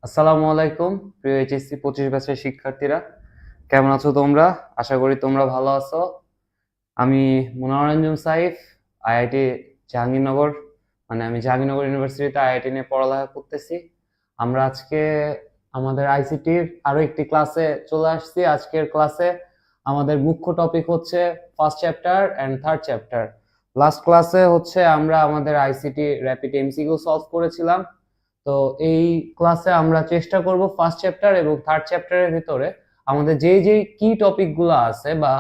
আসসালামু আলাইকুম প্রিয় এইচএসসি 25 ব্যাচের শিক্ষার্থীরা, কেমন আছো তোমরা? আশা করি তোমরা ভালো আছো। আমি মনোরঞ্জন সাইফ, আইআইটি জাহাঙ্গীরনগর, আমি জাহাঙ্গীরনগর ইউনিভার্সিটিতে আইআইটি নিয়ে পড়ালেখা করতেছি। আমরা আজকে আমাদের আইসিটির আরো একটি ক্লাসে চলে আসছি। আজকের ক্লাসে আমাদের মুখ্য টপিক হচ্ছে first chapter and third chapter. Last ক্লাসে হচ্ছে আমরা আমাদের আইসিটি র্যাপিড এমসিকিউ সলভ করেছিলাম। তো এই ক্লাসে আমরা চেষ্টা করব ফার্স্ট চ্যাপ্টার এবং থার্ড চ্যাপ্টারের ভিতরে আমাদের যেই কি টপিক গুলো আছে বা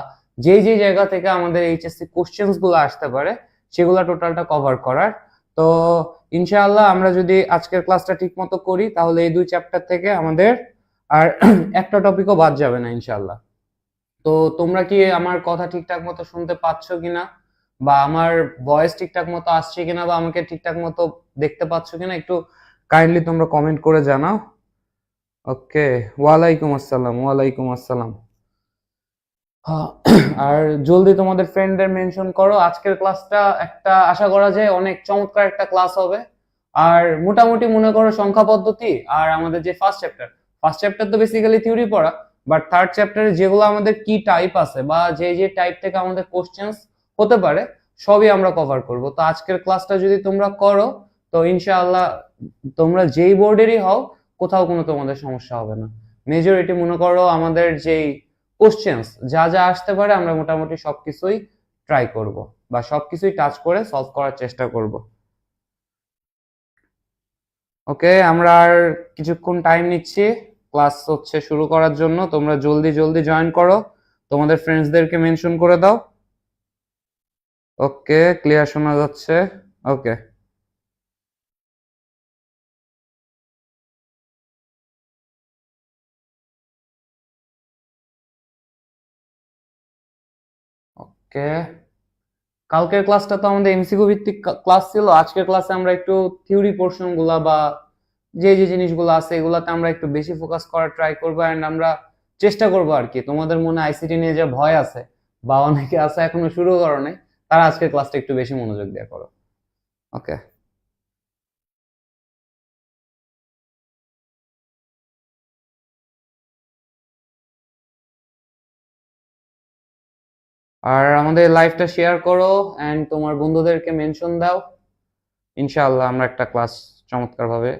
যেই জায়গা থেকে আমাদের এইচএসসি কোশ্চেন্স গুলো আসতে পারে সেগুলো টোটালটা কভার করার। তো ইনশাআল্লাহ আমরা যদি আজকের ক্লাসটা ঠিক মতো করি তাহলে এই দুই চ্যাপ্টার থেকে আমাদের আর একটা টপিকও বাদ যাবে না ইনশাআল্লাহ। তো তোমরা কি আমার কথা ঠিকঠাক মতো শুনতে পাচ্ছ কিনা, বা আমার ভয়েস ঠিকঠাক মতো আসছে কিনা, বা আমাকে ঠিকঠাক মতো দেখতে পাচ্ছ কিনা একটু কাইন্ডলি তোমরা কমেন্ট করে জানাও। ওকে, ওয়ালাইকুম আসসালাম। ওয়ালাইকুম আসসালাম। আর জলদি তোমাদের ফ্রেন্ডদের মেনশন করো। আজকের ক্লাসটা একটা আশা করা যায় অনেক চমৎকার একটা ক্লাস হবে। আর মোটামুটি মনে করো সংখ্যা পদ্ধতি আর আমাদের যে ফার্স্ট চ্যাপ্টার তো বেসিক্যালি থিওরি পড়া, বাট থার্ড চ্যাপ্টারে যেগুলো আমাদের কি টাইপ আছে বা যে টাইপ থেকে আমাদের কোশ্চেন্স হতে পারে সবই আমরা কভার করব। তো আজকের ক্লাসটা যদি তোমরা করো তো ইনশাআল্লাহ তোমরা যেই বোর্ডেরই হও কোথাও কোনো তোমাদের সমস্যা হবে না। মেজরিটি মনে করো আমাদের যেই কোশ্চেন্স যা যা আসতে পারে আমরা মোটামুটি সবকিছুই ট্রাই করব বা সবকিছুই টাচ করে সলভ করার চেষ্টা করব। ওকে, আমরা আর কিছুক্ষণ টাইম নিচ্ছি ক্লাস হচ্ছে শুরু করার জন্য। তোমরা জলদি জলদি জয়েন করো, তোমাদের ফ্রেন্ডসদেরকে মেনশন করে দাও। ওকে, ক্লিয়ার শোনা যাচ্ছে। ওকে, ওকে। কালকের ক্লাসটা তো আমাদের এমসিকিউ ভিত্তিক ক্লাস ছিল। আজকের ক্লাসে আমরা একটু থিওরি পোর্শন গুলা বা যে জিনিসগুলো আছে এগুলাতে আমরা একটু বেশি ফোকাস করার ট্রাই করবো। এন্ড আমরা চেষ্টা করবো আর কি তোমাদের মনে আইসিটি নিয়ে যে ভয় আছে বা অনেকে আছে এখনো শুরু করো নাই, তারা আজকের ক্লাসটা একটু বেশি মনোযোগ দিয়ে করো। ওকে। আর আমাদের লাইভটা শেয়ার করো এন্ড তোমার বন্ধুদেরকে মেনশন দাও। ইনশাআল্লাহ আমরা একটা ক্লাস চমৎকার ভাবে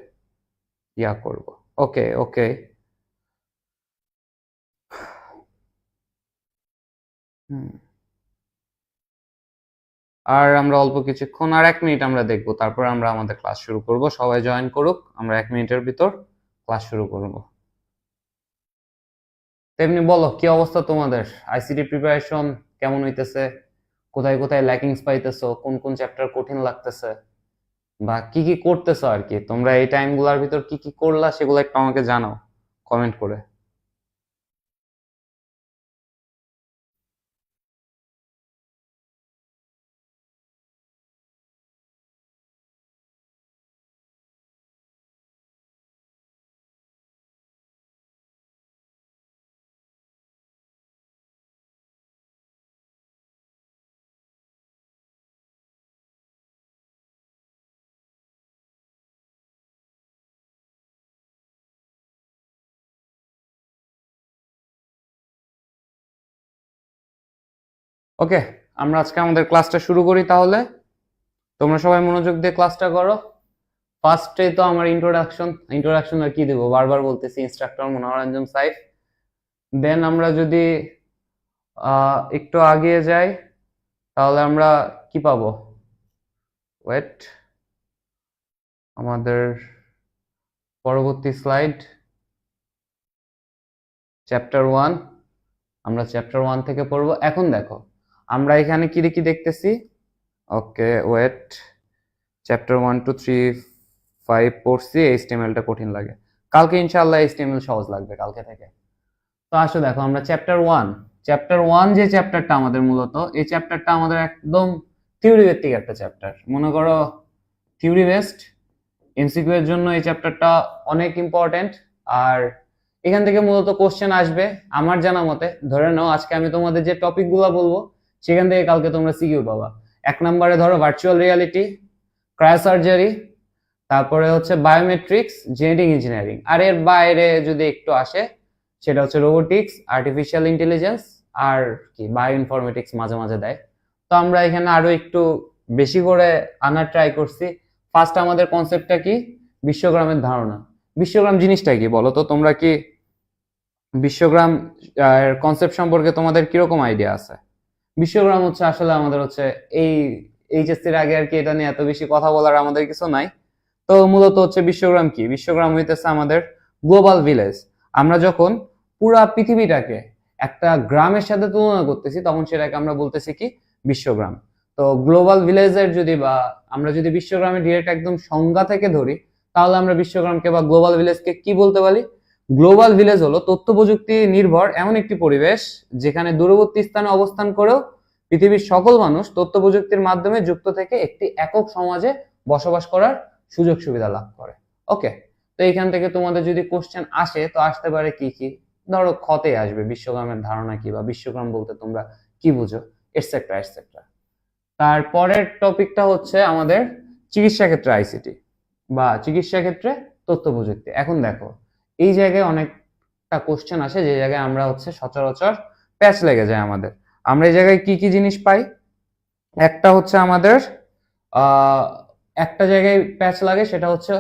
করব। ওকে ওকে। হুম। আর আমরা অল্প কিছুক্ষণ, আর 1 মিনিট আমরা দেখবো, তারপর আমরা আমাদের ক্লাস শুরু করব। সবাই জয়েন করুক, আমরা 1 মিনিটের ভিতর ক্লাস শুরু করব। তেমনি বলো কি অবস্থা তোমাদের? আইসিটি প্রিপারেশন কেমন হইতেছে? কোথায় কোথায় ল্যাকিংস পাইতেছো? কোন কোন চ্যাপ্টার কঠিন লাগতেছে? বা কি কি করতেছো আর কি তোমরা এই টাইম গুলার ভিতর কি কি করলা সেগুলো একটু আমাকে জানাও কমেন্ট করে। ওকে, আমরা আজকে আমাদের ক্লাসটা শুরু করি তাহলে। তোমরা সবাই মনোযোগ দিয়ে ক্লাসটা করো। ফার্স্টে তো আমার ইন্ট্রোডাকশন আর কি দেবো, বারবার বলতেছি, ইনস্ট্রাক্টর মনোরঞ্জন সাইফ। দেন আমরা যদি একটু আগিয়ে যাই তাহলে আমরা কি পাবো? ওয়েট, আমাদের পরবর্তী স্লাইড চ্যাপ্টার 1। আমরা চ্যাপ্টার 1 থেকে পড়বো। এখন দেখো আমরা এখানে কি কি দেখতেছি। ওকে ওয়েট, চ্যাপ্টার 1 2 3 5 পড়ছি। এইচটিএমএলটা কঠিন লাগে, কালকে ইনশাআল্লাহ এইচটিএমএল সহজ লাগবে কালকে থেকে। তো আসো দেখো আমরা চ্যাপ্টার 1 যে চ্যাপ্টারটা আমাদের মূলত এই চ্যাপ্টারটা আমাদের একদম থিওরি ভিত্তিক একটা চ্যাপ্টার। মনে করো থিওরি বেসড এমসিকিউ এর জন্য এই চ্যাপ্টারটা অনেক ইম্পর্টেন্ট। আর এখান থেকে মূলত কোশ্চেন আসবে আমার জানা মতে। ধরে নাও আজকে আমি তোমাদের যে টপিক গুলা বলবো সেখান থেকে কালকে তোমরা সিকিউ পাবা। 1 নম্বরে ধরো ভার্চুয়াল রিয়ালিটি, ক্রায়োসার্জারি, তারপরে হচ্ছে বায়োমেট্রিক্স, জেনেটিক ইঞ্জিনিয়ারিং। আর এর বাইরে যদি একটু আসে সেটা হচ্ছে রোবোটিক্স, আর্টিফিশিয়াল ইন্টেলিজেন্স, আর কি বায়ো ইনফরমেটিক্স মাঝে মাঝে দেয়। তো আমরা এখানে আরো একটু বেশি করে আনার ট্রাই করছি। ফার্স্ট আমাদের কনসেপ্টটা কি? বিশ্বগ্রামের ধারণা। বিশ্বগ্রাম জিনিসটা কি বলো তো? তোমরা কি বিশ্বগ্রাম কনসেপ্ট সম্পর্কে তোমাদের কিরকম আইডিয়া আছে? বিশ্বগ্রাম হচ্ছে আসলে আমাদের হচ্ছে এই এইচএসসির আগে আর কি এটা নিয়ে এত বেশি কথা বলার আমাদের কিছু নাই। তো মূলত হচ্ছে বিশ্বগ্রাম কি? বিশ্বগ্রাম হইতেছে আমাদের গ্লোবাল ভিলেজ। আমরা যখন পুরা পৃথিবীটাকে একটা গ্রামের সাথে তুলনা করতেছি তখন সেটাকে আমরা বলতেছি কি? বিশ্বগ্রাম। তো গ্লোবাল ভিলেজের যদি বা আমরা যদি বিশ্বগ্রামের ডিরেক্ট একদম সংজ্ঞা থেকে ধরি তাহলে আমরা বিশ্বগ্রামকে বা গ্লোবাল ভিলেজকে কি বলতে পারি? গ্লোবাল ভিলেজ হলো তথ্য প্রযুক্তি নির্ভর এমন একটি পরিবেশ যেখানে দূরবর্তী স্থানে অবস্থান করেও পৃথিবীর সকল মানুষ তথ্য প্রযুক্তির মাধ্যমে যুক্ত থেকে একটি একক সমাজে বসবাস করার সুযোগ সুবিধা লাভ করে। ওকে, তো এইখান থেকে তোমাদের যদি কোশ্চেন আসে তো আসতে পারে কি কি? ধরো খতে আসবে বিশ্বগ্রামের ধারণা কি বা বিশ্বগ্রাম বলতে তোমরা কি বুঝো, এটসেট্রা এটসেট্রা। তারপরের টপিকটা হচ্ছে আমাদের চিকিৎসা ক্ষেত্রে আইসিটি বা চিকিৎসা ক্ষেত্রে তথ্য প্রযুক্তি। এখন দেখো এই জায়গায় অনেকটা কোশ্চেন আসে যে জায়গায় আমরা হচ্ছে সচরাচর প্যাচ লেগে যায় আমাদের। আমরা এই জায়গায় কি কি জিনিস পাই? একটা হচ্ছে আমাদের একটা জায়গায় প্যাচ লাগে সেটা হচ্ছে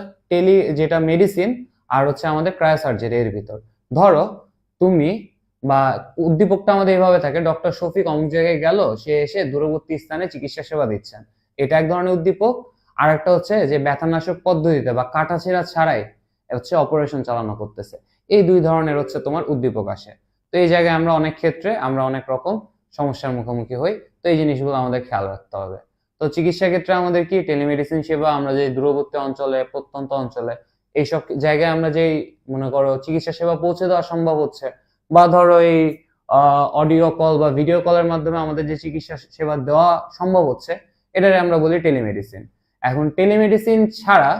যেটা মেডিসিন, আর হচ্ছে আমাদের ক্রায়োসার্জারি এর ভিতর। ধরো তুমি বা উদ্দীপকটা আমাদের এইভাবে থাকে, ডক্টর শফিক অমুক জায়গায় গেল, সে এসে দূরবর্তী স্থানে চিকিৎসা সেবা দিচ্ছেন, এটা এক ধরনের উদ্দীপক। আর একটা হচ্ছে যে ব্যথানাশক পদ্ধতিতে বা কাটাছেঁড়া ছাড়াই হচ্ছে অপারেশন চালানো করতেছে। এই দুই ধরনের হচ্ছে তোমার উদ্দীপক আসে। তো এই জায়গায় আমরা অনেক ক্ষেত্রে আমরা অনেক রকম সমস্যার মুখোমুখি হই। তো এই জিনিসগুলো আমাদের খেয়াল রাখতে হবে। তো চিকিৎসা ক্ষেত্রে আমাদের কি টেলিমেডিসিন সেবা, আমরা যে দূরবর্তী অঞ্চলে প্রত্যন্ত অঞ্চলে এইসব জায়গায় আমরা যেই মনে করো চিকিৎসা সেবা পৌঁছে দেওয়া সম্ভব হচ্ছে, বা ধরো এই অডিও কল বা ভিডিও কলের মাধ্যমে আমাদের যে চিকিৎসা সেবা দেওয়া সম্ভব হচ্ছে, এটারে আমরা বলি টেলিমেডিসিন। এখন টেলিমেডিসিন ছাড়া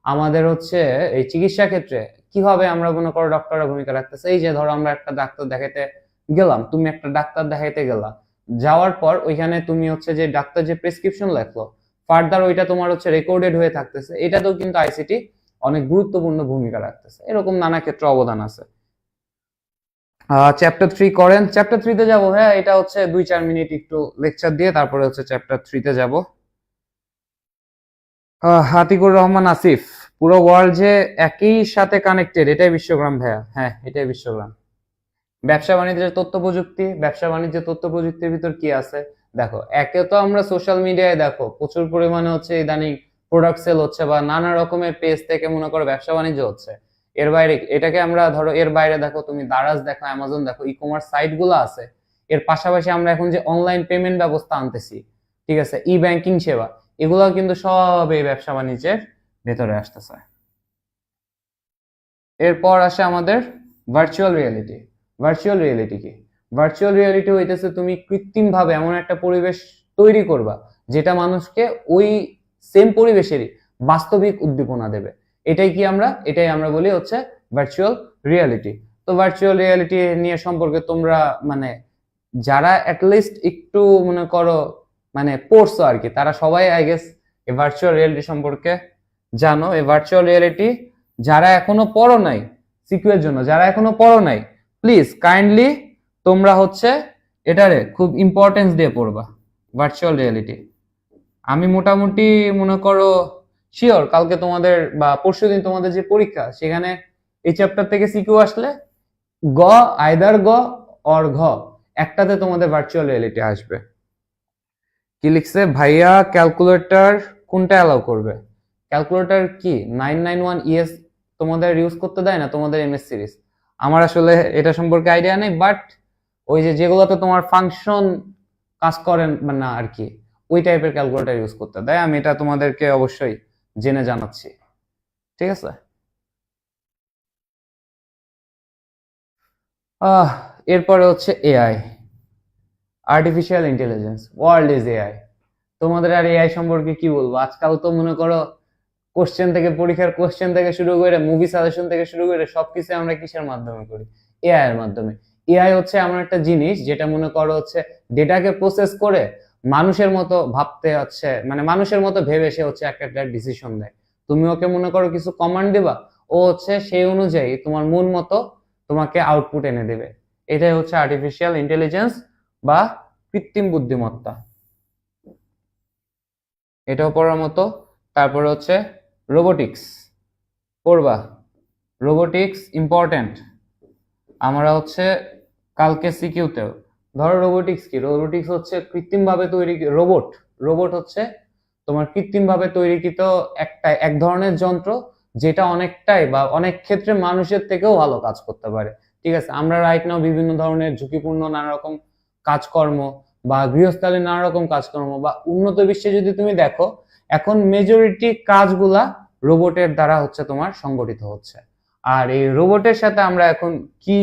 আমাদের হচ্ছে এই চিকিৎসা ক্ষেত্রে কিভাবে আমরা মনে করো ডক্টরের ভূমিকা রাখতেছে? এই যে ধরো আমরা একটা ডাক্তার দেখাইতে গেলাম, তুমি একটা ডাক্তার দেখাইতে গেলা, যাওয়ার পর ওইখানে তুমি হচ্ছে যে ডাক্তার যে প্রেসক্রিপশন লেখলো ফার্দার ওইটা তোমার হচ্ছে রেকর্ডেড হয়ে থাকতেছে, এটাতেও কিন্তু আইসিটি অনেক গুরুত্বপূর্ণ ভূমিকা রাখতেছে। এরকম নানা ক্ষেত্রে অবদান আছে। চ্যাপ্টার 3 করেন। চ্যাপ্টার 3 তে যাবো। হ্যাঁ, এটা হচ্ছে 2-4 মিনিট একটু লেকচার দিয়ে তারপরে হচ্ছে চ্যাপ্টার 3 তে যাব। আতিকুর রহমান আসিফ, পুরো ওয়ার্ল্ড যে একই সাথে কানেক্টেড, এটাই বিশ্বগ্রাম ভাইয়া। হ্যাঁ, এটাই বিশ্বগ্রাম। ব্যবসা বাণিজ্যের তথ্য প্রযুক্তি, ব্যবসা বাণিজ্যের তথ্য প্রযুক্তির ভিতর কি আছে দেখো। একে তো আমরা সোশ্যাল মিডিয়ায় দেখো প্রচুর পরিমাণে হচ্ছে ইদানিং প্রোডাক্ট সেল হচ্ছে বা নানা রকমের পেজ থেকে মনে করো ব্যবসা বাণিজ্য হচ্ছে। এর বাইরে এটাকে আমরা ধরো এর বাইরে দেখো তুমি দারাজ দেখো, অ্যামাজন দেখো, ই কমার্স সাইট গুলো আছে। এর পাশাপাশি আমরা এখন যে অনলাইন পেমেন্ট ব্যবস্থা আনতেছি, ঠিক আছে, ই ব্যাংকিং সেবা, এগুলো কিন্তু সব এই ব্যবসা বাণিজ্যের ভেতরে আসতেছে। এরপর আসে আমাদের ভার্চুয়াল রিয়েলিটি। ভার্চুয়াল রিয়েলিটি কি? ভার্চুয়াল রিয়েলিটি হইতেছে তুমি কৃত্রিম ভাবে এমন একটা পরিবেশ তৈরি করবা যেটা মানুষকে ওই সেম পরিবেশেরই বাস্তবিক উদ্দীপনা দেবে। এটাই আমরা বলি হচ্ছে ভার্চুয়াল রিয়েলিটি। তো ভার্চুয়াল রিয়েলিটি নিয়ে সম্পর্কে তোমরা মানে যারা অ্যাটলিস্ট একটু মনে করো মানে পড়ছো আর কি, তারা সবাই আই গেস এই ভার্চুয়াল রিয়েলিটি সম্পর্কে জানো। এই ভার্চুয়াল রিয়েলিটি যারা এখনো পড়ো নাই, সিকিউর জন্য যারা এখনো পড়ো নাই, প্লিজ কাইন্ডলি তোমরা হচ্ছে এটারে খুব ইম্পর্টেন্স দিয়ে পড়বা ভার্চুয়াল রিয়েলিটি। আমি মোটামুটি মনে করো শিওর কালকে তোমাদের বা পরশুদিন তোমাদের যে পরীক্ষা সেখানে এই চ্যাপ্টার থেকে সিকিউ আসলে আইদার গ অর ঘ একটাতে তোমাদের ভার্চুয়াল রিয়েলিটি আসবে। কি লিখছে ভাইয়া? ক্যালকুলেটর কোনটা অ্যালাউ করবে? ক্যালকুলেটর কি 991 ইএস তোমাদের ইউজ করতে দেয় না তোমাদের এমএস সিরিজ? আমার আসলে এটা সম্পর্কে আইডিয়া নেই, বাট ওই যে যেগুলোতে তোমার ফাংশন কাজ করেন না আর কি, ওই টাইপের ক্যালকুলেটর ইউজ করতে দেয়। আমি এটা তোমাদেরকে অবশ্যই জেনে জানাচ্ছি, ঠিক আছে? এরপরে হচ্ছে AI, artificial intelligence. World is AI. তোমাদের আর এআই সম্পর্কে কি বলবো? আজকাল তো মনে করো পরীক্ষার কোশ্চেন থেকে শুরু করে মুভি সাজেশন থেকে শুরু করে সবকিছু আমরা কিসের মাধ্যমে করি? এআই এর মাধ্যমে। এআই হচ্ছে এমন একটা জিনিস যেটা মনে করো হচ্ছে ডেটাকে প্রসেস করে মানুষের মতো ভাবতে হচ্ছে, মানে মানুষের মতো ভেবে সে হচ্ছে একটা ডিসিশন দেয়। তুমি ওকে মনে করো কিছু কমান্ড দিবা, ও হচ্ছে সেই অনুযায়ী তোমার মন মতো তোমাকে আউটপুট এনে দেবে। এটাই হচ্ছে আর্টিফিশিয়াল ইন্টেলিজেন্স বা কৃত্রিম বুদ্ধিমত্তা। এটাও পড়ার মতো। তারপরে হচ্ছে রোবোটিক্স পড়বা। Robotics important. আমরা হচ্ছে কালকে সিকিউতেও ধরো রোবোটিক্স কি, রোবোটিক্স হচ্ছে কৃত্রিমভাবে তৈরি রোবট। রোবট হচ্ছে তোমার কৃত্রিমভাবে তৈরিকৃত এক ধরনের যন্ত্র, যেটা অনেকটাই বা অনেক ক্ষেত্রে মানুষের থেকেও ভালো কাজ করতে পারে। ঠিক আছে, আমরা রাইট নাও বিভিন্ন ধরনের ঝুঁকিপূর্ণ নানা রকম কাজকর্ম বা গৃহস্থালীর নানা রকম কাজকর্ম বা উন্নত বিশ্বে যদি তুমি দেখো, এখন মেজরিটি কাজগুলা রোবটের দ্বারা হচ্ছে তোমার সংগঠিত হচ্ছে। আর এই রোবটের সাথে আমরা এখন কি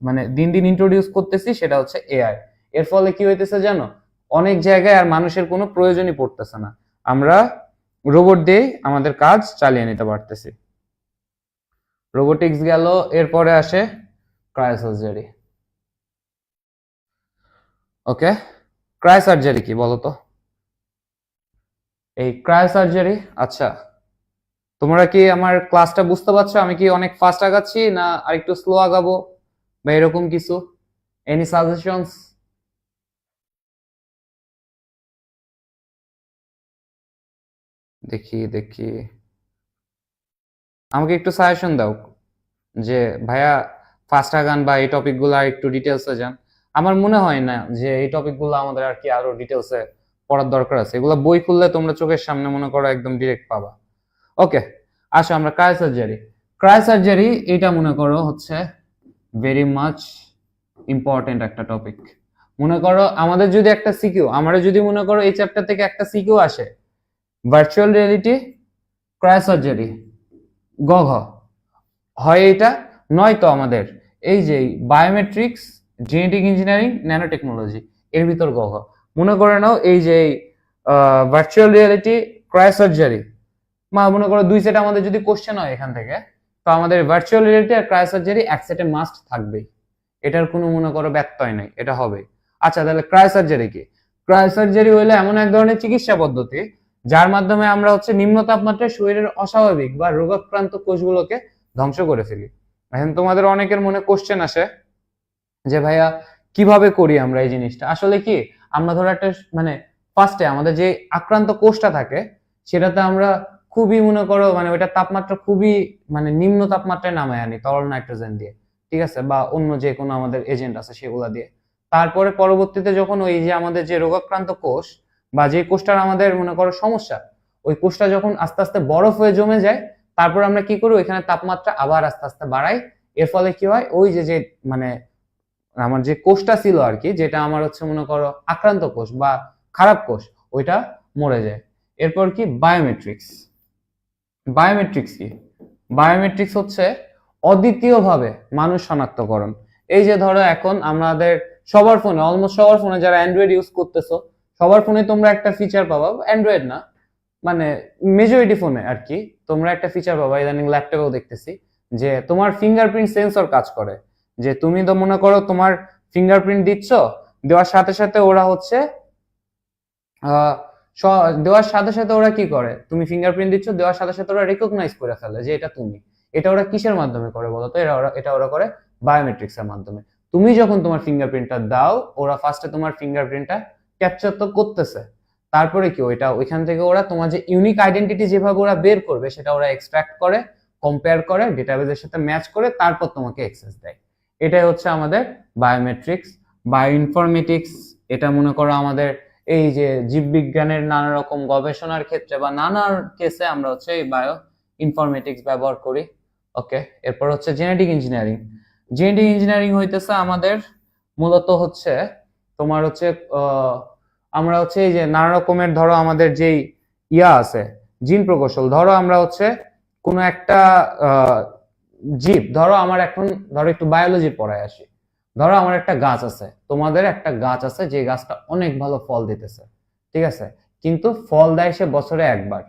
মানে দিন দিন ইন্ট্রোডিউস করতেছি, সেটা হচ্ছে এআই। এর ফলে কি হইতেছে জানো, অনেক জায়গায় আর মানুষের কোনো প্রয়োজনই পড়তেছে না, আমরা রোবট দিয়ে আমাদের কাজ চালিয়ে নিতে পারতেছি। রোবোটিক্স গেল, এরপরে আসে ক্রায়োসার্জারি। ওকে, ক্রায়োসার্জারি কি বলতো? এই ক্রায়োসার্জারি, আচ্ছা তোমরা কি আমার ক্লাসটা বুঝতে পারছো? আমি কি অনেক ফাস্ট আগাচ্ছি না আরেকটু স্লো আগাবো বা এরকম কিছু? Any suggestions? দেখি দেখি, আমাকে একটু সাজেশন দাও যে ভাইয়া ফাস্ট আগান বা এই টপিকগুলো আর একটু ডিটেলসে যান। আমার মনে হয় না যে এই টপিকগুলো আমাদের আর কি আরো ডিটেলসে পড়ার দরকার আছে। এগুলো বই খুললে তোমরা চোখের সামনে মনে করো একদম ডিরেক্ট পাবা। ওকে, আসো আমরা ক্রায়োসার্জারি। ক্রায়োসার্জারি এটা মনে করো হচ্ছে ভেরি মাচ ইম্পর্টেন্ট একটা টপিক। মনে করো আমাদের যদি একটা সিকিউ, আমরা যদি মনে করো এই চ্যাপ্টার থেকে একটা সিকিউ আসে, ভার্চুয়াল রিয়েলিটি ক্রায়োসার্জারি গ ঘ, হয় এটা নয়তো আমাদের এই যে biometrics, genetic engineering, nano technology, এর ভিতর গ ঘ। মনে করে নাও এই যে ভার্চুয়াল রিয়েলিটি ক্রায়োসার্জারি, মনে করো দুই সেট আমাদের যদি কোশ্চেন হয় এখান থেকে, তো আমাদের ভার্চুয়াল রিয়েলিটি আর ক্রায়োসার্জারি এক সেটে মাস্ট থাকবেই, এটার কোনো মনে করো ব্যত্যয় নাই, এটা হবে। আচ্ছা তাহলে ক্রায়োসার্জারি কি? ক্রায়োসার্জারি হইলো এমন এক ধরনের চিকিৎসা পদ্ধতি যার মাধ্যমে আমরা হচ্ছে নিম্ন তাপমাত্রায় শরীরের অস্বাভাবিক বা রোগাক্রান্ত কোষগুলোকে ধ্বংস করে ফেলি। এখন তোমাদের অনেকের মনে কোশ্চেন আসে যে ভাইয়া কিভাবে করি আমরা এই জিনিসটা? আসলে কি, আমরা ধরো একটা মানে ফার্স্টে আমাদের যে আক্রান্ত কোষটা থাকে সেটাতে আমরা খুবই মনে করো মানে ওইটা তাপমাত্রা খুবই মানে নিম্ন তাপমাত্রায় নামায় আনি তরল নাইট্রোজেন দিয়ে, ঠিক আছে, বা অন্য যে কোনো আমাদের এজেন্ট আছে সেগুলা দিয়ে। তারপরে পরবর্তীতে যখন ওই যে আমাদের যে রোগাক্রান্ত কোষ বা যে কোষটার আমাদের মনে করো সমস্যা, ওই কোষটা যখন আস্তে আস্তে বরফ হয়ে জমে যায়, তারপর আমরা কি করি, ওইখানে তাপমাত্রা আবার আস্তে আস্তে বাড়াই। এর ফলে কি হয়, ওই যে যে মানে আমার যে কোষটা ছিল আর কি, যেটা আমার হচ্ছে মনে করো আক্রান্ত কোষ বা খারাপ কোষ, ওইটা মরে যায়। এরপর কি বায়োমেট্রিক্স। বায়োমেট্রিক্স কি? বায়োমেট্রিক্স হচ্ছে অদ্বিতীয়ভাবে মানুষ শনাক্তকরণ। এই যে ধরো এখন আমাদের সবার ফোনে, অলমোস্ট সবার ফোনে, যারা অ্যান্ড্রয়েড ইউজ করতেছো সবার ফোনে তোমরা একটা ফিচার পাবা, অ্যান্ড্রয়েড না মানে মেজরিটি ফোনে আর কি, তোমরা একটা ফিচার পাবা, ইদানিং ল্যাপটপেও দেখতেছি, যে তোমার ফিঙ্গারপ্রিন্ট সেন্সর কাজ করে। যে তুমি তো মনে করো তোমার ফিঙ্গারপ্রিন্ট দিচ্ছ, দেওয়ার সাথে সাথে ওরা হচ্ছে দেওয়ার সাথে সাথে ওরা কি করে, তুমি ফিঙ্গারপ্রিন্ট দিচ্ছ, দেওয়ার সাথে সাথে ওরা রেকগনাইজ করে ফেলে যে এটা তুমি। এটা ওরা কিসের মাধ্যমে করে বলো তো? এটা ওরা করে বায়োমেট্রিক্স এর মাধ্যমে। তুমি যখন তোমার ফিঙ্গারপ্রিন্টটা দাও, ওরা ফার্স্টে তোমার ফিঙ্গারপ্রিন্টটা ক্যাপচার তো করতেছে, তারপরে কি ওইটা ওইখান থেকে ওরা তোমার যে ইউনিক আইডেন্টিটি যেভাবে ওরা বের করবে সেটা ওরা এক্সট্রাক্ট করে, কম্পেয়ার করে, ডেটাবেজের সাথে ম্যাচ করে, তারপর তোমাকে অ্যাক্সেস দেয়। এটাই হচ্ছে আমাদের বায়োমেট্রিক্স। বায়োইনফরমেটিক্স, এটা মনে করো আমাদের এই যে জীববিজ্ঞানের নানা রকম গবেষণার ক্ষেত্রে বা নানা কেসে আমরা হচ্ছে এই বায়ো ইনফরমেটিক্স ব্যবহার করি। ওকে, এরপর হচ্ছে জেনেটিক ইঞ্জিনিয়ারিং। জেনেটিক ইঞ্জিনিয়ারিং হইতেছে আমাদের মূলত হচ্ছে তোমার হচ্ছে আমরা হচ্ছে এই যে নানা রকমের ধরো আমাদের যেই ইয়া আছে জিন প্রকৌশল, ধরো আমরা হচ্ছে কোনো একটা জীব, ধরো আমার এখন ধরো একটু বায়োলজির পড়ায় আসি, ধরো আমার একটা গাছ আছে, তোমাদের একটা গাছ আছে যে গাছটা অনেক ভালো ফল দিতেছে, ঠিক আছে, কিন্তু ফল দেয় সে বছরে একবার।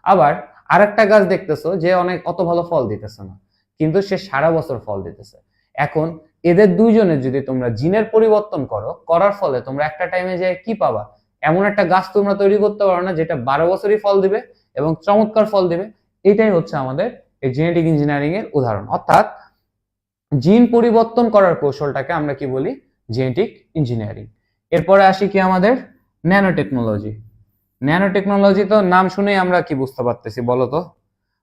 আবার আরেকটা গাছ দেখতেছো যে অনেক অত ভালো ফল দিতেছে না, কিন্তু সে সারা বছর ফল দিতেছে। এখন এদের দুইজনের যদি তোমরা জিনের পরিবর্তন করো, করার ফলে তোমরা একটা টাইমে যে কি পাবা, এমন একটা গাছ তোমরা তৈরি করতে পারো না যেটা 12 বছরই ফল দিবে এবং চমৎকার ফল দিবে। এটাই হচ্ছে আমাদের এই জেনেটিক ইঞ্জিনিয়ারিং এর উদাহরণ। অর্থাৎ জিন পরিবর্তন করার কৌশলটাকে আমরা কি বলি? Genetic engineering. এরপরে আসি কি আমাদের ন্যানো টেকনোলজি। ন্যানো টেকনোলজি তো নাম শুনেই আমরা কি বুঝতে পারতেছি বলতো?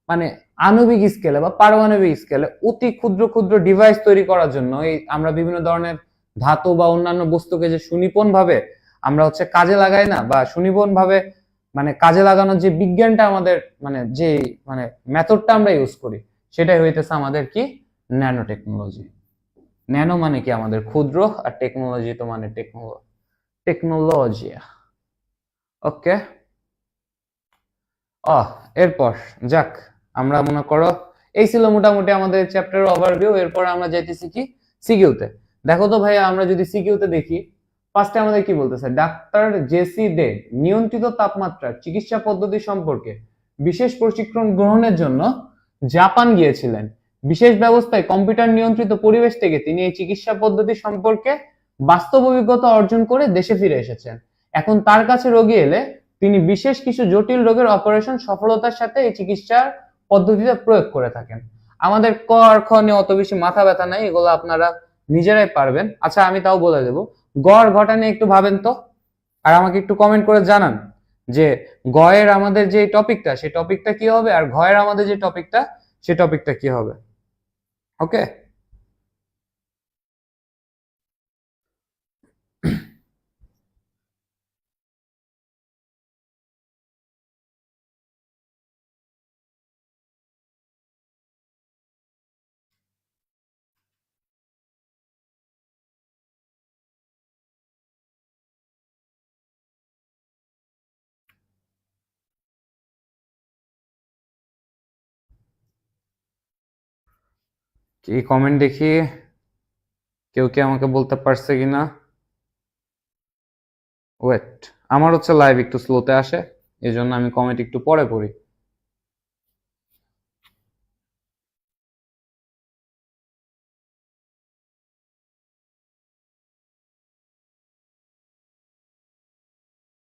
মানে আণবিক স্কেলে বা পারমাণবিক স্কেলে অতি ক্ষুদ্র ক্ষুদ্র ডিভাইস তৈরি করার জন্য এই আমরা বিভিন্ন ধরনের ধাতু বা অন্যান্য বস্তুকে যে সুনিপুণ ভাবে আমরা হচ্ছে কাজে লাগাই না, বা সুনিপুণ ভাবে মানে কাজে লাগানোর যে বিজ্ঞানটা আমাদের মানে যে মানে মেথডটা আমরা ইউজ করি, সেটাই হইতেছে আমাদের কি ন্যানো টেকনোলজি। ন্যানো মানে কি আমাদের ক্ষুদ্র, আর টেকনোলজি তো মানে টেকনোলজি। ওকে। এরপর যাক, আমরা মনে করো এই ছিল মোটামুটি আমাদের চ্যাপ্টারের ওভারভিউ। এরপর আমরা যাইতেছি কি সিকিউতে। দেখো তো ভাইয়া, আমরা যদি সিকিউতে দেখি, ফার্স্টে আমাদের কি বলতেছে? ডাক্তার জেসি ডে নিয়ন্ত্রিত তাপমাত্রার চিকিৎসা পদ্ধতি সম্পর্কে বিশেষ প্রশিক্ষণ গ্রহণের জন্য জাপান গিয়েছিলেন। বিশেষ ব্যবস্থায় কম্পিউটার নিয়ন্ত্রিত পরিবেশ থেকে তিনি এই চিকিৎসা পদ্ধতি সম্পর্কে বাস্তব অভিজ্ঞতা অর্জন করে দেশে ফিরে এসেছেন। এখন তার কাছে রোগী এলে তিনি বিশেষ কিছু জটিল রোগের অপারেশন সফলতার সাথে এই চিকিৎসার পদ্ধতিতে প্রয়োগ করে থাকেন। আমাদের ক আর খ নিয়ে অত বেশি মাথা ব্যথা নাই, এগুলো আপনারা নিজেরাই পারবেন। আচ্ছা, আমি তাও বলে দেবো, গ আর ঘটা নিয়ে একটু ভাবেন তো, আর আমাকে একটু কমেন্ট করে জানান যে গ এর আমাদের যে টপিকটা, সেই টপিকটা কি হবে, আর ঘ এর আমাদের যে টপিকটা, সেই টপিকটা কি হবে। ওকে। কি কমেন্ট দেখি, কেউ কি আমাকে বলতে পারছে কিনা? ওয়েট, আমার হচ্ছে লাইভ একটু স্লোতে আসে, এই জন্য আমি কমেন্ট একটু পরে পড়ি।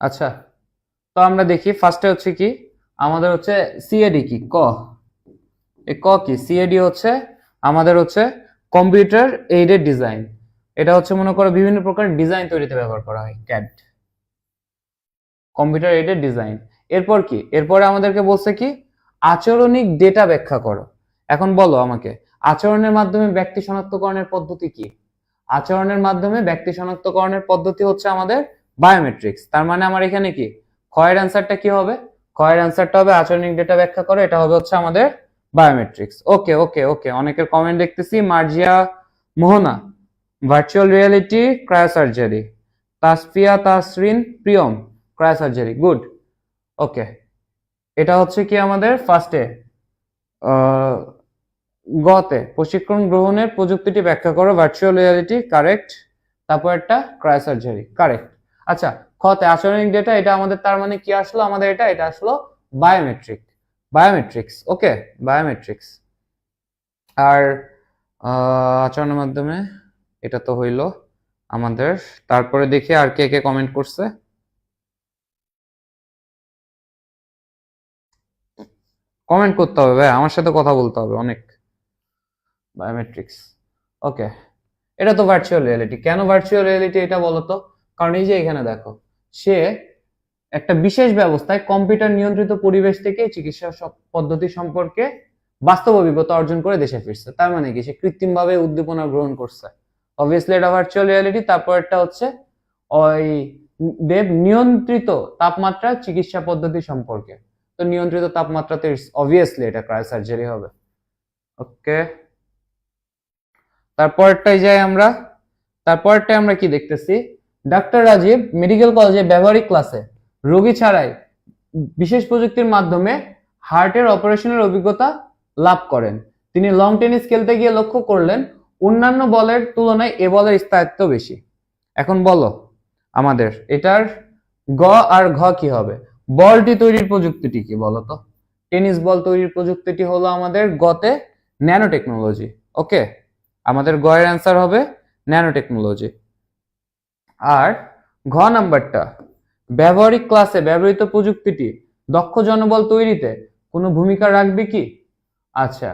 আচ্ছা, তো আমরা দেখি ফার্স্টে হচ্ছে কি আমাদের হচ্ছে সিএডি কি ক, এই ক কি সিএডি হচ্ছে আমাদের হচ্ছে কম্পিউটার এইডেড ডিজাইন। এটা হচ্ছে মনে করো বিভিন্ন প্রকার ডিজাইন তৈরিতে ব্যবহার করা হয়, ক্যাড, কম্পিউটার এইডেড ডিজাইন। এরপর কি, এরপরে আমাদেরকে বলছে কি আচরণিক ডেটা ব্যাখ্যা করো। এখন বলো আমাকে, আচরণের মাধ্যমে ব্যক্তি শনাক্তকরণের পদ্ধতি কি? আচরণের মাধ্যমে ব্যক্তি শনাক্তকরণের পদ্ধতি হচ্ছে আমাদের বায়োমেট্রিক্স। তার মানে আমার এখানে কি ক্ষয়ের অ্যান্সারটা কি হবে? ক্ষয়ের অ্যান্সারটা হবে আচরণিক ডেটা ব্যাখ্যা করো, এটা হবে হচ্ছে আমাদের বায়োমেট্রিক্স। ওকে ওকে ওকে, অনেকের কমেন্ট দেখতেছি। Marzia Mohona, virtual reality, cryosurgery. Tasfia Tasrin Priyom, cryosurgery, good. Okay, এটা হচ্ছে কি আমাদের ফার্স্টে গতে প্রশিক্ষণ গ্রহণের প্রযুক্তিটি ব্যাখ্যা করো, ভার্চুয়াল রিয়ালিটি, কারেক্ট। তারপর একটা ক্রায়োসার্জারি, কারেক্ট। আচ্ছা, খতে আচরণিক ডেটা, এটা আমাদের তার মানে কি আসলো আমাদের, এটা এটা আসলো বায়োমেট্রিক্স। ওকে, বায়োমেট্রিক্স। আর আচরণের মাধ্যমে এটা তো হইলো আমাদের। তারপরে দেখি আর কে কে কমেন্ট করছে। কমেন্ট করতে হবে ভাই, আমার সাথে কথা বলতে হবে অনেক। বায়োমেট্রিক্স, ওকে। এটা তো ভার্চুয়াল রিয়েলিটি। কেন ভার্চুয়াল রিয়েলিটি এটা বলতো? কারণ এই যে এখানে দেখো, সে একটা বিশেষ ব্যবস্থায় কম্পিউটার নিয়ন্ত্রিত পরিবেশ থেকে চিকিৎসা পদ্ধতি সম্পর্কে বাস্তব অভিজ্ঞতা অর্জন করে দেশে ফিরছে। তার মানে কি সে কৃত্রিম ভাবে উদ্দীপনা গ্রহণ করছে, অবভিয়াসলি এটা ভার্চুয়াল রিয়েলিটি। তারপর একটা হচ্ছে ওই দেব নিয়ন্ত্রিত তাপমাত্রা চিকিৎসা পদ্ধতি সম্পর্কে। তো নিয়ন্ত্রিত তাপমাত্রাতে অবভিয়াসলি এটা ক্রায়োসার্জারি হবে। ওকে, তারপরটাই যাই আমরা। তারপরটাই আমরা কি দেখতেছি, ডাক্তার রাজীব মেডিকেল কলেজে ব্যবহারিক ক্লাসে রোগী ছাড়াই বিশেষ প্রযুক্তির মাধ্যমে হার্টের অপারেশনের অভিজ্ঞতা লাভ করেন। তিনি লং টেনিস খেলতে গিয়ে লক্ষ্য করলেন অন্যান্য বলের তুলনায় এ বলের স্থায়িত্ব বেশি। এখন বলো আমাদের এটার গ আর ঘ কি হবে? বলটি তৈরির প্রযুক্তিটি কি বলতো? টেনিস বল তৈরির প্রযুক্তিটি হলো আমাদের গতে ন্যানো টেকনোলজি। ওকে, আমাদের গ এর অ্যান্সার হবে ন্যানো টেকনোলজি। আর ঘ নাম্বারটা ব্যবহারিক ক্লাসে ব্যবহৃত প্রযুক্তিটি দক্ষ জনবল তৈরিতে কোনো ভূমিকা রাখবে কি? আচ্ছা,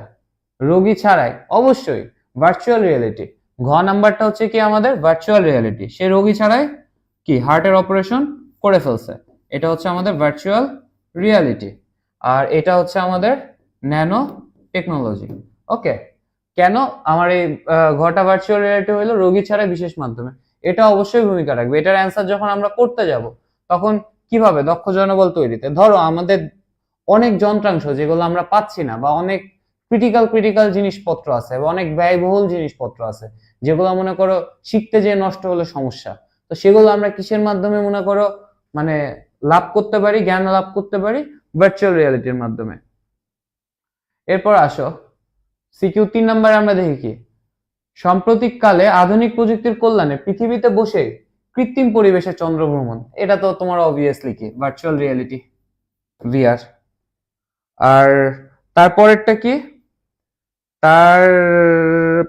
রোগী ছাড়াই অবশ্যই ভার্চুয়াল রিয়েলিটি। ঘ নাম্বারটা হচ্ছে কি আমাদের ভার্চুয়াল রিয়েলিটি, সে রোগী ছাড়াই কি হার্টের অপারেশন করে ফেলছে, এটা হচ্ছে আমাদের ভার্চুয়াল রিয়ালিটি। আর এটা হচ্ছে আমাদের ন্যানো টেকনোলজি। ওকে, কেন আমার এই ঘটা ভার্চুয়াল রিয়ালিটি হলো রোগী ছাড়া বিশেষ মাধ্যমে, এটা অবশ্যই ভূমিকা রাখবে। এটার অ্যান্সার যখন আমরা করতে যাব তখন কিভাবে দক্ষ জনবল তৈরিতে, ধরো আমাদের অনেক যন্ত্রাংশ যেগুলো আমরা পাচ্ছি না, বা অনেক ক্রিটিক্যাল জিনিসপত্র আছে, বা অনেক ব্যয়বহুল জিনিসপত্র আছে যেগুলো মনে করো শিখতে যেয়ে নষ্ট হলে সমস্যা, তো সেগুলো আমরা কিসের মাধ্যমে মনে করো মানে লাভ করতে পারি, জ্ঞান লাভ করতে পারি ভার্চুয়াল রিয়ালিটির মাধ্যমে। এরপর আসো সিকিউ 3 নম্বরে আমরা দেখি কি, সাম্প্রতিক কালে আধুনিক প্রযুক্তির কল্যাণে পৃথিবীতে বসে কৃত্রিম পরিবেশে চন্দ্র ভ্রমণ, এটা তো তোমার অবভিয়াসলি কি ভার্চুয়াল রিয়েলিটি, ভিআর। আর তারপরেরটা কি, তার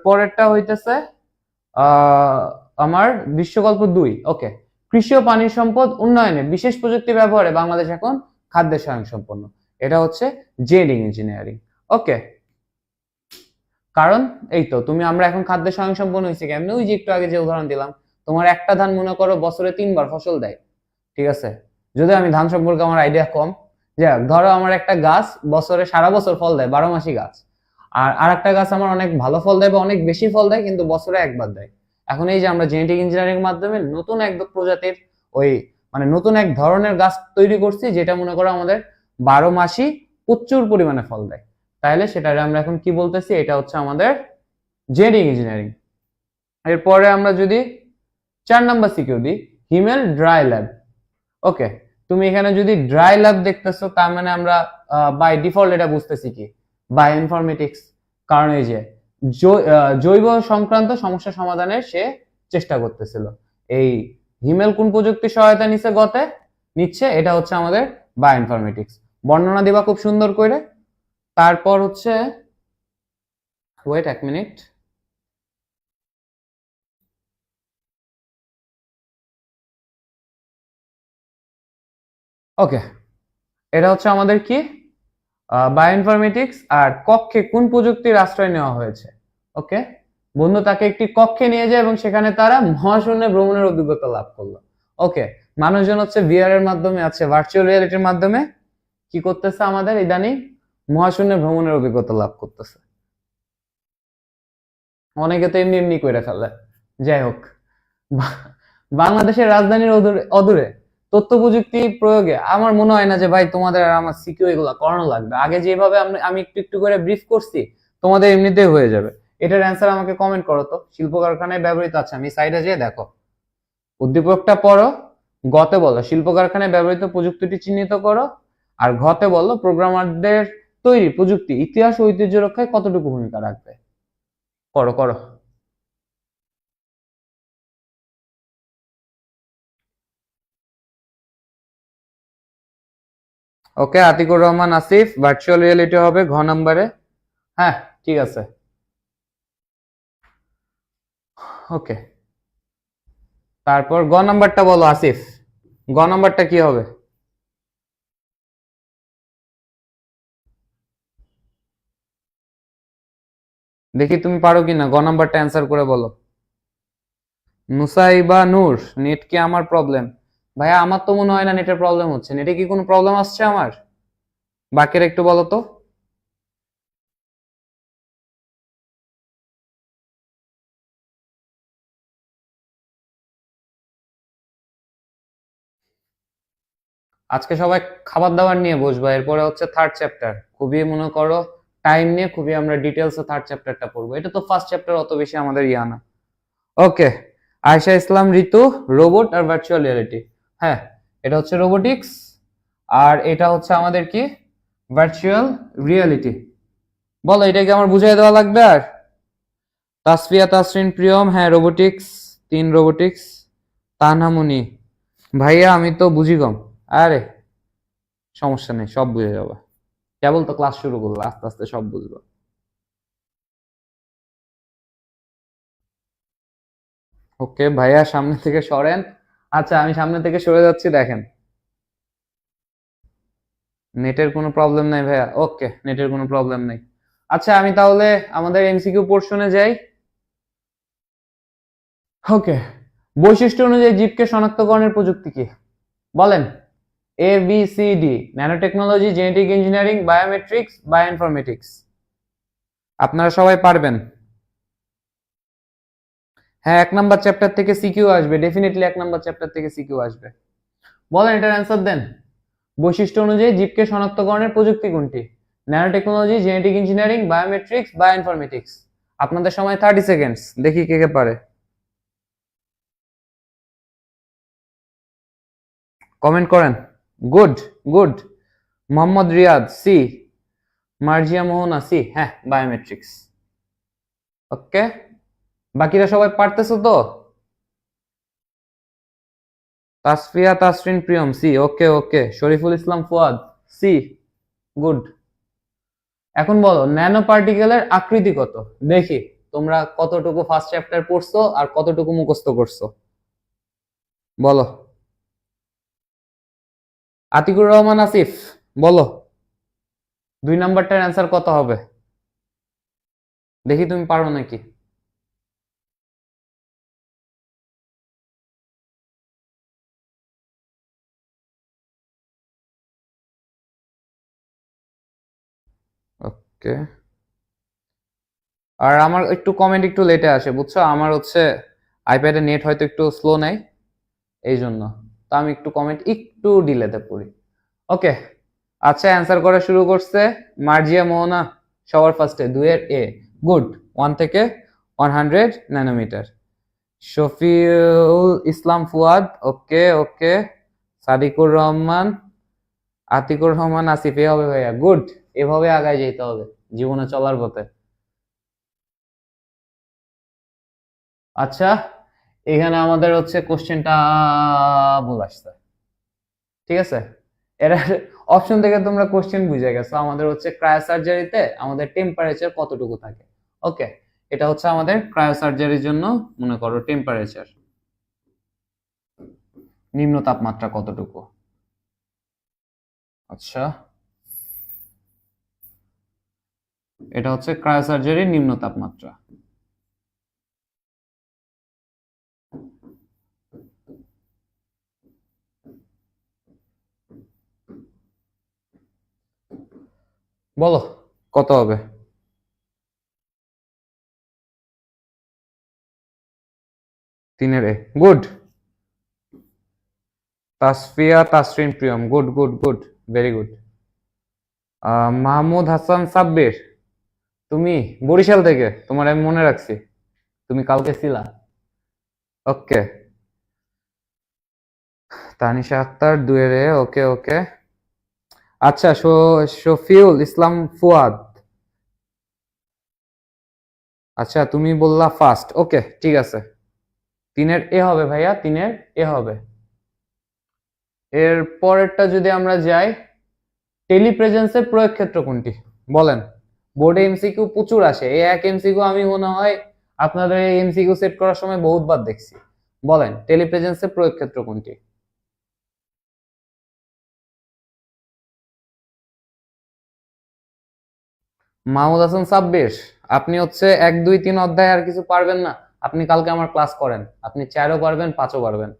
পরেরটা হইতেছে আমার দৃশ্যকল্প 2। ওকে, কৃষি ও পানি সম্পদ উন্নয়নে বিশেষ প্রযুক্তি ব্যবহারে বাংলাদেশ এখন খাদ্যে স্বয়ংসম্পন্ন, এটা হচ্ছে জেডিং ইঞ্জিনিয়ারিং। ওকে, কারণ এই তো আমরা এখন খাদ্যে স্বয়ংসম্পন্ন হয়েছি কেমনে, ওই যে একটু আগে যে উদাহরণ দিলাম, তোমার একটা ধান মনে করো বছরে 3 বার ফসল দেয়, ঠিক আছে? যদি আমি ধান সম্পর্কে আমার আইডিয়া কম, যাক ধরো আমার একটা গাছ বছরে সারা বছর ফল দেয়, 12 মাসই গাছ, আর আরেকটা গাছ আমার অনেক ভালো ফল দেয় বা অনেক বেশি ফল দেয় কিন্তু বছরে একবার দেয়। এখন এই যে আমরা জেনেটিক ইঞ্জিনিয়ারিং এর মাধ্যমে নতুন এক প্রজাতির ওই মানে নতুন এক ধরনের গাছ তৈরি করছি যেটা মনে করো আমাদের 12 মাসই প্রচুর পরিমাণে ফল দেয়, তাহলে সেটা আমরা এখন কি বলতেছি, এটা হচ্ছে আমাদের জেনেটিক ইঞ্জিনিয়ারিং। এরপরে আমরা যদি 4 নাম্বার সিকিউ দিই, হিমেল ড্রাই ল্যাব। ওকে, তুমি এখানে যদি ড্রাই ল্যাব দেখতেছো তার মানে আমরা বাই ডিফল্ট এটা বুঝতেছি কি বায়ো ইনফরমেটিক্স, কারণ এই যে জৈব সংক্রান্ত সমস্যা সমাধানের সে চেষ্টা করতেছিল। এই হিমেল কোন প্রযুক্তি সহায়তা নিচ্ছে, এটা হচ্ছে আমাদের বায়ো ইনফরমেটিক্স। বর্ণনা দিবা খুব সুন্দর করে। তারপর হচ্ছে ওয়েট 1 মিনিট, ওকে, এটা হচ্ছে আমাদের কি বায়োইনফরমেটিক্স। আর কক্ষে কোন প্রযুক্তির আশ্রয় নেওয়া হয়েছে। ওকে, বন্ধু তাকে একটি কক্ষে নিয়ে যায় এবং সেখানে তারা মহাশূন্যে ভ্রমণের অভিজ্ঞতা লাভ করলো। ওকে, মানুষজন হচ্ছে ভিআর এর মাধ্যমে আছে ভার্চুয়াল রিয়েলিটির মাধ্যমে কি করতেছে, আমাদের ইদানিং মহাশূন্যে ভ্রমণের অভিজ্ঞতা লাভ করতেছে। অনেকে তো এমনি এমনি করে ফেলে। যাই হোক, বাংলাদেশের রাজধানীর অদূরে তথ্য প্রযুক্তি প্রয়োগে আমার মনে হয় না যে ভাই তোমাদের আর আমার সিকিউ এগুলা করানো লাগবে। আগে যেভাবে আমি একটু একটু করে ব্রিফ করছি তোমাদের এমনিতেই হয়ে যাবে। এটার অ্যান্সার আমাকে কমেন্ট করো তো, শিল্প কারখানায় ব্যবহৃত, আছে আমি সাইডে যেয়ে দেখো, উদ্দীপকটা পড়ো, গতে বলো শিল্প কারখানায় ব্যবহৃত প্রযুক্তিটি চিহ্নিত করো, আর ঘতে বলো প্রোগ্রামারদের তৈরি প্রযুক্তি ইতিহাস ও ঐতিহ্য রক্ষায় কতটুকু ভূমিকা রাখবে। করো করো। ওকে, আতিকুর রহমান আসিফ, ভার্চুয়াল রিয়েলিটি হবে ঘ নাম্বারে। হ্যাঁ, ঠিক আছে। ওকে, তারপর গ নাম্বারটা বলো আসিফ, গ নাম্বারটা কি হবে? দেখি তুমি পারো কিনা, গ নাম্বারটা অ্যান্সার করে বলো। নুসাইবা নূর, নেট কি আমার প্রবলেম? ভাইয়া আমার তো মনে হয় না নেটের প্রবলেম হচ্ছে, নেটে কি কোনো প্রবলেম আসছে আমার? বাকিরা একটু বলো তো। আজকে সবাই খাবার দাবার নিয়ে বসবা, এরপরে হচ্ছে থার্ড চ্যাপ্টার, খুবই মনে করো টাইম নিয়ে খুবই আমরা ডিটেলসে থার্ড চ্যাপ্টারটা পড়বো। এটা তো ফার্স্ট চ্যাপ্টার, অত বেশি আমাদের ইয়া না। ওকে, আয়শা ইসলাম ঋতু, রোবট আর ভার্চুয়াল রিয়েলিটি। হ্যাঁ, এটা হচ্ছে রোবোটিক্স, আর এটা হচ্ছে আমাদের কি ভার্চুয়াল রিয়েলিটি। বলো এটা কি আমার বুঝাই দেওয়া লাগবে আর? তাসফিয়া তাসরিন প্রিয়ম, হ্যাঁ রোবোটিক্স 3, রোবোটিক্স। তানহামুনি, ভাইয়া আমি তো বুঝি কম। আরে সমস্যা নেই, সব বুঝে যাবে, কেবল তো ক্লাস শুরু করবো, আস্তে আস্তে সব বুঝবো। ওকে ভাইয়া সামনে থেকে সরেন। আচ্ছা আমি সামনে থেকে সরে যাচ্ছি, দেখেন নেটের কোনো প্রবলেম নাই ভাইয়া, ওকে, নেটের কোনো প্রবলেম নাই। আচ্ছা আমি তাহলে আমাদের এমসিকিউ পোর্শনে যাই। ওকে, বৈশিষ্ট্য অনুযায়ী জীবকে শনাক্তকরণের প্রযুক্তি কি? বলেন। A B C D, nanotechnology, genetic engineering, biometrics, bioinformatics. আপনারা সবাই পারবেন। হ্যাঁ, 1 নাম্বার চ্যাপ্টার থেকে সিকিউ আসবে, ডেফিনেটলি 1 নাম্বার চ্যাপ্টার থেকে সিকিউ আসবে। বলেন, এটার অ্যান্সার দেন। বৈশিষ্ট্য অনুযায়ী জীবকে শনাক্তকরণের প্রযুক্তি কোনটি? Nanotechnology, genetic engineering, biometrics, bioinformatics. আপনাদের সময় 30 সেকেন্ডস, দেখি কে কে পারে। কমেন্ট করেন। Good, good. Mohammad Riyad C, Marzia Mohona C. হ্যাঁ, বায়োমেট্রিক্স। ওকে, বাকিরা সবাই পারতেছো তো? Tasfia Tasrin Priyom C, okay okay. Shariful Islam Fuad C, good. এখন বলো, ন্যানো পার্টিকেলের আকৃতি কত? দেখি তোমরা কতটুকু ফার্স্ট চ্যাপ্টার পড়ছো আর কতটুকু মুখস্থ করছো, বলো। আতিকুর রহমান আসিফ, বলো 2 নাম্বারটার অ্যান্সার কত হবে? দেখি তুমি পারো নাকি। ওকে, আর আমার একটু কমেন্ট একটু লেটে আসে, বুঝছো? আমার হচ্ছে আইপ্যাডে নেট হয়তো একটু স্লো নেয়, এই জন্য। তো আমি একটু কমেন্ট একটু ডিলেতে পড়ি। ওকে, আচ্ছা অ্যান্সার করা শুরু করছে মার্জিয়া মোহনা সবার ফার্স্টে, 2-এর এ। গুড। 1 থেকে 100 ন্যানোমিটার। শফিউল ইসলাম ফুয়াদ, ওকে ওকে। সাদিকুর রহমান, আতিকুর রহমান আসিফ, এ হবে ভাইয়া, গুড। এভাবে আগায় যেতে হবে জীবনে চলার পথে। আচ্ছা, এখানে আমাদের হচ্ছে কোশ্চেনটা ভুল আসছে, ঠিক আছে? এর অপশন থেকে তোমরা কোশ্চেন বুঝে গেছো। আমাদের হচ্ছে ক্রায়োসার্জারিতে আমাদের টেম্পারেচার কতটুকু থাকে। ওকে, এটা হচ্ছে আমাদের ক্রায়োসার্জারির জন্য, মনে করো টেম্পারেচার, নিম্ন তাপমাত্রা কতটুকু। আচ্ছা, এটা হচ্ছে ক্রায়োসার্জারির নিম্ন তাপমাত্রা। বলো কত হবে? 3-এর A, good. Tasfia Tasrin Priyom, good good good, very good. Mahmud Hasan Sabbir, তুমি বরিশাল থেকে, তোমার আমি মনে রাখছি, তুমি কালকে ছিলা। ওকে, তানিশা আক্তার 2-এর এ, ওকে ওকে। আচ্ছা, শফিউল ইসলাম ফুয়াদ, আচ্ছা তুমি বললা ফার্স্ট, ওকে ঠিক আছে। 3-এর এ হবে ভাইয়া, 3-এর এ হবে। এর পরেরটা যদি আমরা যাই, টেলিপ্রেজেন্সের প্রয়োগ ক্ষেত্র কোনটি? বলেন। বোর্ডে এমসিকিউ প্রচুর আসে, এই এক এমসিকিউ আমি মনে হয় আপনাদের এই এমসিকিউ সেট করার সময় বহুতবার দেখছি। বলেন, টেলিপ্রেজেন্সের প্রয়োগ ক্ষেত্র কোনটি? মাহমুদ হাসান সাব্বির, আপনি হচ্ছে 1, 2, 3 অধ্যায় আর কিছু পারবেন না। আপনি কালকে আমার ক্লাস করেন, আপনি 4ও পারবেন, 5ও পারবেন।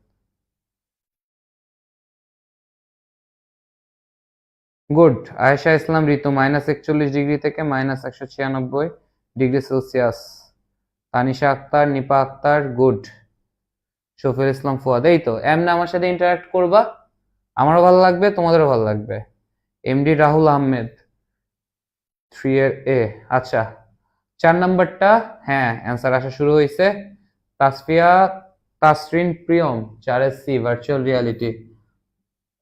গুড। আয়েশা ইসলাম ঋতু, -41 ডিগ্রি থেকে -196 degree Celsius. Tanisha Akter, Nipa Akter, good. Shafiul Islam Fuad, এই তো এমনি আমার সাথে ইন্টারাক্ট করবা, আমারও ভালো লাগবে, তোমাদেরও ভালো লাগবে। এমডি রাহুল আহমেদ, 3-এর এ। আচ্ছা, 4 নাম্বারটা, হ্যাঁ অ্যান্সার আসা শুরু হয়েছে। তাসফিয়া তাসরিন প্রিয়ম, 4-এর C, virtual reality.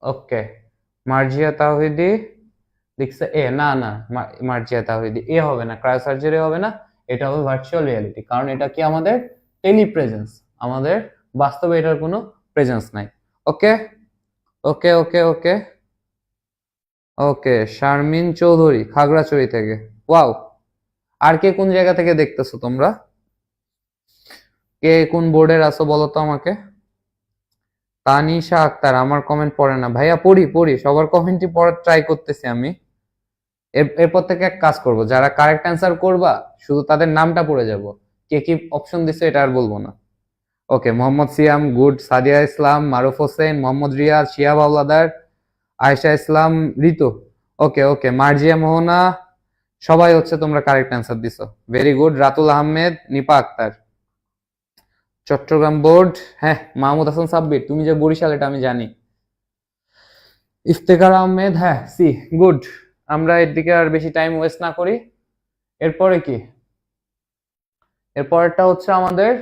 Okay, Marzia Tawhidi লিখছে এ। না না, মার্জিয়া তাওহিদি এ হবে না, ক্রায়োসার্জারি হবে না, এটা হবে ভার্চুয়াল রিয়ালিটি, কারণ এটা কি আমাদের টেলিপ্রেজেন্স, আমাদের বাস্তবে এটার কোনো প্রেজেন্স নাই। ওকে ওকে ওকে ওকে ওকে। শারমিন চৌধুরী খাগড়াছড়ি থেকে, ওয়াও। আর কে কোন জায়গা থেকে দেখতেছো তোমরা? কে কোন বোর্ডের আছো বলো তো আমাকে। তানিশা আক্তার আমার কমেন্ট পড়ে না ভাইয়া, পড়ি সবার কমেন্টই পড়ার ট্রাই করতেছি আমি। এরপর থেকে এক কাজ করব, যারা কারেক্ট অ্যান্সার করবা শুধু তাদের নামটা পড়ে যাব, কে কি অপশন দিছে এটা আর বলবো না। Okay, Mohammad Siyam good, Sadia Islam, Maruf Hossain, Mohammad Riaz, Shihab Howlader, Ayesha Islam, Ritu. Okay okay, Marjia Mohona, সবাই হচ্ছে তোমরা কারেক্ট অ্যান্সার দিছো, very good. Ratul Ahmed, Nipa Akter, Chittagong board. হ্যাঁ, মাহমুদ হাসান সাব্বির, তুমি যে বরিশাল এটা আমি জানি। ইফতেখার আহমেদ, হ্যাঁ সি, গুড। আমরা এর দিকে আর বেশি টাইম ওয়েস্ট না করি। এরপরে কি, এরপরটা হচ্ছে আমাদের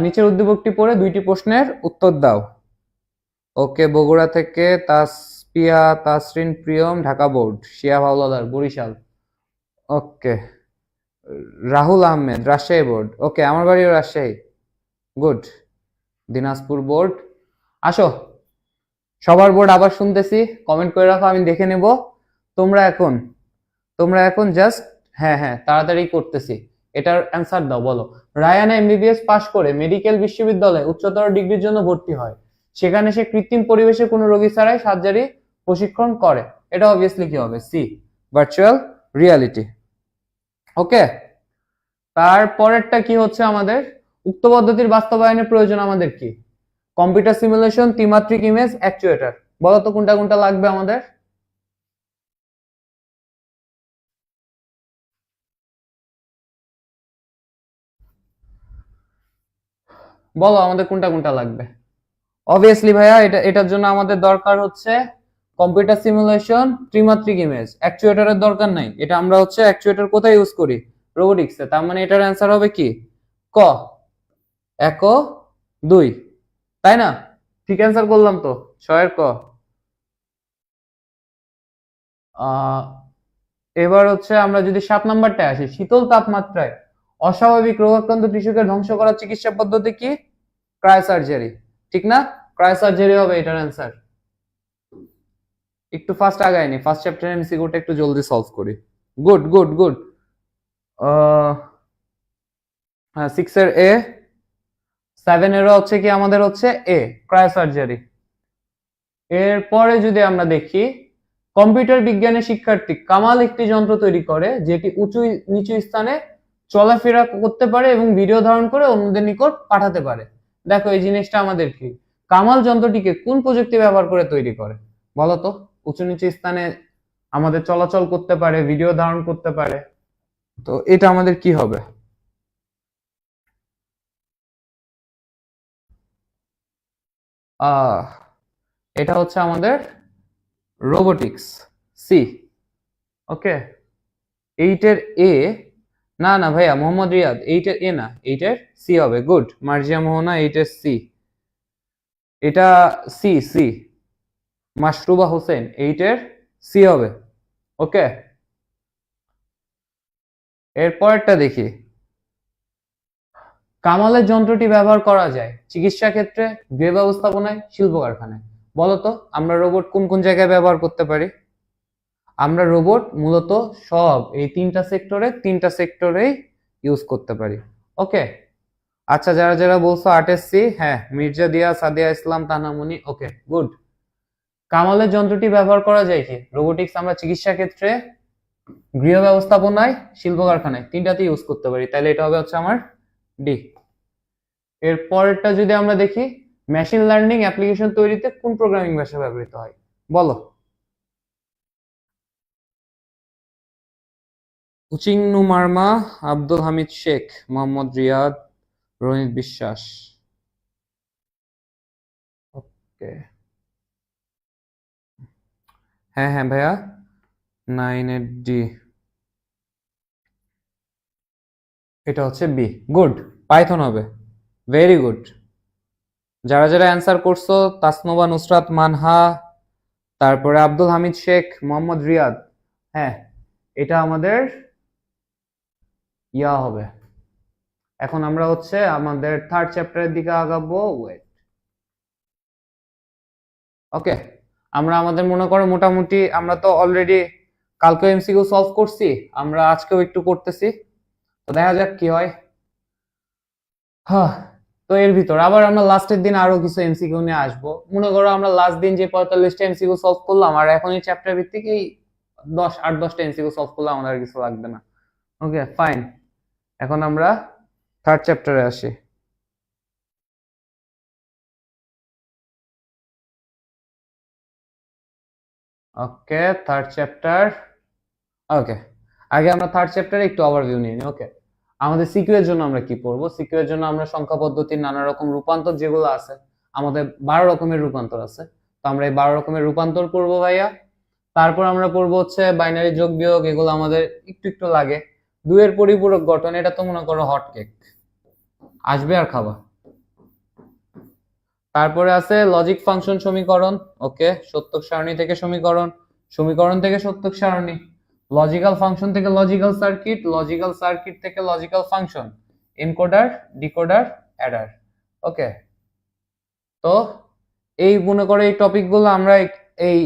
নিচের উদ্দীপকটি পড়ে 2টি প্রশ্নের উত্তর দাও। ওকে, বগুড়া থেকে তাসপিয়া তাসরিন প্রিয়ম, ঢাকা বোর্ড। শিয়া হাওলাদার, বরিশাল। ওকে, রাহুল আহমেদ, রাজশাহী বোর্ড। ওকে, আমার বাড়িও রাজশাহী, গুড। দিনাজপুর বোর্ড। আসো, সবার বোর্ড আবার শুনতেছি, কমেন্ট করে রাখো, আমি দেখে নেব। তোমরা এখন জাস্ট, হ্যাঁ হ্যাঁ তাড়াতাড়ি করতেছি, এটার অ্যান্সার দাও, বলো। রায়ানা এমবিবিএস পাশ করে মেডিকেল বিশ্ববিদ্যালয়ে উচ্চতর ডিগ্রির জন্য ভর্তি হয়, সেখানে সে কৃত্রিম পরিবেশে কোনো রোগী ছাড়াই সার্জারি প্রশিক্ষণ করে। এটা অবভিয়াসলি কি হবে, সি, ভার্চুয়াল রিয়ালিটি। ওকে, তারপরেরটা কি হচ্ছে আমাদের, উক্ত পদ্ধতির বাস্তবায়নের প্রয়োজন আমাদের কি, কম্পিউটার সিমুলেশন, ত্রিমাত্রিক ইমেজ, অ্যাকচুয়েটর। বলো তো কোনটা কোনটা লাগবে আমাদের। বলো আমাদের কোনটা কোনটা লাগবে। অবভিয়াসলি ভাইয়া, এটার জন্য আমাদের দরকার হচ্ছে কম্পিউটার সিমুলেশন, ত্রিমাত্রিক ইমেজ। অ্যাকচুয়েটরের দরকার নাই, এটা আমরা হচ্ছে অ্যাকচুয়েটর কোথায় ইউজ করি, রোবোটিক্সে। তার মানে এটার অ্যান্সার হবে কি, ক, 1 ও 2, তাই না? ঠিক অ্যান্সার করলাম তো, 6 এর ক। এবার হচ্ছে আমরা যদি 7 নাম্বারটায় আসি, শীতল তাপমাত্রায় অস্বাভাবিক রোগাক্রান্ত টিস্যুকে ধ্বংস করার চিকিৎসা পদ্ধতি কি, ক্রায়োসার্জারি, ঠিক না? ক্রায়োসার্জারি হবে এটার অ্যান্সার। একটু ফাস্ট আগায়নি, ফার্স্ট চ্যাপ্টার এমসিকিউটা একটু জলদি সলভ করি। Good good good. হ্যাঁ, 6 এর এ, 7 এরও হচ্ছে কি আমাদের হচ্ছে এ, ক্রায়োসার্জারি। এরপরে যদি আমরা দেখি, কম্পিউটার বিজ্ঞানের শিক্ষার্থী কামাল একটি যন্ত্র তৈরি করে যেটি উঁচু নিচু স্থানে চলাফেরা করতে পারে এবং ভিডিও ধারণ করে অন্যদের নিকট পাঠাতে পারে। দেখো এই জিনিসটা আমাদের কি, কামাল যন্ত্রটিকে কোন প্রযুক্তি ব্যবহার করে তৈরি করে বলো তো। উঁচু নিচু স্থানে আমাদের চলাচল করতে পারে, ভিডিও ধারণ করতে পারে, তো এটা আমাদের কি হবে। আহ এটা হচ্ছে আমাদের রোবোটিক্স, সি। ওকে, 8 এর এ, না না ভাইয়া, মোহাম্মদ রিয়াদ 8 এর এ না, 8 এর সি হবে, গুড। মার্জিয়া মোহনা 8 এর সি, এটা সি সি। মাশরুবা হোসেন 8 এর সি হবে। ওকে, এরপরটা দেখি, কামালের যন্ত্রটি ব্যবহার করা যায় চিকিৎসা ক্ষেত্রে, গৃহ ব্যবস্থাপনায়, শিল্প কারখানায়। বলতো আমরা রোবট কোন কোন জায়গায় ব্যবহার করতে পারি। আমরা রোবট মূলত সব এই 3টা সেক্টরেই ইউজ করতে পারি। ওকে, আচ্ছা, যারা যারা বলছো 8 এর সি, হ্যাঁ, মির্জা দিয়া, সাদিয়া ইসলাম, তানামুনি। ওকে, গুড। কামালের যন্ত্রটি ব্যবহার করা যায় কি, রোবোটিক্স আমরা চিকিৎসা ক্ষেত্রে, গৃহ ব্যবস্থাপনায়, শিল্প কারখানায়, 3টাতে ইউজ করতে পারি, তাহলে এটা হবে হচ্ছে আমার ডি। এর পরেরটা যদি আমরা দেখি, মেশিন লার্নিং অ্যাপ্লিকেশন তৈরিতে কোন প্রোগ্রামিং ভাষা ব্যবহৃত হয় বলো। কুচিংনু মার্মা, আব্দুল হামিদ শেখ, মোহাম্মদ রিয়াদ, রনিত বিশ্বাস। ওকে, হ্যাঁ হ্যাঁ ভাইয়া, 9 এর ডি, এটা হচ্ছে বি, গুড। পাইথন হবে, ভেরি গুড। যারা যারা অ্যান্সার করছো, তাসনোবা নুসরাত মানহা, তারপরে আব্দুল হামিদ শেখ, মোহাম্মদ রিয়াদ, হ্যাঁ, এটা আমাদের ইয়া হবে। এখন আমরা হচ্ছে আমাদের থার্ড চ্যাপ্টারের দিকে আগাবো, ওয়েট। ওকে, আমরা আমাদের মনে করো মোটামুটি আমরা তো অলরেডি কালকে এমসিকিউ সলভ করছি, আমরা আজকেও একটু করতেছি, তো দেখা যাক কি হয়। হ্যাঁ, তো এর ভিতর আবার আমরা লাস্টের দিন আরো কিছু এমসিকিউ নিয়ে আসবো। মনে করো আমরা লাস্ট দিন যে 45টা এমসিকিউ সলভ করলাম, আর এখন এই চ্যাপ্টার ভিত্তিক এই 8-10টা এমসিকিউ সলভ করলে আমাদের আর কিছু লাগবে না। ওকে ফাইন, এখন আমরা থার্ড চ্যাপ্টারে আসি। ওকে থার্ড চ্যাপ্টার। ওকে আগে আমরা থার্ড চ্যাপ্টারে একটু ওভারভিউ নিয়ে নিই। ওকে আমাদের সিকিউ এর জন্য আমরা কি পড়বো? সিকিউ এর জন্য আমরা সংখ্যা পদ্ধতির নানা রকম রূপান্তর যেগুলো আছে, আমাদের 12 রকমের রূপান্তর আছে, তো আমরা এই 12 রকমের রূপান্তর পড়বো ভাইয়া। তারপর আমরা পড়বো হচ্ছে বাইনারি যোগ বিয়োগ, এগুলো আমাদের একটু একটু লাগে। দুইয়ের পরিপূরক গঠন, এটা তো মনে করো হট কেক, আসবে আর খাবা। তারপরে আছে লজিক ফাংশন সমীকরণ, ওকে সত্যক সারণী থেকে সমীকরণ, সমীকরণ থেকে সত্যক সারণী, লজিক্যাল ফাংশন থেকে লজিক্যাল সার্কিট, লজিক্যাল সার্কিট থেকে logical function, encoder, decoder, adder. Okay তো এই মনে করে এই টপিকগুলো আমরা এই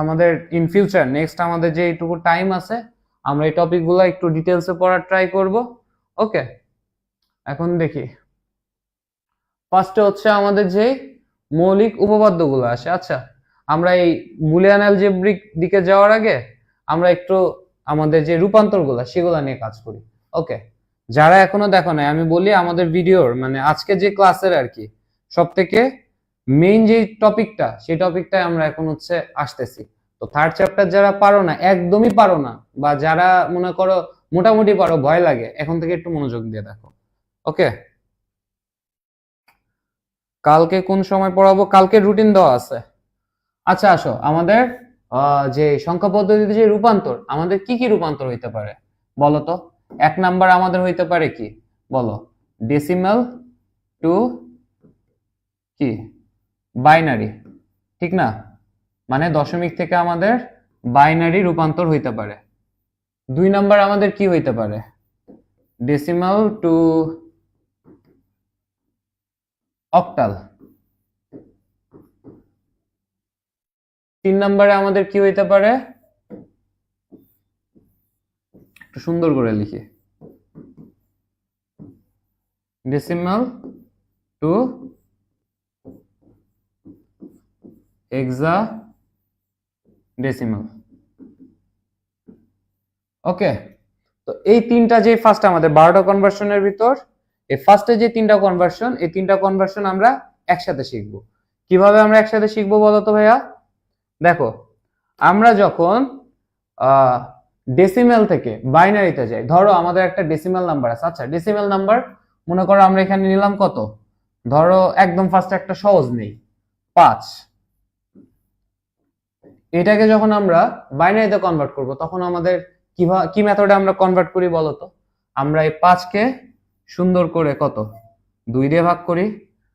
আমাদের ইন ফিউচার নেক্সট আমাদের যে এইটুকু টাইম আছে আমরা এই টপিকগুলো একটু ডিটেলসে পড়ার ট্রাই করব। ওকে এখন দেখি ফার্স্টে হচ্ছে আমাদের যে মৌলিক উপপাদ্যগুলো আসে। আচ্ছা আমরা এই বুলিয়ান অ্যালজেব্রিক দিকে যাওয়ার আগে আমরা একটু আমাদের যে রূপান্তরগুলো সেগুলো নিয়ে কাজ করি। ওকে যারা এখনো দেখো নাই, আমি বলি আমাদের ভিডিওর মানে আজকে যে ক্লাসের আর কি সব থেকে মেইন যে টপিকটা, সেই টপিকটাই আমরা এখন হচ্ছে আসতেছি। তো থার্ড চ্যাপ্টার যারা পারো না, একদমই পারো না, বা যারা মনে করো মোটামুটি পারো ভয় লাগে, এখন থেকে একটু মনোযোগ দিয়ে দেখো। ওকে কালকে কোন সময় পড়াবো? কালকে রুটিন দেওয়া আছে। আচ্ছা আসো আমাদের যে সংখ্যা পদ্ধতিতে যে রূপান্তর, আমাদের কি কি রূপান্তর হইতে পারে বলো তো? এক নাম্বার আমাদের হইতে পারে কি বলো? ডেসিমাল টু কি বাইনারি, ঠিক না? মানে দশমিক থেকে আমাদের বাইনারি রূপান্তর হইতে পারে। দুই নাম্বার আমাদের কি হইতে পারে? Decimal two octal. তিন নম্বরে আমাদের কি হইতে পারে? একটু সুন্দর করে লিখি, ডেসিমাল টু হেক্সাডেসিমাল। ওকে তো এই তিনটা যে ফার্স্ট আমাদের 12টা কনভার্সনের ভিতর এই ফার্স্টে যে তিনটা কনভার্সন, এই তিনটা কনভার্সন আমরা একসাথে শিখবো। কিভাবে আমরা একসাথে শিখবো বলো তো ভাইয়া? দেখো আমরা যখন ডেসিমেল থেকে বাইনারিতে যাই, ধরো আমাদের একটা ডেসিমেল নাম্বার আছে। আচ্ছা ডেসিমেল নাম্বার মনে করো আমরা এখানে নিলাম কত, ধরো একদম ফার্স্ট একটা সহজ নেই 5। এটাকে যখন আমরা বাইনারিতে কনভার্ট করব তখন আমাদের কি মেথডে আমরা কনভার্ট করি বলো তো? আমরা এই 5কে সুন্দর করে কত 2 দিয়ে ভাগ করি,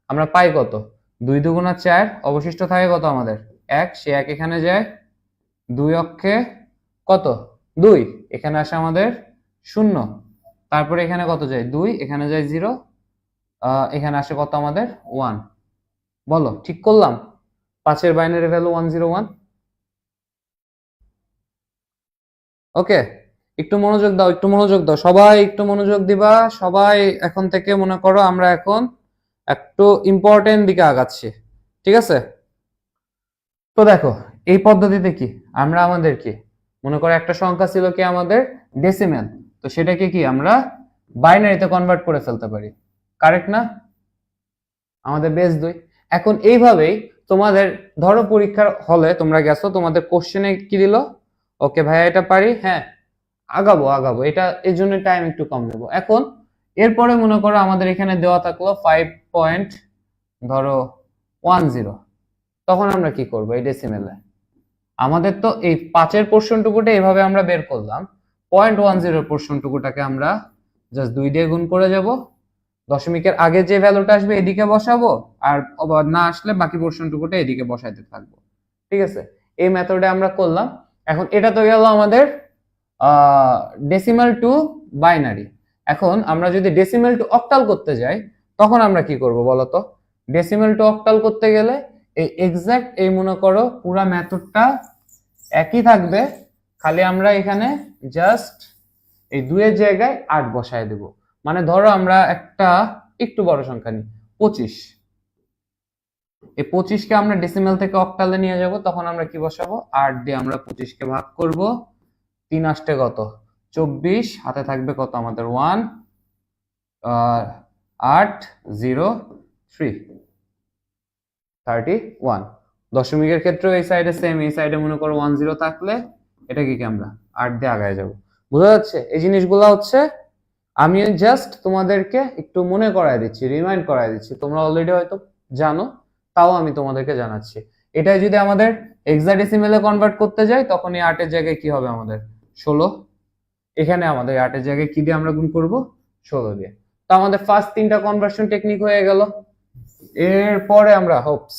আমরা পাই কত 2 দুগুণা 4, অবশিষ্ট থাকে কত আমাদের 1, সে 1 এখানে যায়, 2 অক্ষে কত 2, এখানে আসে আমাদের 0, তারপরে এখানে কত যায় 2, এখানে যায় 0, এখানে আসে কত আমাদের 1। বলো ঠিক করলাম? 5 এর বাইনারি ভ্যালু 101। ওকে একটু মনোযোগ দাও, একটু মনোযোগ দাও, সবাই একটু মনোযোগ দিবা। সবাই এখন থেকে মনে করো আমরা এখন একটু ইম্পর্টেন্ট দিকে আগাচ্ছি, ঠিক আছে? তো দেখো এই পদ্ধতিতে কি আমরা আমাদের কি মনে করো একটা সংখ্যা ছিল কি আমাদের ডেসিমেল, তো সেটাকে কি আমরা বাইনারিতে কনভার্ট করে ফেলতে পারি, কারেক্ট না? আমাদের বেস 2। এখন এইভাবেই তোমাদের ধরো পরীক্ষার হলে তোমরা গেছো, তোমাদের কোশ্চেনে কি দিল, ওকে ভাইয়া এটা পারি, হ্যাঁ আগাবো আগাবো, এটা এর জন্য টাইম একটু কম নেব। এখন এরপরে মনে করো আমাদের এখানে দেওয়া থাকলো 5.10, তখন আমরা কি করব? এই ডেসিমেলে আমাদের তো এই 5-এর পোর্শনটুকুটা এইভাবে আমরা বের করলাম, 0.10 পোর্শনটুকুটাকে আমরা জাস্ট 2 দিয়ে গুণ করে যাব, দশমিকের আগে যে ভ্যালুটা আসবে এদিকে বসাবো, আর না আসলে বাকি পোর্শনটুকুটা এদিকে বসাইতে থাকবো, ঠিক আছে? এই মেথডে আমরা করলাম। এখন এটা তো গেল আমাদের ডেসিমাল টু বাইনারি। এখন আমরা যদি ডেসিমাল টু অক্টাল করতে যাই তখন আমরা কি করব বলতো? ডেসিমাল টু অক্টাল করতে গেলে এই এক্সাক্ট এই মনে করো পুরো মেথডটা একই থাকবে, খালি আমরা এখানে জাস্ট এই 2 এর জায়গায় 8 বসায় দেব। মানে ধরো আমরা একটা একটু বড় সংখ্যা নিই, 25। এই 25কে আমরা ডেসিমেল থেকে অক্টালে নিয়ে যাব, তখন আমরা কি বসাবো, 8 দিয়ে আমরা 25কে ভাগ করব, 3 আসতে কত 24, হাতে থাকবে কত আমাদের 1, 8 0 3 31। দশমিকের ক্ষেত্রে এই সাইডে সেম, এই সাইডে মনে করো 1 0 থাকলে এটাকে কি আমরা 8 দিয়ে আগায় যাব। বোঝা যাচ্ছে? এই জিনিসগুলো হচ্ছে আমি জাস্ট তোমাদেরকে একটু মনে করায় দিচ্ছি, রিমাইন্ড করায় দিচ্ছি, তোমরা অলরেডি হয়তো জানো, তাও আমি তোমাদেরকে জানাচ্ছি। এটাই যদি আমাদের হেক্সাডেসিমেলে কনভার্ট করতে যাই, তখন এই 8 এর জায়গায় কি হবে আমাদের 16। এখানে আমাদের 8 এর জায়গায় কি দিয়ে আমরা গুণ করব, 16 দিয়ে। তো আমাদের ফার্স্ট 3টা কনভার্সন টেকনিক হয়ে গেল। এরপরে আমরা হোপস,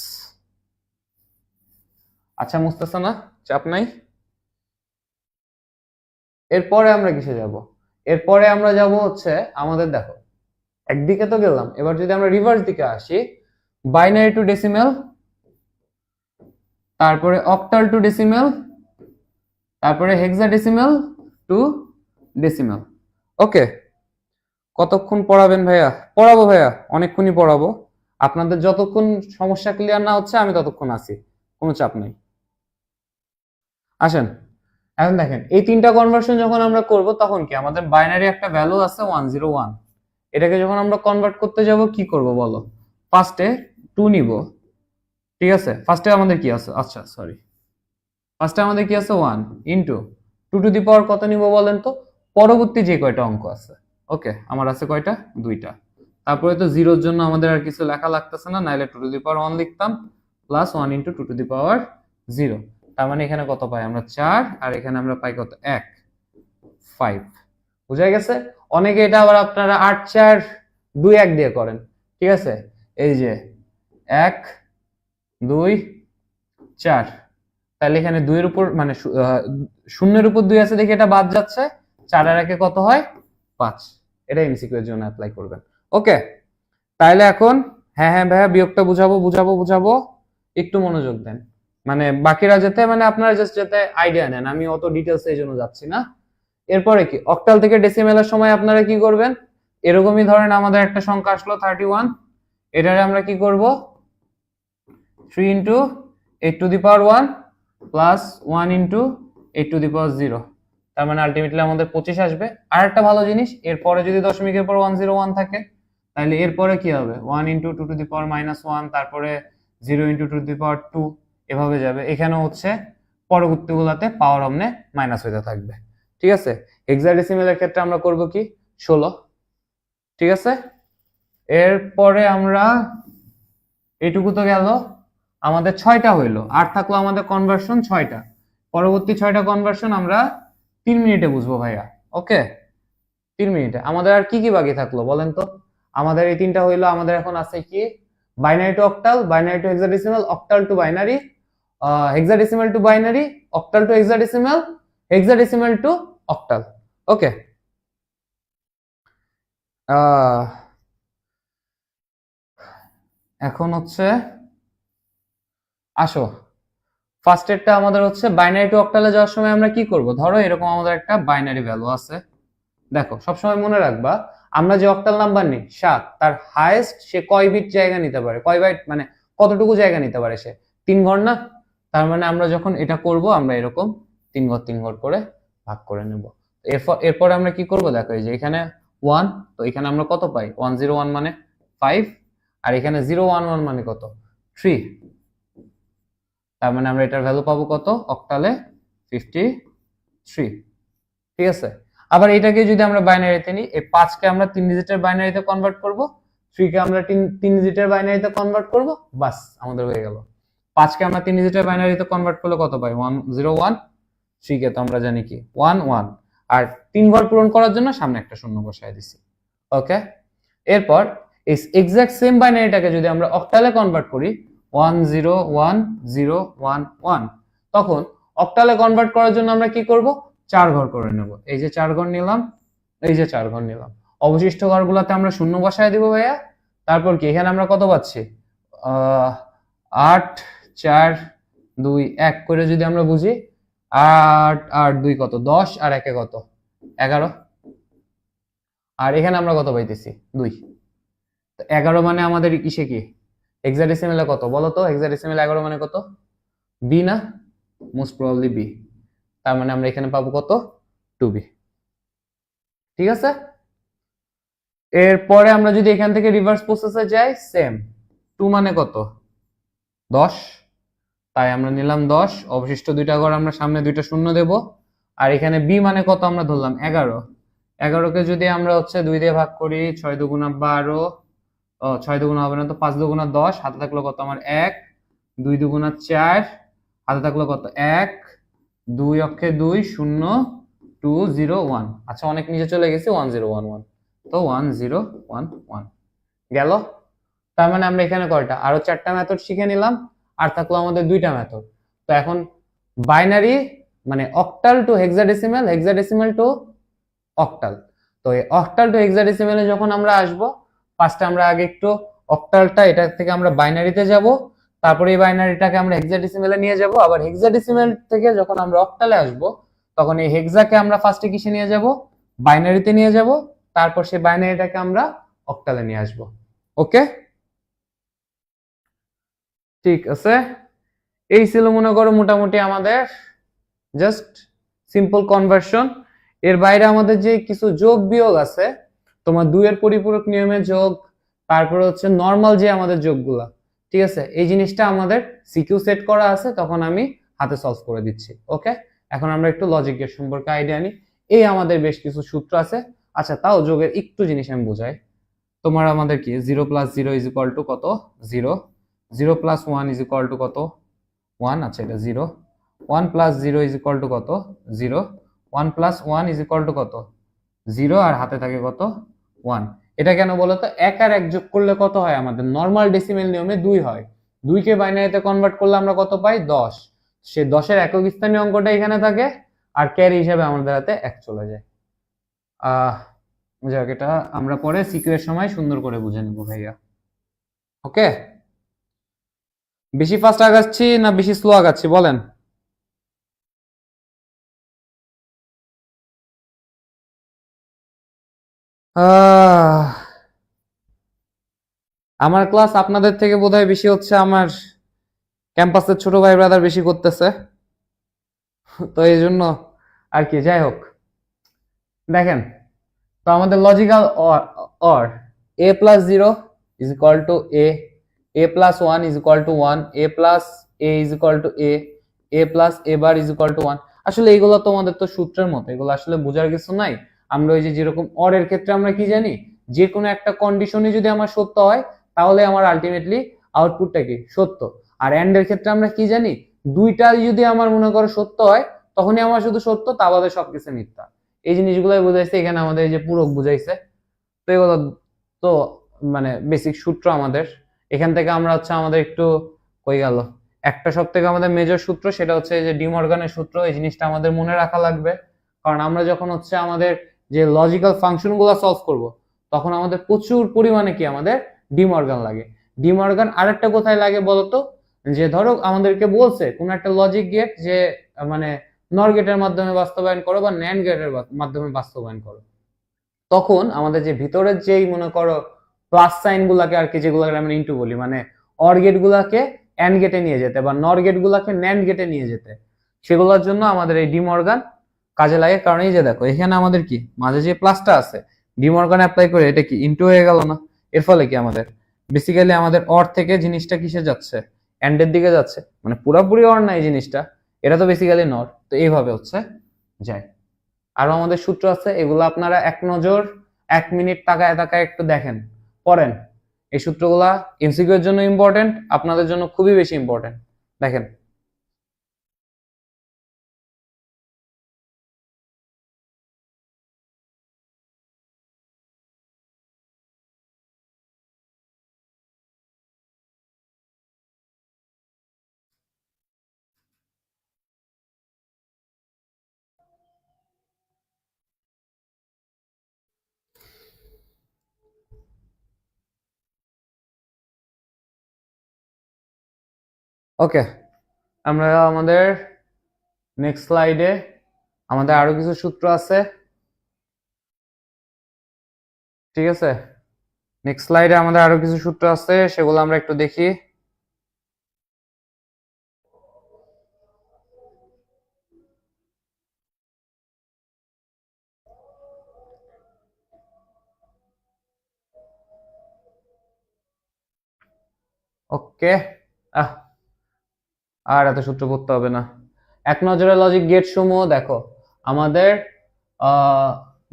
আচ্ছা মুস্তাসা না, চাপ নাই। এরপরে আমরা কিসে যাব, এরপরে আমরা যাব হচ্ছে আমাদের, দেখো একদিকে তো গেলাম, এবার যদি আমরা রিভার্স দিকে আসি, বাইনারি টু ডেসিমেল, তারপরে অক্টাল টু ডেসিমেল, তারপরে হেক্সাডেসিমেল টু ডেসিমেল। ওকে, কতক্ষণ পড়াবেন ভাইয়া? পড়াবো ভাইয়া, অনেকক্ষণই পড়াবো। আপনাদের যতক্ষণ সমস্যা ক্লিয়ার না হচ্ছে আমি ততক্ষণ আছি, কোনো চাপ নাই। আসেন, এখন দেখেন এই 3টা কনভার্সন যখন আমরা করব, তখন কি আমাদের বাইনারি একটা ভ্যালু আছে 101, এটাকে যখন আমরা কনভার্ট করতে যাব কি করব বলো? ফার্স্টে 2 নিব, ঠিক আছে? ফার্স্টে আমাদের কি আছে, আচ্ছা সরি, ফার্স্টে আমাদের কি আছে 1 ইনটু 2 টু দি পাওয়ার কত নিব বলেন তো? পরবর্তী যে কয়টা অঙ্ক আছে। ওকে, আমার আছে কয়টা, 2টা। তারপরে তো জিরোর জন্য আমাদের আর কিছু লেখা লাগতেছে না, নাইলে 2 টু দি পাওয়ার 1 লিখতাম, plus 1 into 2 two the power 0। তার মানে এখানে কত পাই আমরা 4, আর এখানে আমরা পাই কত 1, 5। বুঝা গেছে? অনেকে এটা আবার আপনারা 8 4 2 1 দিয়ে করেন, ঠিক আছে? এই যে 1 2 4, তাহলে এখানে 2 এর উপর মানে শূন্যের উপর 2 আছে দেখে এটা বাদ যাচ্ছে, 4 আর 1 কত হয় 5। এটা এমসিকিউ এর জন্য অ্যাপ্লাই করবেন। ওকে, তাহলে এখন হ্যাঁ হ্যাঁ ভাইয়া বিয়োগটা বুঝাবো, একটু মনোযোগ দেন, মানে বাকিরা যেতে, মানে আপনারা জাস্ট যেতে আইডিয়া নেন, আমি অত ডিটেলস এই জন্য যাচ্ছি না। এরপরে কি, অক্টাল থেকে ডেসিমেলের সময় আপনারা কি করবেন, এরকমই ধরেন আমাদের একটা সংখ্যা আসলো 31, এটারে আমরা কি করব, 3 into 8 to the power 1 plus 1 into 8 to the power 0, তার মানে আলটিমেটলি আমাদের 25 আসবে। আর একটা ভালো জিনিস, এরপরে যদি দশমিকের পর 101 থাকে, তাহলে এরপরে কি হবে 1 ইনটু 2 টু দি পাওয়ার -1, তারপরে 0 ইনটু 2 টু দি পাওয়ার 2, এভাবে যাবে। এখানেও হচ্ছে পরবর্তীগুলোতে পাওয়ার অমনে মাইনাস হতে থাকবে, ঠিক আছে? হেক্সাডেসিমেলের ক্ষেত্রে আমরা করব কি 16, ঠিক আছে? এরপরে আমরা এইটুকু তো গেল, আমাদের 6টা হইলো, আর থাকলো আমাদের কনভার্সন 6টা। পরবর্তী 6টা কনভার্সন আমরা 3 মিনিটে বুঝবো ভাইয়া। ওকে, 3 মিনিটে আমাদের আর কি কি বাকি থাকলো বলেন তো? আমাদের এই 3টা হইলো, আমাদের এখন আছে কি, binary to octal, binary to hexadecimal, octal to binary, hexadecimal to binary, octal to hexadecimal, hexadecimal to octal. Okay, এখন হচ্ছে আসো, ফার্স্ট এরটা আমাদের হচ্ছে বাইনারি টু অক্টালে যাওয়ার সময় আমরা কি করব, ধরো এরকম আমাদের একটা বাইনারি ভ্যালু আছে। দেখো সবসময় মনে রাখবা, আমরা যে অক্টাল নাম্বার নিই 7, তার হাইয়েস্ট সে কয় বিট জায়গা নিতে পারে, কয় বাইট মানে কতটুকু জায়গা নিতে পারে সে, 3 ঘর না? তার মানে আমরা যখন এটা করব, আমরা এরকম 3 ঘর করে ভাগ করে নেব। এরপরে আমরা কি করব, দেখো এই যে এখানে 1, তো এখানে আমরা কত পাই, 101 মানে 5, আর এখানে 011 মানে কত 3, তার মানে আমরা এটার ভ্যালু পাবো কত অক্টালে 53, ঠিক আছে? আবার এটাকে যদি আমরা বাইনারিতে নিই, এই 5 কে আমরা 3 ডিজিটের বাইনারিতে কনভার্ট করব, 3 কে আমরা 3 ডিজিটের বাইনারিতে কনভার্ট করব, বাস আমাদের হয়ে গেল। 5 কে আমরা 3 ডিজিটের বাইনারিতে কনভার্ট করলে কত পাই 101, 3 কে তো আমরা জানি কি 11, আর 3 ঘর পূরণ করার জন্য সামনে একটা শূন্য বসায় দিছি। ওকে, এরপর এই এক্সাক্ট সেম বাইনারিটাকে যদি আমরা অক্টালে কনভার্ট করি 101011, তখন অক্টালে কনভার্ট করার জন্য আমরা কি করব, 4 ঘর করে নেব। এই যে 4 ঘর নিলাম, এই যে 4 ঘর নিলাম, অবশিষ্ট ঘরগুলোতে আমরা শূন্য বসায় দিব ভাইয়া। তারপর কি এখানে আমরা কত পাচ্ছি, 8 4 2 1 করে যদি আমরা বুঝি, 8 8 2 কত 10, আর 1 কত 11, আর এখানে আমরা কত পাইতেছি 2। 11 মানে আমাদের কিসে কি হেক্সাডেসিমেলে কত বলো তো? হেক্সাডেসিমেলে 11 মানে কত? বি না? Most probably B. তার মানে আমরা এখানে পাবো কত? 2b। ঠিক আছে, এরপরে আমরা যদি এখান থেকে রিভার্স প্রসেসে যাই, সেম। 2 মানে কত? 10। তাই আমরা নিলাম 10, অবশিষ্ট দুইটা ঘর আমরা সামনে দুইটা শূন্য দেব। আর এখানে বি মানে কত আমরা ধরলাম? 11। 11কে যদি আমরা হচ্ছে 2 দিয়ে ভাগ করি, 6 দুগুণা 12, 6 দুগুণা হবে না তো, 5 দুগুণা 10, হাতে থাকলো কত আমার? 1। 2 দুগুণা 4, হাতে থাকলো কত? 1। 2 অক্ষে 2, 0, 2 0 1। আচ্ছা, অনেক নিচে চলে গেছি, 1 0 1 1, তো 1 0 1 1 গেল। তার মানে আমরা এখানে কয়টা আরো 4টা মেথড শিখে নিলাম, আর থাকলো আমাদের 2টা মেথড। তো এখন বাইনারি মানে octal to hexadecimal, hexadecimal to octal. তো এই অক্টাল টু হেক্সাডেসিমালে যখন আমরা আসব, ফার্স্টে আমরা আগে একটু অক্টালটা এটা থেকে আমরা বাইনারিতে যাব, তারপরে এই বাইনারিটাকে আমরা হেক্সাডেসিমালে নিয়ে যাব, আবার হেক্সাডেসিমাল থেকে যখন আমরা অক্টালে আসব, তখন এই হেক্সাকে আমরা ফার্স্টে কিসে নিয়ে যাব? বাইনারিতে নিয়ে যাব, তারপর সেই বাইনারিটাকে আমরা অক্টালে নিয়ে আসব। ওকে, ঠিক আছে। এই ছিল মনে করো মোটামুটি আমাদের জাস্ট সিম্পল কনভার্সন। এর বাইরে আমাদের যে কিছু যোগ বিয়োগ আছে, তোমার 2 এর পরিপূরক নিয়মে যোগ, তারপরে হচ্ছে নরমাল যে আমাদের যোগগুলা, ঠিক আছে, এই জিনিসটা আমাদের সিকিউ সেট করা আছে, তখন আমি হাতে সলভ করে দিচ্ছি। ওকে, এখন আমরা একটু লজিক গেট সম্পর্কে আইডিয়া নিই। এই আমাদের বেশ কিছু সূত্র আছে। আচ্ছা, তাও যোগের একটু জিনিস আমি বোঝাই। তোমার আমাদের কি 0 + 0 = কত? 0। 0 + 1 = কত? 1। আচ্ছা, এটা 0। 1 + 0 = কত? 0। 1 + 1 = কত? 0। আর হাতে থাকে কত? 1। এটা কেন বলো তো? 1 আর 1 যোগ করলে কত হয়? আমাদের নরমাল ডেসিমেল নিয়মে 2 হয়। 2 কে বাইনারিতে কনভার্ট করলে আমরা কত পাই? 10। সে 10 এর একক স্থানীয় অঙ্কটা এখানে থাকে, আর ক্যারি হিসাবে আমাদের হাতে 1 চলে যায়। যাক, এটা আমরা পরে সিকিউ এর সময় সুন্দর করে বুঝে নেব ভাইয়া। ওকে, বেশি ফাস্ট আগাচ্ছি না বেশি স্লো আগাচ্ছি বলেন? আমার ক্লাস আপনাদের থেকে বোধহয় বেশি হচ্ছে আমার ক্যাম্পাসের ছোট ভাই ব্রাদার বেশি করতেছে, তো এই জন্য আর কি। যাই হোক, দেখেন, তো আমাদের logical or a + 0 = a, a + 1 = 1, a + a = a, a + a bar = 1। আসলে এইগুলো তোমাদের তো সূত্রের মতো, এগুলো আসলে বোঝার কিছু নাই। আমরা ওই যে যেরকম অর এর ক্ষেত্রে আমরা কি জানি, যে কোনো একটা কন্ডিশনে যদি আমার সত্য হয়, তাহলে আমার আলটিমেটলি আউটপুটটা কি? সত্য। আর এন্ড এর ক্ষেত্রে আমরা কি জানি, দুইটাই যদি আমার মনে করো সত্য হয়, তখনই আমার শুধু সত্য, তা বাদে সবকিছু মিথ্যা। এই জিনিসগুলোই বুঝাইছে এখানে আমাদের, এই যে পূরক বুঝাইছে। তো এগুলো তো মানে বেসিক সূত্র আমাদের। এখান থেকে আমরা হচ্ছে আমাদের একটু কই গেল, একটা সব থেকে আমাদের মেজর সূত্র, সেটা হচ্ছে যে ডি মর্গানের সূত্র। এই জিনিসটা আমাদের মনে রাখা লাগবে, কারণ আমরা যখন হচ্ছে আমাদের যে লজিক্যাল ফাংশন গুলো সলভ করব, তখন আমাদের প্রচুর পরিমাণে কি আমাদের ডি মর্গান লাগে। ডি মর্গান আরেকটা কোথায় লাগে বলতো? যে ধরো আমাদেরকে বলছে কোন একটা লজিক গেট যে মানে নর গেটের মাধ্যমে বাস্তবায়ন করো বা ন্যান্ড গেটের মাধ্যমে বাস্তবায়ন করো, তখন আমাদের যে ভিতরের যেই মনে করো প্লাস সাইন গুলাকে আর কি, যেগুলোকে আমরা ইনটু বলি, মানে অর গেট গুলাকে এন্ড গেটে নিয়ে যেতে বা নর গেট গুলাকে ন্যান্ড গেটে নিয়ে যেতে, সেগুলোর জন্য আমাদের এই ডিমর্গান কাজে লাগে। কারণ এই যে দেখো, এখানে আমাদের কি মাঝে যে প্লাসটা আছে, ডিমর্গান অ্যাপ্লাই করে এটা কি ইনটু হয়ে গেল না? এর ফলে কি আমাদের বেসিক্যালি আমাদের অর থেকে জিনিসটা কিসে যাচ্ছে? এন্ডের দিকে যাচ্ছে, মানে পুরোপুরি অর না এই জিনিসটা, এটা তো বেসিক্যালি নট। তো এইভাবে হচ্ছে যায়। আরো আমাদের সূত্র আছে, এগুলো আপনারা এক নজর 1 মিনিট তাকায় তাকায় একটু দেখেন, পড়েন। এই সূত্রগুলা এমসিকিউ এর জন্য ইম্পর্টেন্ট, আপনাদের জন্য খুবই বেশি ইম্পর্টেন্ট। দেখেন, ওকে, আমরা আমাদের নেক্সট স্লাইডে আমাদের আরো কিছু সূত্র আছে, ঠিক আছে? নেক্সট স্লাইডে আমাদের আরো কিছু সূত্র আছে, সেগুলো আমরা একটু দেখি। ওকে, আর এত সূত্র পড়তে হবে না। এক নজরে লজিক গেট সমূহ দেখো, আমাদের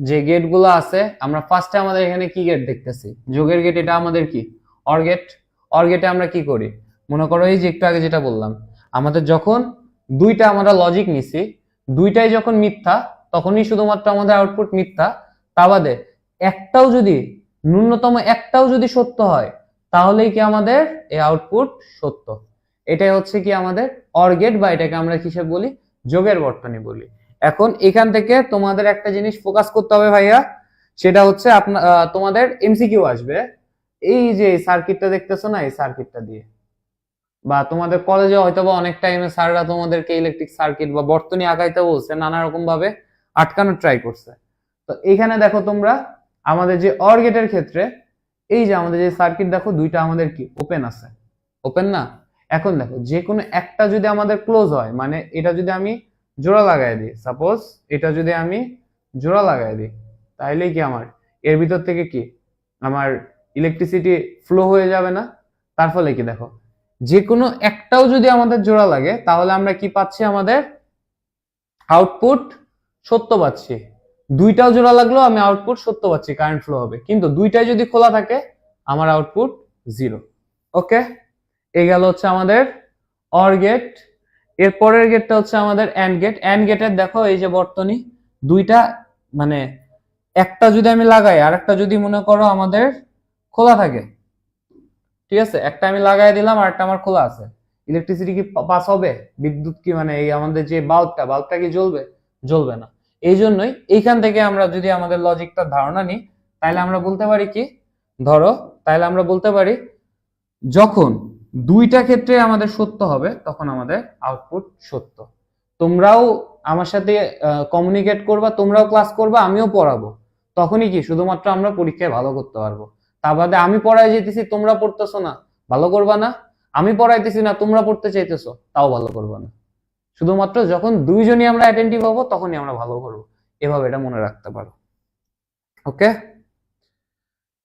যে গেট গুলো আছে, আমরা ফার্স্টে আমাদের এখানে কি গেট দেখতেছি, যোগের গেট। এটা আমাদের কি অর গেট। অর গেটে আমরা কি করি, মনে করো এই যে একটু আগে যেটা বললাম, আমাদের যখন দুইটা আমরা লজিক নিছি, দুইটাই যখন মিথ্যা, তখনই শুধুমাত্র আমাদের আউটপুট মিথ্যা। তা বাদে একটাও যদি, ন্যূনতম একটাও যদি সত্য হয়, তাহলেই কি আমাদের এই আউটপুট সত্য। এটাই হচ্ছে কি আমাদের অর গেট, বা এটাকে আমরা কিসে বলি, যোগের বর্তনী বলি। এখন এখান থেকে তোমাদের একটা জিনিস ফোকাস করতে হবে ভাইয়া, সেটা হচ্ছে তোমাদের এমসিকিউ আসবে এই যে সার্কিটটা দেখতেছো না, এই সার্কিটটা দিয়ে। বা তোমাদের কলেজে হয়তো বা অনেক টাইমে স্যাররা তোমাদেরকে ইলেকট্রিক সার্কিট বা বর্তনী আঁকাইতে বলছে, নানা রকম ভাবে আটকানোর ট্রাই করছে। তো এখানে দেখো তোমরা, আমাদের যে অর গেটের ক্ষেত্রে এই যে আমাদের যে সার্কিট দেখো, দুইটা আমাদের কি ওপেন আছে, ওপেন না। এখন দেখো, যে কোনো একটা যদি আমাদের ক্লোজ হয়, মানে এটা যদি আমি জোড়া লাগাই দিই, সাপোজ এটা যদি আমি জোড়া লাগাই দিই, তাহলে কি আমার এর ভিতর থেকে কি আমার ইলেকট্রিসিটি ফ্লো হয়ে যাবে না? তার ফলে কি দেখো, যে কোনো একটাও যদি আমাদের জোড়া লাগে, তাহলে আমরা কি পাচ্ছি, আমাদের আউটপুট সত্য পাচ্ছি। দুইটাও জোড়া লাগলেও আমি আউটপুট সত্য পাচ্ছি, কারেন্ট ফ্লো হবে। কিন্তু দুইটাই যদি খোলা থাকে, আমার আউটপুট জিরো। ওকে, এই গেল হচ্ছে আমাদের অর গেট। এর পরের গেটটা হচ্ছে আমাদের এন্ড গেট। এন্ড গেটের দেখো এই যে বর্তনী দুইটা, মানে একটা যদি আমি লাগাই আর একটা যদি মনে করো আমাদের খোলা থাকে, ঠিক আছে, একটা আমি লাগাই দিলাম আর একটা আমার খোলা আছে, ইলেকট্রিসিটি কি পাস হবে? বিদ্যুৎ কি, মানে এই আমাদের যে বাল্বটা কি জ্বলবে? জ্বলবে না। এই জন্যই এইখান থেকে আমরা যদি আমাদের লজিকটা ধারণা নিই, তাহলে আমরা বলতে পারি কি, ধরো তাহলে আমরা বলতে পারি যখন দুইটা ক্ষেত্রে আমাদের সত্য হবে, তখন আমাদের আউটপুট সত্য। তোমরাও আমার সাথে কমিউনিকেট করবা, তোমরাও ক্লাস করবা, আমিও পড়াবো, তখনই কি শুধুমাত্র আমরা পরীক্ষায় ভালো করতে পারবো। তা বাদে আমি পড়াই যেতেছি, তোমরা পড়তেছো না, ভালো করবা না। আমি পড়াইতেছি না, তোমরা পড়তে চাইতেছো, তাও ভালো করবা না। শুধুমাত্র যখন দুইজনই আমরা অ্যাটেন্টিভ হবো, তখনই আমরা ভালো করবো। এভাবে এটা মনে রাখতে পারো। ওকে,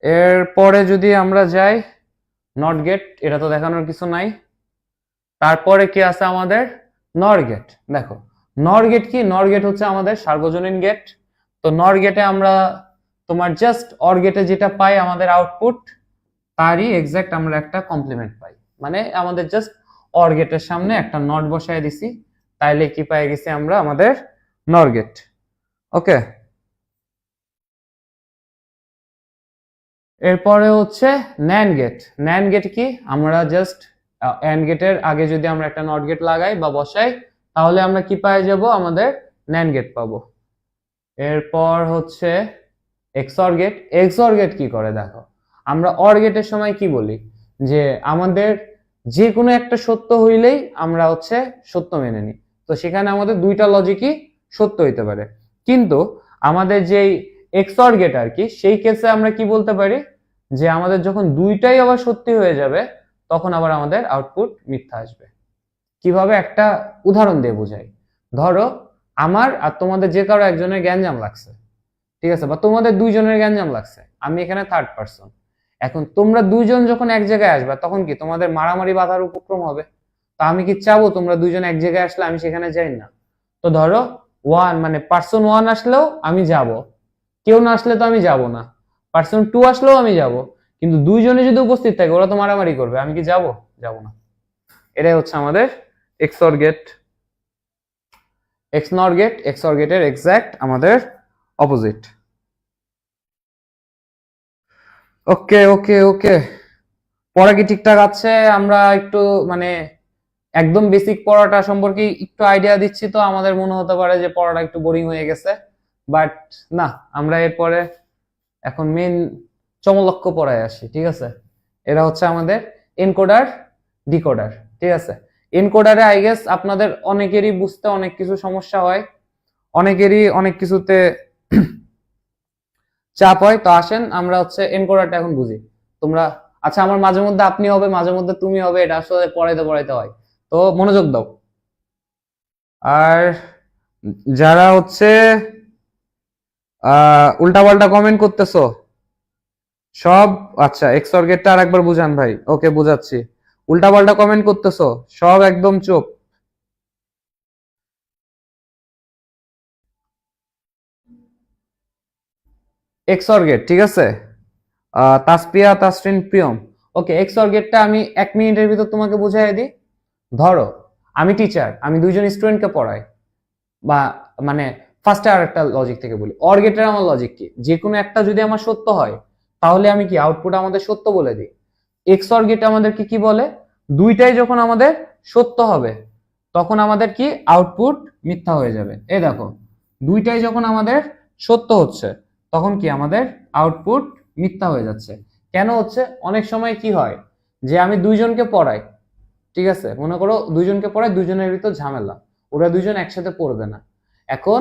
এরপরে যদি আমরা যাই নট গেট, এটা তো দেখানোর কিছু নাই। তারপরে কি আছে আমাদের নর গেট। দেখো নর গেট কি, নর গেট হচ্ছে আমাদের সার্বজনীন গেট। তো নর গেটে আমরা তোমার জাস্ট অর গেটে যেটা পাই আমাদের আউটপুট, তারই এক্সাক্ট আমরা একটা কমপ্লিমেন্ট পাই। মানে আমাদের জাস্ট অর গেটের সামনে একটা নট বসায় দিছি, তাইলে কি পাই গেছি আমরা আমাদের নর গেট। ওকে, এরপরে হচ্ছে ন্যান্ড গেট। ন্যান্ড গেট কি, আমরা জাস্ট এন্ড গেটের আগে যদি আমরা একটা নট গেট লাগাই বা বসাই, তাহলে আমরা কি পাই যাব, আমাদের ন্যান্ড গেট পাবো। এরপর হচ্ছে এক্সঅর গেট। এক্সঅর গেট কি করে দেখো, আমরা অর গেটের সময় কি বলি, যে আমাদের যে কোনো একটা সত্য হইলেই আমরা হচ্ছে সত্য মেনে নিই। তো সেখানে আমাদের দুইটা লজিকই সত্য হইতে পারে। কিন্তু আমাদের যেই এক্সঅর গেট আর কি, সেই কেসে আমরা কি বলতে পারি, যে আমাদের যখন দুইটাই আবার সত্যি হয়ে যাবে, তখন আবার আমাদের আউটপুট মিথ্যা আসবে। কিভাবে, একটা উদাহরণ দিয়ে বোঝাই। ধরো আমার আর তোমাদের যে কারো একজনের গ্যাঞ্জাম লাগছে, ঠিক আছে, বা তোমাদের দুইজনের গ্যাঞ্জাম লাগছে, আমি এখানে থার্ড পারসন। এখন তোমরা দুইজন যখন এক জায়গায় আসবে, তখন কি তোমাদের মারামারি বাঁধার উপক্রম হবে। তো আমি কি চাবো তোমরা দুইজন এক জায়গায় আসলে আমি সেখানে যাই না? তো ধরো ওয়ান, মানে পার্সন ওয়ান আসলেও আমি যাব, কেউ না আসলে তো আমি যাব না। পার্সন টু আসলেও আমি যাব, কিন্তু দুইজনে যদি উপস্থিত থাকে, ওরা তো মারামারি করবে, আমি কি যাব? যাব না। এটাই হচ্ছে আমাদের এক্সঅর গেট। এক্সনর গেট, এক্সঅর গেটের এক্সাক্ট আমাদের অপোজিট। ওকে ওকে ওকে, পড়া কি ঠিকঠাক আছে? আমরা একটু মানে একদম বেসিক পড়াটা সম্পর্কে একটু আইডিয়া দিচ্ছি, তো আমাদের মনে হতে পারে যে পড়াটা একটু বোরিং হয়ে গেছে, বাট না, আমরা এরপরে এখন মেন চমলক্ষ পড়ায় আসি। ঠিক আছে, এরা হচ্ছে আমাদের এনকোডার ডিকোডার। ঠিক আছে, এনকোডারে আই গেস আপনাদের অনেকেরই বুঝতে অনেক কিছু সমস্যা হয়, অনেকেরই অনেক কিছুতে চাপ হয়। তো আসেন আমরা হচ্ছে এনকোডারটা এখন বুঝি। তোমরা, আচ্ছা আমার মাঝে মধ্যে আপনি হবে, মাঝে মধ্যে তুমি হবে, এটা আসলে পড়াইতে পড়াইতে হয়। তো মনোযোগ দাও। আর যারা হচ্ছে উল্টাপাল্টা কমেন্ট করতেছো সব, আচ্ছা এক্সর গেটটা আর একবার বুঝান ভাই। ওকে বুঝাচ্ছি। উল্টাপাল্টা কমেন্ট করতেছো সব একদম চুপ। এক্সর গেট, ঠিক আছে। তাসপিয়া তাসরিন প্রিয়ম, ওকে এক্সর গেটটা আমি 1 মিনিটের ভিতর তোমাকে বুঝাই দিই। ধরো আমি টিচার, আমি দুইজন স্টুডেন্টকে পড়াই, বা মানে ফার্স্টে আর একটা লজিক থেকে বলি। অর গেটের আমার লজিক কি, যে কোনো একটা যদি আমার সত্য হয় তাহলে আমি কি আউটপুট আমাদের সত্য বলে দিই। এক্স অর গেট আমাদেরকে কি বলে, দুইটাই যখন আমাদের সত্য হবে তখন আমাদের কি আউটপুট মিথ্যা হয়ে যাবে। এই দেখো দুইটাই যখন আমাদের সত্য হচ্ছে তখন কি আমাদের আউটপুট মিথ্যা হয়ে যাচ্ছে। কেন হচ্ছে, অনেক সময় কি হয় যে আমি দুইজনকে পড়াই, ঠিক আছে, মনে করো দুইজনকে পড়াই, দুইজনের ভিতর ঝামেলা, ওরা দুইজন একসাথে পড়বে না। এখন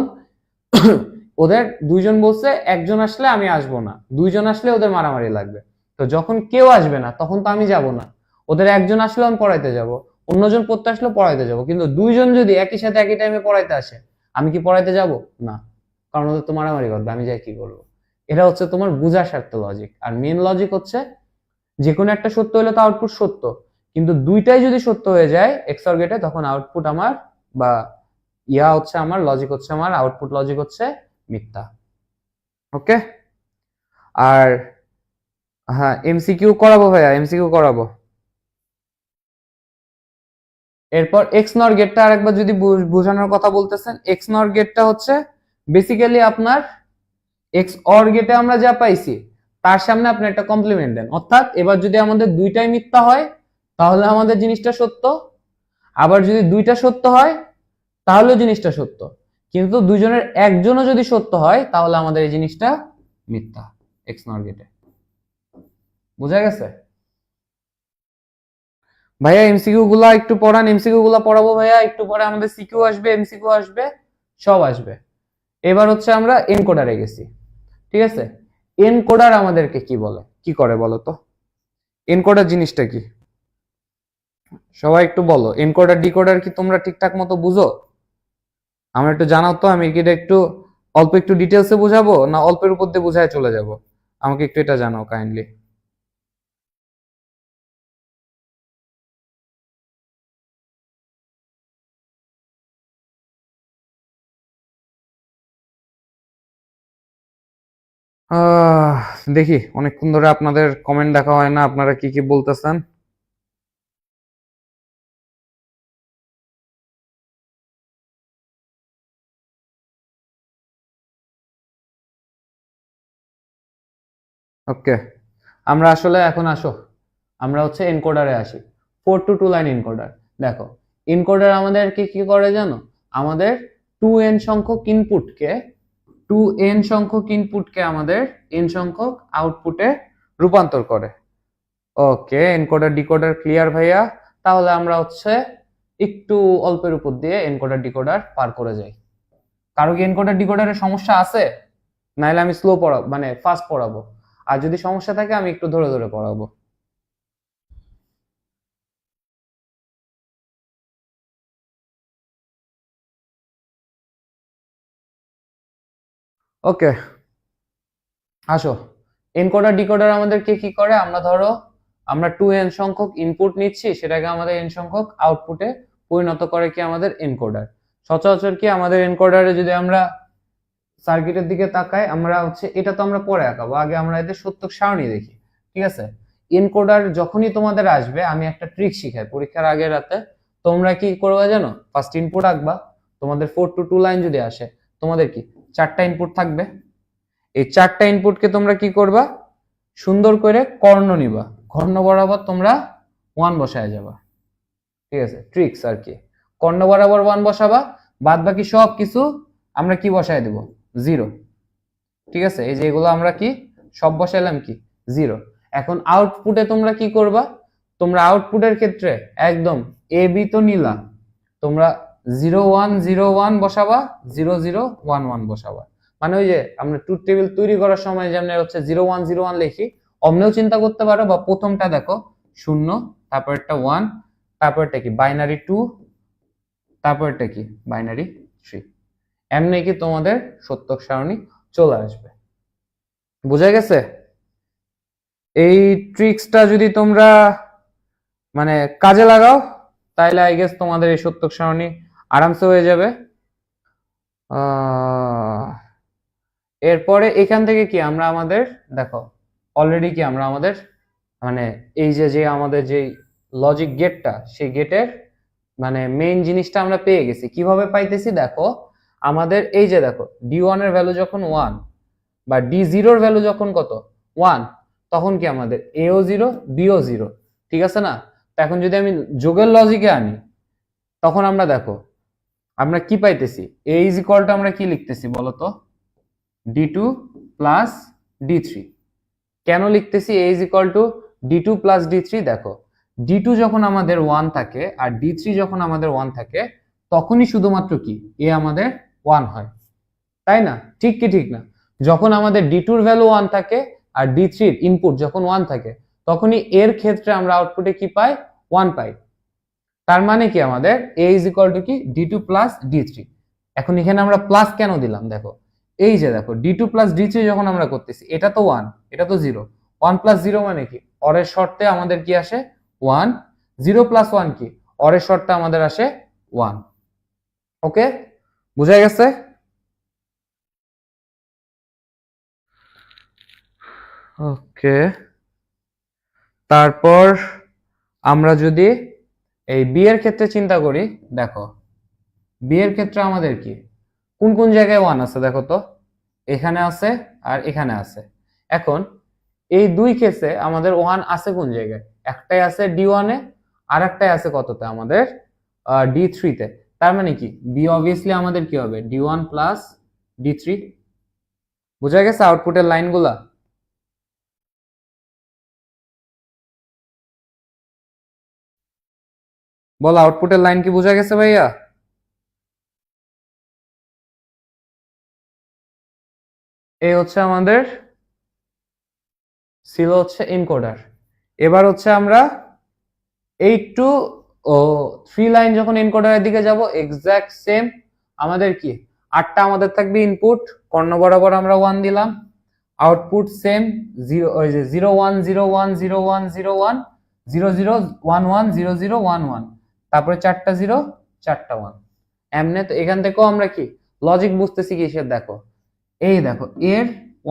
ওদের দুইজন বলছে একজন আসলে আমি আসবো না, দুইজন আসলে ওদের মারামারি লাগবে। তো যখন কেউ আসবে না তখন তো আমি যাব না, ওদের একজন আসলে আমি পড়াইতে যাব, অন্যজন পড়তে আসলে পড়াইতে যাব। কিন্তু দুইজন যদি একই সাথে একই টাইমে পড়াইতে আসে, আমি কি পড়াইতে যাব না, কারণ ওদের তো মারামারি করবে, আমি যাই কি করবো। এটা হচ্ছে তোমার বুঝার স্বার্থে লজিক। আর মেন লজিক হচ্ছে যে কোনো একটা সত্য হলে তো আউটপুট সত্য, কিন্তু দুইটাই যদি সত্য হয়ে যায় এক্সর গেটে তখন আউটপুট আমার, বা ইয়া হচ্ছে আমার লজিক হচ্ছে আমার আউটপুট লজিক হচ্ছে মিথ্যা। ওকে। আর হ্যাঁ এমসিকিউ করাবো ভাইয়া, এমসিকিউ করাবো। এরপর এক্স নর গেটটা আরেকবার যদি বোঝানোর কথা বলতেছেন, এক্স নর গেটটা হচ্ছে বেসিক্যালি আপনার এক্স অর গেটে আমরা যা পাইছি তার সামনে আপনি একটা কমপ্লিমেন্ট দেন। অর্থাৎ এবার যদি আমাদের দুইটাই মিথ্যা হয় তাহলে আমাদের জিনিসটা সত্য, আবার যদি দুইটা সত্য হয় তাহলেও জিনিসটা সত্য, কিন্তু দুইজনের একজনও যদি সত্য হয় তাহলে আমাদের এই জিনিসটা মিথ্যা এক্স নর গেটে। বুঝা গেছে ভাইয়া? এমসিকিউ গুলা একটু পড়ান, এমসিকিউ গুলা পড়াবো ভাইয়া একটু পরে, আমাদের সিকিউ আসবে, এমসিকিউ আসবে, সব আসবে। এবার হচ্ছে আমরা এনকোডারে গেছি, ঠিক আছে। এনকোডার আমাদেরকে কি বলে, কি করে বলো তো? এনকোডার জিনিসটা কি সবাই একটু বলো। এনকোডার ডিকোডার কি তোমরা ঠিকঠাক মতো বুঝো? আমার একটু জানাও তো, আমি কি এটা একটু অল্প একটু ডিটেলসে বুঝাবো না অল্পের উপর দিয়ে বুঝায় চলে যাব? আমাকে একটু এটা জানাও কাইন্ডলি। আহ দেখি, অনেকক্ষণ ধরে আপনাদের কমেন্ট দেখা হয় না, আপনারা কি কি বলতেছেন। ওকে, আমরা আসলে এখন আসো, আমরা হচ্ছে এনকোডারে আসি। 4 to 2 লাইন এনকোডার। দেখো এনকোডার আমাদেরকে কি করে জানো, আমাদের 2n সংখ্যক ইনপুটকে, 2n সংখ্যক ইনপুটকে আমাদের n সংখ্যক আউটপুটে রূপান্তর করে। ওকে, এনকোডার ডিকোডার ক্লিয়ার ভাইয়া? তাহলে আমরা হচ্ছে একটু অল্পের উপর দিয়ে এনকোডার ডিকোডার পার করে যাই। কারো কি এনকোডার ডিকোডারের সমস্যা আছে? নাইলে আমি স্লো পড়াবো, মানে ফাস্ট পড়াবো। আর যদি সমস্যা থাকে আমি একটু ধরে ধরে পড়াবো। ওকে আসো, এনকোডার ডিকোডার আমাদেরকে কি করে, আমরা ধরো আমরা 2n সংখ্যক ইনপুট নিচ্ছি, সেটাকে আমাদের n সংখ্যক আউটপুটে পরিণত করে কি আমাদের এনকোডার। সচরাচর কি আমাদের এনকোডারে যদি আমরা সার্কিটের দিকে তাকাই, আমরা হচ্ছে এটা তো আমরা পরে আঁকাবো, আগে আমরা এদের সত্যক সারণী দেখি, ঠিক আছে। এনকোডার যখনই তোমাদের আসবে, আমি একটা ট্রিক শিখাই পরীক্ষার আগের রাতে, তোমরা কি করবে জানো, ফার্স্ট ইনপুট আঁকবা। তোমাদের 4 to 2 লাইন যদি আসে, তোমাদের কি 4টা ইনপুট থাকবে। এই 4টা ইনপুটকে তোমরা কি করবা, সুন্দর করে কর্ণ নিবা, কর্ণ বরাবর তোমরা 1 বসায় যাবা, ঠিক আছে, ট্রিক্স আর কি। কর্ণ বরাবর 1 বসাবা, বাদ বাকি সব কিছু আমরা কি বসায় দেব, 0, ঠিক আছে। এই যে এগুলো আমরা কি সব বসাইলাম কি 0। এখন আউটপুটে তোমরা কি করবা, তোমরা আউটপুটের ক্ষেত্রে একদম এ বি তো নিলা, তোমরা 0 1 0 1 বসাবা, 0 0 1 1 বসাবা। মানে ওই যে আমরা ট্রুথ টেবিল তৈরি করার সময় যেমন হচ্ছে 0 1 0 1 লিখি, অমনেও চিন্তা করতে পারো, বা প্রথমটা দেখো 0, তারপরটা 1, তারপরটা কি বাইনারি 2, তারপরটা কি বাইনারি 3। এমনি কি তোমাদের সত্যক সারণী চলে আসবে। বোঝা গেছে? এই ট্রিক্সটা যদি তোমরা মানে কাজে লাগাও, তাইলে আই গেস তোমাদের এই সত্যক সারণী আরামসে হয়ে যাবে। এরপরে এখান থেকে কি আমরা আমাদের দেখো অলরেডি কি আমরা আমাদের মানে এই যে আমাদের যে লজিক গেটটা, সেই গেটের মানে মেইন জিনিসটা আমরা পেয়ে গেছি। কিভাবে পাইতেছি দেখো, আমাদের এই যে দেখো d1 এর ভ্যালু যখন 1 বা d0 এর ভ্যালু যখন কত 1, তখন কি আমাদের a ও 0 b ও 0, ঠিক আছে না? তো এখন যদি আমি যোগের লজিকে আনি, তখন আমরা দেখো আমরা কি পাইতেছি, a ইজ ইকুয়াল টু আমরা কি লিখতেছি বলতো, d2 প্লাস d3। কেন লিখতেছি a is equal two d2 plus d3? দেখো d2 যখন আমাদের 1 থাকে আর d3 যখন আমাদের 1 থাকে, তখনই শুধুমাত্র কি a আমাদের 1 হয়, তাই না? ঠিক কি ঠিক না? যখন আমাদের d2 এর ভ্যালু 1 থাকে আর d3 এর ইনপুট যখন 1 থাকে, তখনই এর ক্ষেত্রে আমরা আউটপুটে কি পাই, 1 পাই। তার মানে কি আমাদের a ইজ ইকুয়াল টু কি d2 প্লাস d3। এখন এখানে আমরা প্লাস কেন দিলাম দেখো, এই যে দেখো d2 প্লাস d3 যখন আমরা করতেছি, এটা তো 1, এটা তো 0, 1 প্লাস 0 মানে কি অরের শর্তে আমাদের কি আসে 1, 0 প্লাস 1 কি অরের শর্তে আমাদের আসে 1। ওকে, বুঝা গেছে? ওকে, তারপর আমরা যদি এই বি এর ক্ষেত্রে চিন্তা করি, দেখো বি এর ক্ষেত্রে আমাদের কি কোন কোন জায়গায় 1 আছে দেখো তো, এখানে আছে আর এখানে আছে। এখন এই দুই কেসে আমাদের 1 আছে কোন জায়গায়, একটাই আছে d1 এ আর একটাই আছে কততে আমাদের d3 তে। তার মানে কি বি অবভিয়াসলি আমাদের কি হবে d1 প্লাস d3। বুঝা গেছে আউটপুটের লাইনগুলা? বল আউটপুটের লাইন কি বুঝা গেছে ভাইয়া? এই হচ্ছে আমাদের ছিল হচ্ছে এনকোডার। এবার হচ্ছে আমরা 8 টু 3 লাইন যখন এনকোডারের দিকে যাব, এক্সাক্ট সেম আমাদের কি 8টা আমাদের থাকবে ইনপুট, কর্ণ বরাবর আমরা 1 দিলাম, আউটপুট সেম 0, ওই যে 0 1 0 1 0 1 0 1 0 0 1 1 0 0 1 1, তারপরে 4টা 0 4টা 1। এমনে তো এখান থেকেও আমরা কি লজিক বুঝতেছি কিসের, দেখো এই দেখো এর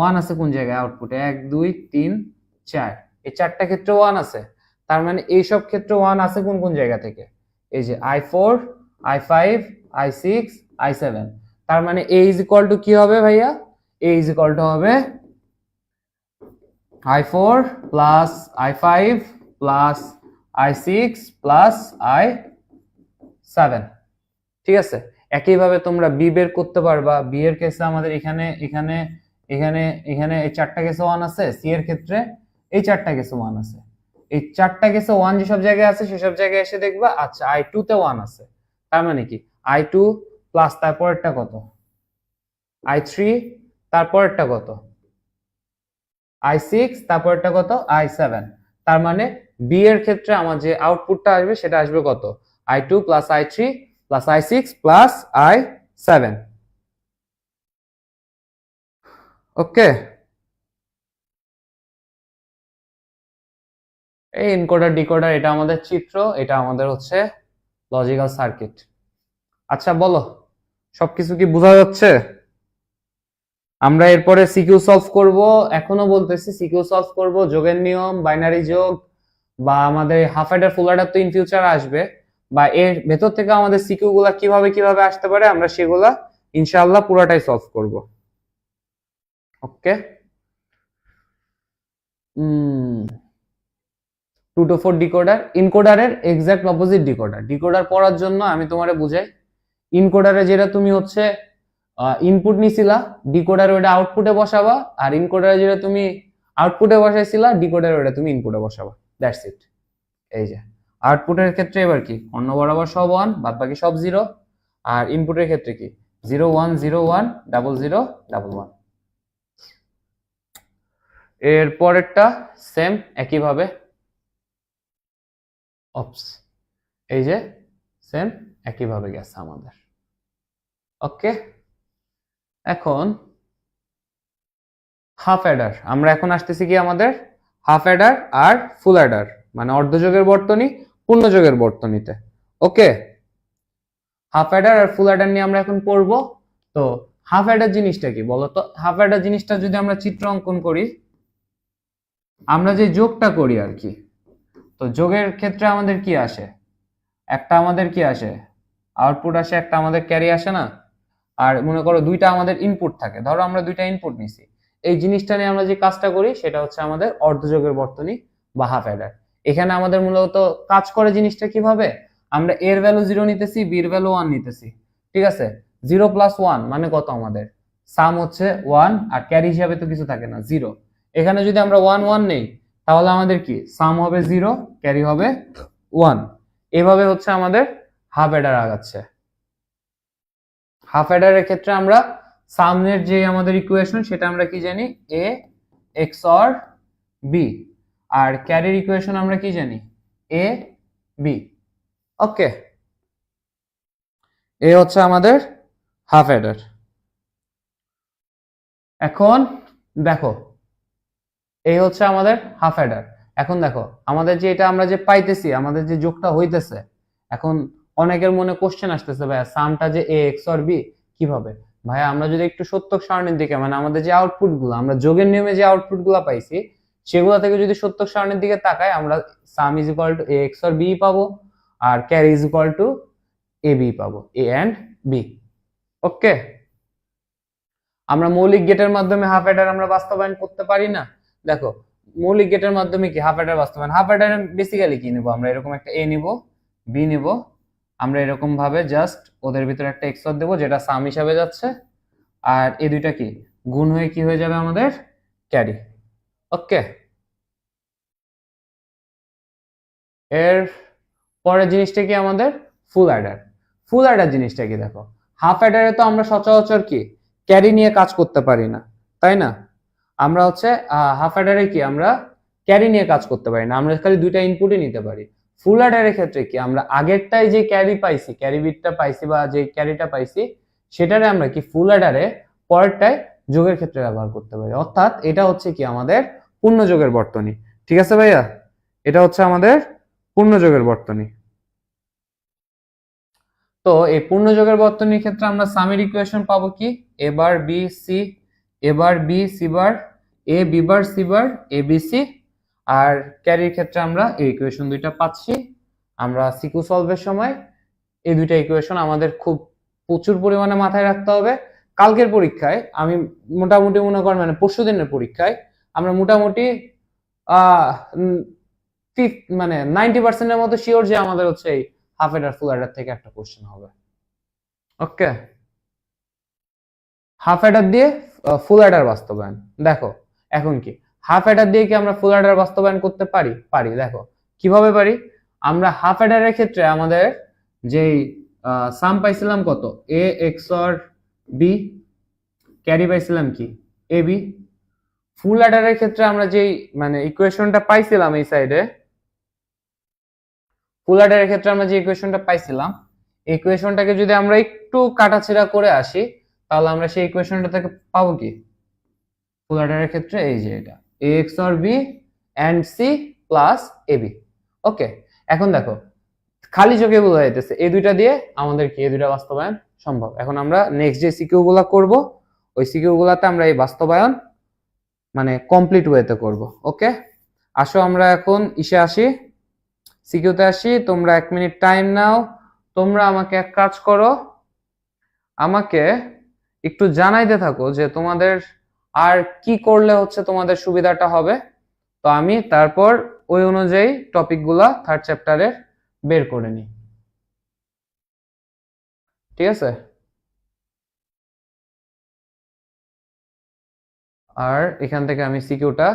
1 আছে কোন জায়গায় আউটপুটে, 1 2 3 4, এই 4টা ক্ষেত্রে 1 আছে। তার মানে এই সব ক্ষেত্রে 1 আছে কোন কোন জায়গা থেকে, এই যে i4 i5 i6 i7। তার মানে a ইজ ইকুয়াল টু কি হবে ভাইয়া, a ইজ ইকুয়াল টু হবে i4 plus i5 plus i6 plus i7। ঠিক আছে, একইভাবে তোমরা বি বের করতে পারবা। বি এর কেসে আমাদের এখানে এখানে এখানে এখানে এই 4টা কেসে 1 আছে, সি এর ক্ষেত্রে এই 4টা কেসে 1 আছে। এই 4টা কেসে 1 যেসব জায়গায় আছে সেসব জায়গায় এসে দেখবা আচ্ছা i2 তে 1 আছে। তার মানে কি i2 প্লাস তারপরেরটা কত i3, তারপরেরটা কত i6, তারপরেরটা কত i7। তার মানে বি এর ক্ষেত্রে আমার যে আউটপুটটা আসবে সেটা আসবে কত i2 plus i3 plus i6 plus i7। ওকে, এই এনকোডার ডিকোডার এটা আমাদের চিত্র, এটা আমাদের হচ্ছে লজিক্যাল সার্কিট। আচ্ছা বলো সবকিছু কি বোঝা যাচ্ছে? আমরা এরপরে সিকিউ সলভ করব, এখনো বলতেছি সিকিউ সলভ করব, যোগের নিয়ম, বাইনারি যোগ, বা আমাদের হাফ অ্যাডার ফুল অ্যাডার তো ইন ফিউচার আসবে, বা এর ভেতর থেকে আমাদের সিকিউ গুলা কিভাবে কিভাবে আসতে পারে আমরা সেগুলা ইনশাআল্লাহ পুরাটাই সলভ করব। ওকে, 2 to 4 ডিকোডার, ইনকোডারের এক্সাক্ট অপোজিট ডিকোডার। ডিকোডার পড়ার জন্য আমি তোমারে বুঝাই, ইনকোডারে যেটা তুমি হচ্ছে ইনপুট নিছিলা, ডিকোডারে ওটা আউটপুটে বসাবা, আর ইনকোডারে যেটা তুমি আউটপুটে বসাইছিলা, ডিকোডারে ওটা তুমি ইনপুটে বসাবা। That's it. এই যে আউটপুটের ক্ষেত্রে এবার কি অন্য বরাবর সব 1, বাদ বাকি সব 0, আর ইনপুটের ক্ষেত্রে কি 0 1 0 1 0 0 1 1। এর পরেরটা সেম একইভাবে, অপস, এই যে সেম একইভাবে গেছে আমাদের। ওকে, এখন হাফ অ্যাডার, আমরা এখন আসতেছি কি আমাদের হাফ অ্যাডার আর ফুল অ্যাডার, মানে অর্ধযোগের বর্তনী পূর্ণযোগের বর্তনীতে। ওকে, হাফ অ্যাডার আর ফুল অ্যাডার নিয়ে আমরা এখন পড়বো। তো হাফ অ্যাডার জিনিসটা কি বলতো? হাফ অ্যাডার জিনিসটা যদি আমরা চিত্র অঙ্কন করি, আমরা যে যোগটা করি আর কি, তো যোগের ক্ষেত্রে আমাদের কি আসে, একটা আমাদের কি আসে আউটপুট আসে, একটা আমাদের ক্যারি আসে না? আর মনে করো দুইটা আমাদের ইনপুট থাকে, ধরো আমরা দুইটা ইনপুট নিছি, এই জিনিসটা নিয়ে আমরা যে কাজটা করি সেটা হচ্ছে আমাদের অর্ধযোগের বর্তনী বা হাফ অ্যাডার। এখানে আমাদের মূলত কাজ করে জিনিসটা কিভাবে, আমরা এর ভ্যালু 0 নিতেছি, বির ভ্যালু 1 নিতেছি, ঠিক আছে? 0 প্লাস 1 মানে কত, আমাদের সাম হচ্ছে 1, আর ক্যারি হিসাবে তো কিছু থাকে না, 0। এখানে যদি আমরা 1 1 নেই, তাহলে আমাদের কি সাম হবে 0, ক্যারি হবে 1। এভাবে হচ্ছে আমাদের হাফ অ্যাডার আগাচ্ছে। হাফ অ্যাডারের ক্ষেত্রে আমরা সামনের যে আমাদের ইকুয়েশন সেটা আমরা কি জানি, এ এক্স অর বি, আর ক্যারির ইকুয়েশন আমরা কি জানি, এ বি। ওকে, এ হচ্ছে আমাদের হাফ অ্যাডার। এখন দেখো, এই হচ্ছে আমাদের হাফ অ্যাডার। এখন দেখো আমাদের যে এটা আমরা যে পাইতেছি, আমাদের যে যোগটা হইতেছে, এখন অনেকের মনে কোশ্চেন আসতেছে, ভাইয়া সামটা যে এ এক্স অর বি কিভাবে? ভাইয়া আমরা যদি একটু সত্যক সারণীর দিকে, মানে আমাদের যে আউটপুট গুলো, আমরা যোগের নিয়মে যে আউটপুট গুলো পাইছি সেগুলো থেকে যদি সত্যক সারণীর দিকে তাকাই, আমরা sum is equal to A XOR B পাবো, আর carry is equal to A B পাবো, এ এন্ড বি। ওকে, আমরা মৌলিক গেটের মাধ্যমে হাফ অ্যাডার আমরা বাস্তবায়ন করতে পারি না? দেখো, মৌলিক গেটের মাধ্যমে কি হাফ অ্যাডার বাস্তবায়ন, হাফ অ্যাডার বেসিক্যালি কি নিব, আমরা এরকম একটা এ নিব, বি নিব, আমরা এরকম ভাবে জাস্ট ওদের ভিতরে একটা এক্সর দেবো যেটা সাম হিসাবে যাচ্ছে, আর এই দুইটা কি গুণ হয়ে কি হয়ে যাবে আমাদের ক্যারি। ওকে, এর পরের জিনিসটা কি আমাদের ফুল অ্যাডার। ফুল অ্যাডার জিনিসটা কি, দেখো হাফ অ্যাডারে তো আমরা সচরাচর কি ক্যারি নিয়ে কাজ করতে পারি না, তাই না? আমরা হচ্ছে হাফ অ্যাডারে কি আমরা ক্যারি নিয়ে কাজ করতে পারি না, আমরা খালি দুইটা ইনপুটই নিতে পারি। ফুল অ্যাডারের ক্ষেত্রে কি আমরা আগেরটাই যে ক্যারি পাইছি, ক্যারি বিটটা পাইছি বা যে ক্যারিটা পাইছি, সেটারে আমরা কি ফুল অ্যাডারে পরেরটায় যোগের ক্ষেত্রে ব্যবহার করতে পারি। অর্থাৎ এটা হচ্ছে কি আমাদের পূর্ণ যোগের বর্তনী। ঠিক আছে ভাইয়া, এটা হচ্ছে আমাদের পূর্ণ যোগের বর্তনী। তো এই পূর্ণযোগের বর্তনীর ক্ষেত্রে আমরা সামের ইকুয়েশন পাবো কি, এ বার B C, A bar B C bar, A B bar C bar, A B C. আর ক্যারির ক্ষেত্রে আমরা এই ইকুয়েশন দুইটা পাচ্ছি। আমরা সিকিউ সলভের সময় এই দুইটা ইকুয়েশন আমাদের খুব প্রচুর পরিমাণে মাথায় রাখতে হবে। কালকের পরীক্ষায় আমি মোটামুটি মনে করেন, মানে পরশু দিনের পরীক্ষায় আমরা মোটামুটি আহ মানে 90% মতো শিওর যে আমাদের হচ্ছে এই হাফ এডার ফুল এডার থেকে একটা কোশ্চেন হবে। ওকে, হাফ অ্যাডার দিয়ে ফুল অ্যাডার বাস্তবায়ন। দেখো এখন কি হাফ অ্যাডার দিয়ে কি আমরা ফুল অ্যাডার বাস্তবায়ন করতে পারি? পারি। দেখো কিভাবে পারি, আমরা হাফ অ্যাডারের ক্ষেত্রে আমাদের যেই সাম পাইছিলাম কত, এ এক্স অর বি, ক্যারি পাইছিলাম কি এ বি। ফুল অ্যাডারের ক্ষেত্রে আমরা যেই মানে ইকুয়েশনটা পাইছিলাম এই সাইডে, ফুল অ্যাডারের ক্ষেত্রে আমরা যে ইকুয়েশনটা পাইছিলাম, এই ইকুয়েশনটাকে যদি আমরা একটু কাটাছেড়া করে আসি, তাহলে আমরা সেই ইকুয়েশনটা থেকে পাবো কি ফুল অ্যাডারের ক্ষেত্রে, এই যে এটা A XOR B and C plus A B. Okay, এখন দেখো খালি চোখে বোঝা যাইতেছে এই দুইটা দিয়ে আমাদের কি এই দুইটা বাস্তবায়ন সম্ভব। এখন আমরা নেক্সট যে সিকিউ গুলা করব, ওই সিকিউ গুলাতে আমরা এই বাস্তবায়ন মানে কমপ্লিট ওয়েতে করব। ওকে, আসো আমরা এখন ইসে আসি, সিকিউতে আসি। তোমরা 1 মিনিট টাইম নাও, তোমরা আমাকে এক কাজ করো, আমাকে একটু জানাইতে থাকো যে তোমাদের আর কি করলে হচ্ছে তোমাদের সুবিধাটা হবে। তো আমি তারপর ওই অনুযায়ী টপিকগুলা থার্ড চ্যাপ্টারে বের করে নিই। ঠিক আছে, আর এখান থেকে আমি সিকিউটা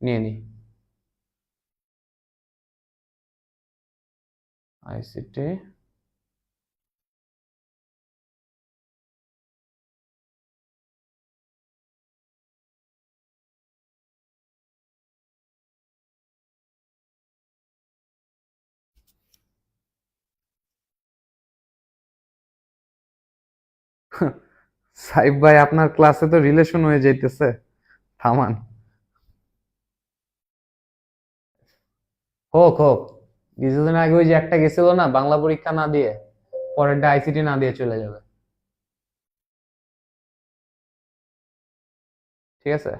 নিয়ে নিই। আইসিটি সাইফ ভাই আপনার ক্লাসে তো রিলেশন হয়ে যাইতেছে, থামান। হোক হোক, কিছুদিন আগে ওই যে একটা গেছিল না বাংলা পরীক্ষা না দিয়ে, পরেরটা আইসিটি না দিয়ে চলে যাবে। ঠিক আছে,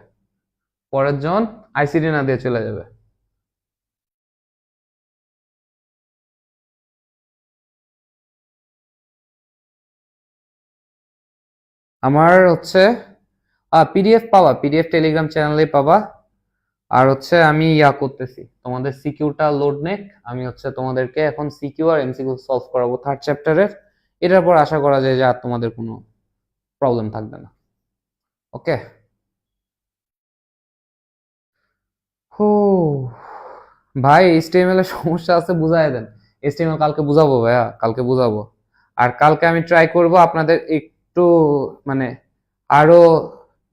পরের জন আইসিটি না দিয়ে চলে যাবে। আমার হচ্ছে পিডিএফ পাবা, পিডিএফ টেলিগ্রাম চ্যানেলে পাবা। আর হচ্ছে আমি করতেছি তোমাদের সিকিউটা লোড নেক, আমি হচ্ছে তোমাদেরকে এখন সিকিউ আর এমসিকিউ সলভ করাবো থার্ড চ্যাপ্টারের। এটার পর আশা করা যায় যে আর তোমাদের কোনো প্রবলেম থাকবে না। ওকে। হো ভাই, এইচটিএমএল এর সমস্যা আছে, বুঝাই দেন। এইচটিএমএল কালকে বুঝাবো ভাইয়া, কালকে বুঝাবো। আর কালকে আমি ট্রাই করব আপনাদের একটু মানে আরো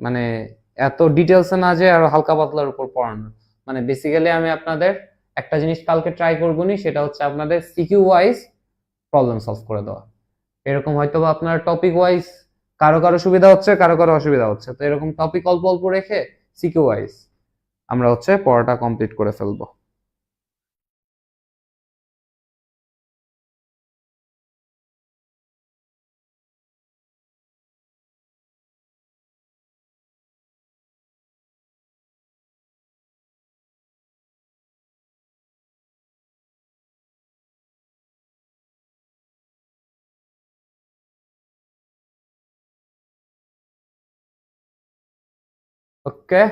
মানে এত ডিটেলসে না যে আরো হালকা পাতলার উপর পড়ানো। মানে বেসিক্যালি আমি আপনাদের একটা জিনিস কালকে ট্রাই করবো নি, সেটা হচ্ছে আপনাদের সিকিউ ওয়াইজ প্রবলেম সলভ করে দেওয়া। এরকম হয়তো বা আপনার টপিক ওয়াইজ কারো কারো সুবিধা হচ্ছে, কারো কারো অসুবিধা হচ্ছে, তো এরকম টপিক অল্প অল্প রেখে সিকিউ ওয়াইজ আমরা হচ্ছে পড়াটা কমপ্লিট করে ফেলবো। ওকে,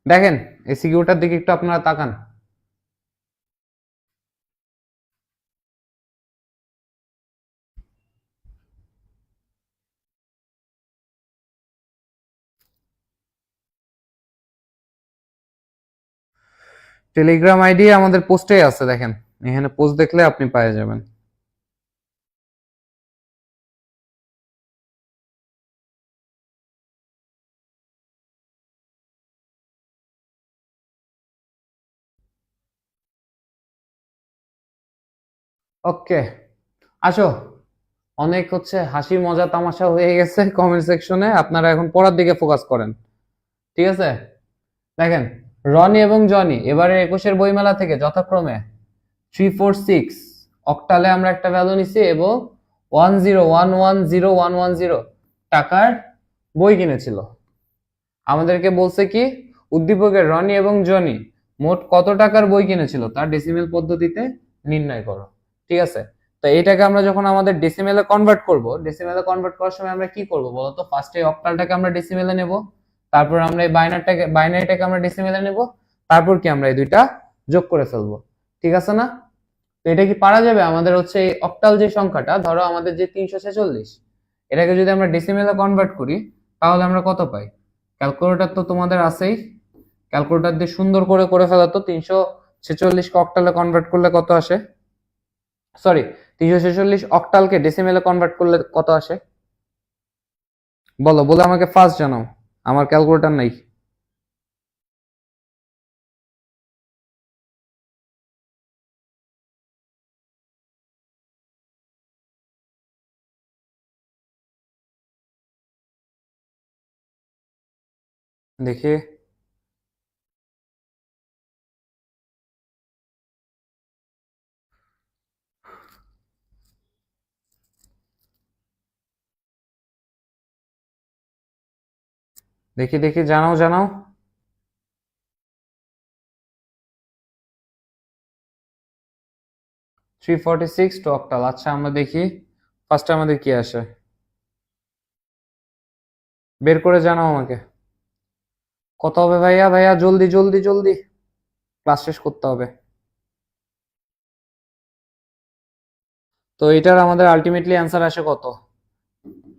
দেখেন এই সিকিউটার দিকে একটু আপনারা তাকান। টেলিগ্রাম আইডি আমাদের পোস্টে আছে, দেখেন এখানে পোস্ট দেখলে আপনি পেয়ে যাবেন। ওকে, আসো। অনেক হচ্ছে হাসি মজা তামাশা হয়ে গেছে কমেন্ট সেকশনে, আপনারা এখন পড়ার দিকে ফোকাস করেন। ঠিক আছে, দেখেন রনি এবং জনি এবারে 21-এর বইমেলা থেকে যথাক্রমে 346 অক্টালে আমরা একটা ভ্যালু নিছি এবং 10110110 টাকার বই কিনেছিল। আমাদেরকে বলছে কি উদ্দীপকের রনি এবং জনি মোট কত টাকার বই কিনেছিল তার ডেসিমেল পদ্ধতিতে নির্ণয় করো। ঠিক আছে, তো এটাকে আমরা যখন আমাদের ডেসিমেলে কনভার্ট করব, ডেসিমেলে কনভার্ট করার সময় আমরা কি করব বলতো? ফার্স্টে অক্টালটাকে আমরা ডেসিমেলে নেব, তারপর আমরা এই বাইনারিটাকে আমরা ডেসিমেলে নেব, তারপর কি আমরা এই দুইটা যোগ করে ফেলবো। ঠিক আছে না? তো এটা কি পারা যাবে? আমাদের হচ্ছে এই অক্টাল যে সংখ্যাটা, ধরো আমাদের যে 346, এটাকে যদি আমরা ডেসিমেলে কনভার্ট করি তাহলে আমরা কত পাই? ক্যালকুলেটর তো তোমাদের আছেই, ক্যালকুলেটর দিয়ে সুন্দর করে করে ফেলা তো। 346 অক্টালে কনভার্ট করলে কত আসে? সরি, 346 অক্টালকে ডেসিমেলে কনভার্ট করলে কত আসে? বলো, বলে আমাকে ফার্স্ট জানাও, আমার ক্যালকুলেটর নাই। দেখি, দেখি দেখি, জানাও জানাও। 346 টু অক্টাল, আচ্ছা আমরা দেখি ফার্স্টে আমাদের কি আসে, বের করে জানাও আমাকে। কত হবে ভাইয়া? ভাইয়া জলদি জলদি জলদি, ক্লাস শেষ করতে হবে। তো এটার আমাদের আলটিমেটলি অ্যান্সার আসে কত?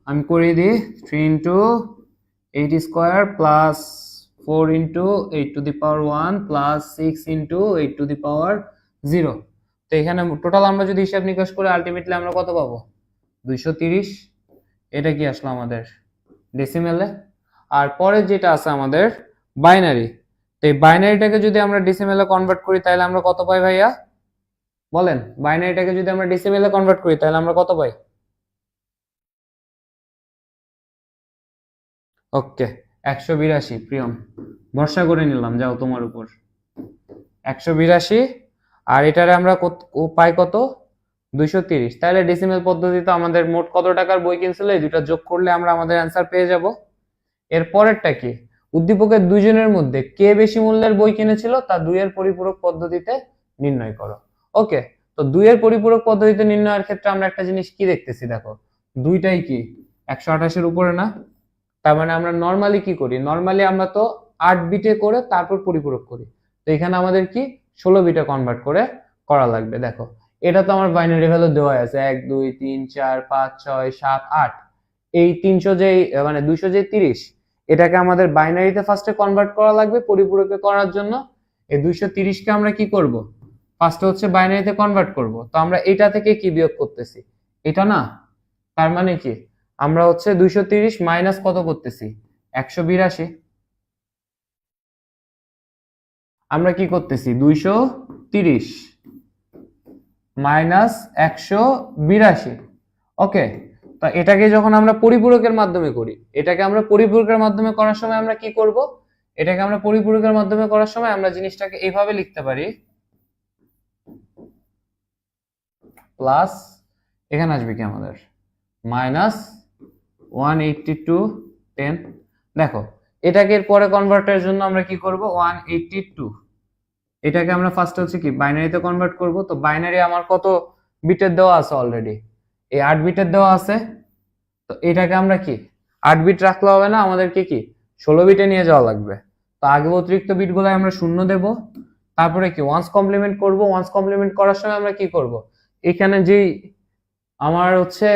আমি করে দিই, 3 × 8 স্কোয়ার প্লাস 4 × 8⁻1 প্লাস 6 × 8⁻0। তো এখানে টোটাল আমরা যদি হিসাব নিকাশ করে আলটিমেটলি আমরা কত পাবো? 230। এটা কি আসলো আমাদের ডেসিমেলে। আর পরে যেটা আছে আমাদের বাইনারি, তো এই বাইনারিটাকে যদি আমরা ডেসিমেলে কনভার্ট করি তাহলে আমরা কত পাই ভাইয়া? বলেন, বাইনারিটাকে যদি আমরা ডেসিমেলে কনভার্ট করি তাহলে আমরা কত পাই? ওকে, 182 প্রিয়ম, ভরসা করে নিলাম, যাও তোমার উপর। 182, আর এটারে আমরা পাই কত, 230। তাহলে ডেসিমেল পদ্ধতিতে আমাদের মোট কত টাকার বই কিনছিল এই দুটা যোগ করলে আমরা আমাদের অ্যান্সার পেয়ে যাব। এর পরেরটা কি, উদ্দীপকের দুইজনের মধ্যে কে বেশি মূল্যের বই কিনেছিল তা দুইয়ের পরিপূরক পদ্ধতিতে নির্ণয় করো। ওকে, তো দুইয়ের পরিপূরক পদ্ধতিতে নির্ণয়ের ক্ষেত্রে আমরা একটা জিনিস কি দেখতেছি, দেখো দুইটাই কি 128-এর উপরে না, তার মানে আমরা নর্মালি কি করি, নর্মালি আমরা তো 8 বিটে করে তারপর পরিপূরক করি, তো এখানে আমাদের কি 16 বিটে কনভার্ট করে করা লাগবে। দেখো এটা তো আমার বাইনারি ভ্যালু দেওয়া আছে 1 2 3 4 5 6 7 8, এই 300 যে মানে 200 যে 30, এটাকে আমাদের বাইনারিতে ফার্স্টে কনভার্ট করা লাগবে পরিপূরকে করার জন্য। এই 230 কে আমরা কি করব, ফার্স্টে হচ্ছে বাইনারিতে কনভার্ট করব, তো আমরা এটা থেকে কি বিয়োগ করতেছি, এটা না, তার মানে কি আমরা হচ্ছে 230 মাইনাস কত করতেছি, 182, আমরা কি করতেছি 230 মাইনাস 182। ওকে, তো এটাকে যখন আমরা পরিপূরকের মাধ্যমে করি, এটাকে আমরা পরিপূরকের মাধ্যমে করার সময় আমরা কি করব, এটাকে আমরা পরিপূরকের মাধ্যমে করার সময় আমরা জিনিসটাকে এইভাবে লিখতে পারি, প্লাস এখানে আসবে কি আমাদের মাইনাস 182 10। দেখো এটাকে এর পরে কনভার্টারের জন্য আমরা কি করব, 182, এটাকে আমরা ফার্স্ট হচ্ছে কি বাইনারিতে কনভার্ট করব, তো বাইনারি আমার কত বিটের দেওয়া আছে অলরেডি, এই 8 বিটের দেওয়া আছে, তো এটাকে আমরা কি 8 বিট রাখলে হবে না, আমাদেরকে কি 16 বিটে নিয়ে যাওয়া লাগবে। তো আগে অতিরিক্ত বিটগুলো আমরা শূন্য দেব, তারপরে কি ওয়ান্স কমপ্লিমেন্ট করব, ওয়ান্স কমপ্লিমেন্ট করার সময় আমরা কি করব, এখানে যেই আমার হচ্ছে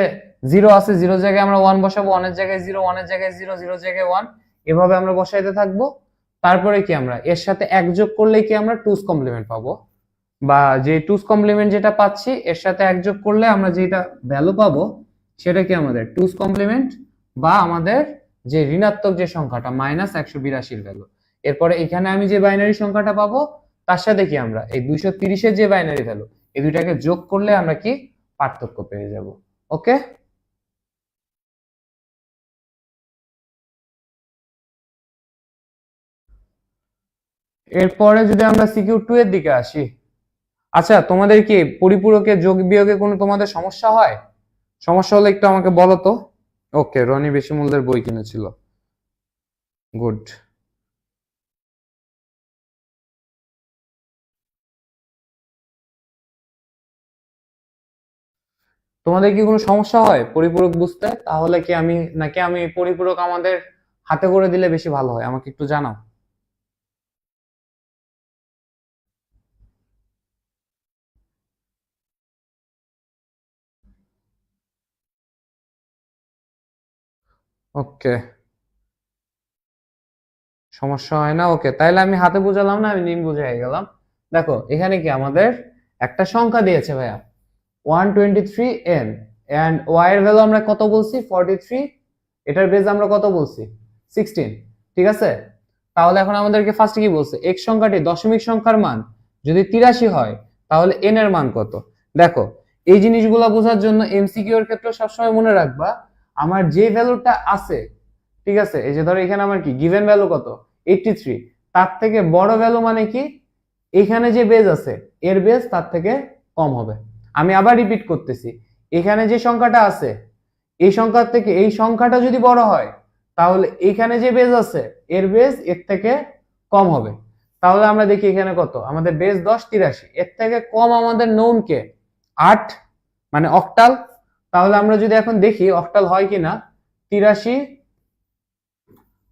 0 আছে, 0 জায়গায় আমরা 1 বসাবো, 1 এর জায়গায় 0, 1 এর জায়গায় 0, 0 এর জায়গায় 1, এভাবে আমরা বসাইতে থাকবো। তারপরে কি আমরা এর সাথে 1 যোগ করলে কি আমরা 2's কমপ্লিমেন্ট পাবো, বা যে 2's কমপ্লিমেন্ট যেটা পাচ্ছি এর সাথে 1 যোগ করলে আমরা যেটা ভ্যালু পাবো সেটা কি আমাদের 2's কমপ্লিমেন্ট, বা আমাদের যে ঋণাত্মক যে সংখ্যাটা মাইনাস 182 ভ্যালু। এরপরে এখানে আমি যে বাইনারি সংখ্যাটা পাবো তার সাথে কি আমরা এই 230 এর যে বাইনারি ভ্যালু, এই দুইটাকে যোগ করলে আমরা কি পার্থক্য পেয়ে যাব। ওকে, এরপরে যদি আমরা সিকিউ 2 এর দিকে আসি, আচ্ছা তোমাদের কি পরিপূরকে যোগ বিয়োগে কোনো তোমাদের সমস্যা হয়, সমস্যা হলে একটু আমাকে বলো তো। ওকে, রনি বেশি মূল্যের বই কিনেছিল, গুড। তোমাদের কি কোনো সমস্যা হয় পরিপূরক বুঝতে, তাহলে কি আমি নাকি আমি পরিপূরক আমাদের হাতে করে দিলে বেশি ভালো হয়, আমাকে একটু জানাও। ওকে, সমস্যা হয় না, ওকে তাইলে আমি হাতে বুঝালাম না, আমি নিম বুঝাই গেলাম। দেখো এখানে কি আমাদের একটা সংখ্যা দিয়েছে ভাইয়া 123n, এন্ড y এর ভ্যালু আমরা কত বলছি 43, এটার বেজ আমরা কত বলছি 16, ঠিক আছে। তাহলে এখন আমাদেরকে ফার্স্টে কি বলছে, x সংখ্যাটি দশমিক সংখ্যার মান যদি 83 হয় তাহলে n এর মান কত। দেখো এই জিনিসগুলো বোঝার জন্য এমসিকিউ এর ক্ষেত্রে সবসময় মনে রাখবা আমার যে ভ্যালুটা আছে, ঠিক আছে, এই যে ধরো এখানে আমার কি গিভেন ভ্যালু কত 83, তার থেকে বড় ভ্যালু মানে কি এখানে যে বেজ আছে এর বেজ তার থেকে কম হবে। আমি আবার রিপিট করতেছি, এখানে যে সংখ্যাটা আছে এই সংখ্যার থেকে এই সংখ্যাটা যদি বড় হয় তাহলে এখানে যে বেজ আছে এর বেজ এর থেকে কম হবে। তাহলে আমরা দেখি এখানে কত আমাদের বেজ 10 83, এর থেকে কম আমাদের নোন কে 8 মানে অক্টাল। তাহলে আমরা যদি এখন দেখি অক্টাল হয় কিনা, 83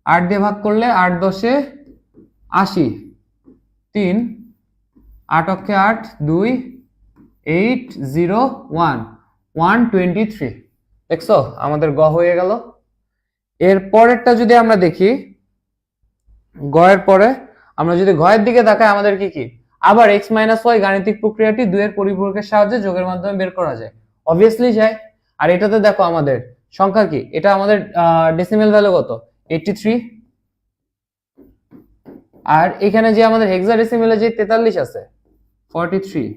8 দিয়ে ভাগ করলে 8 10 80, 3 8 অক্ষে 8 2 8 0 1 123, দেখছো আমাদের গ হয়ে গেল। এর পরেরটা যদি আমরা দেখি গ এর পরে আমরা যদি ঘ এর দিকে তাকাই আমাদের কি কি আবার x y গাণিতিক প্রক্রিয়াটি 2 এর পরিপূরকের সাহায্যে যোগের মাধ্যমে বের করা যায়, অবভিয়াসলি যায়। আর এটাতে দেখো আমাদের সংখ্যা কি, এটা আমাদের ডেসিমেল ভ্যালু কত 83, আর এখানে যে আমাদের হেক্সাডেসিমেলে যে 43 আছে 43,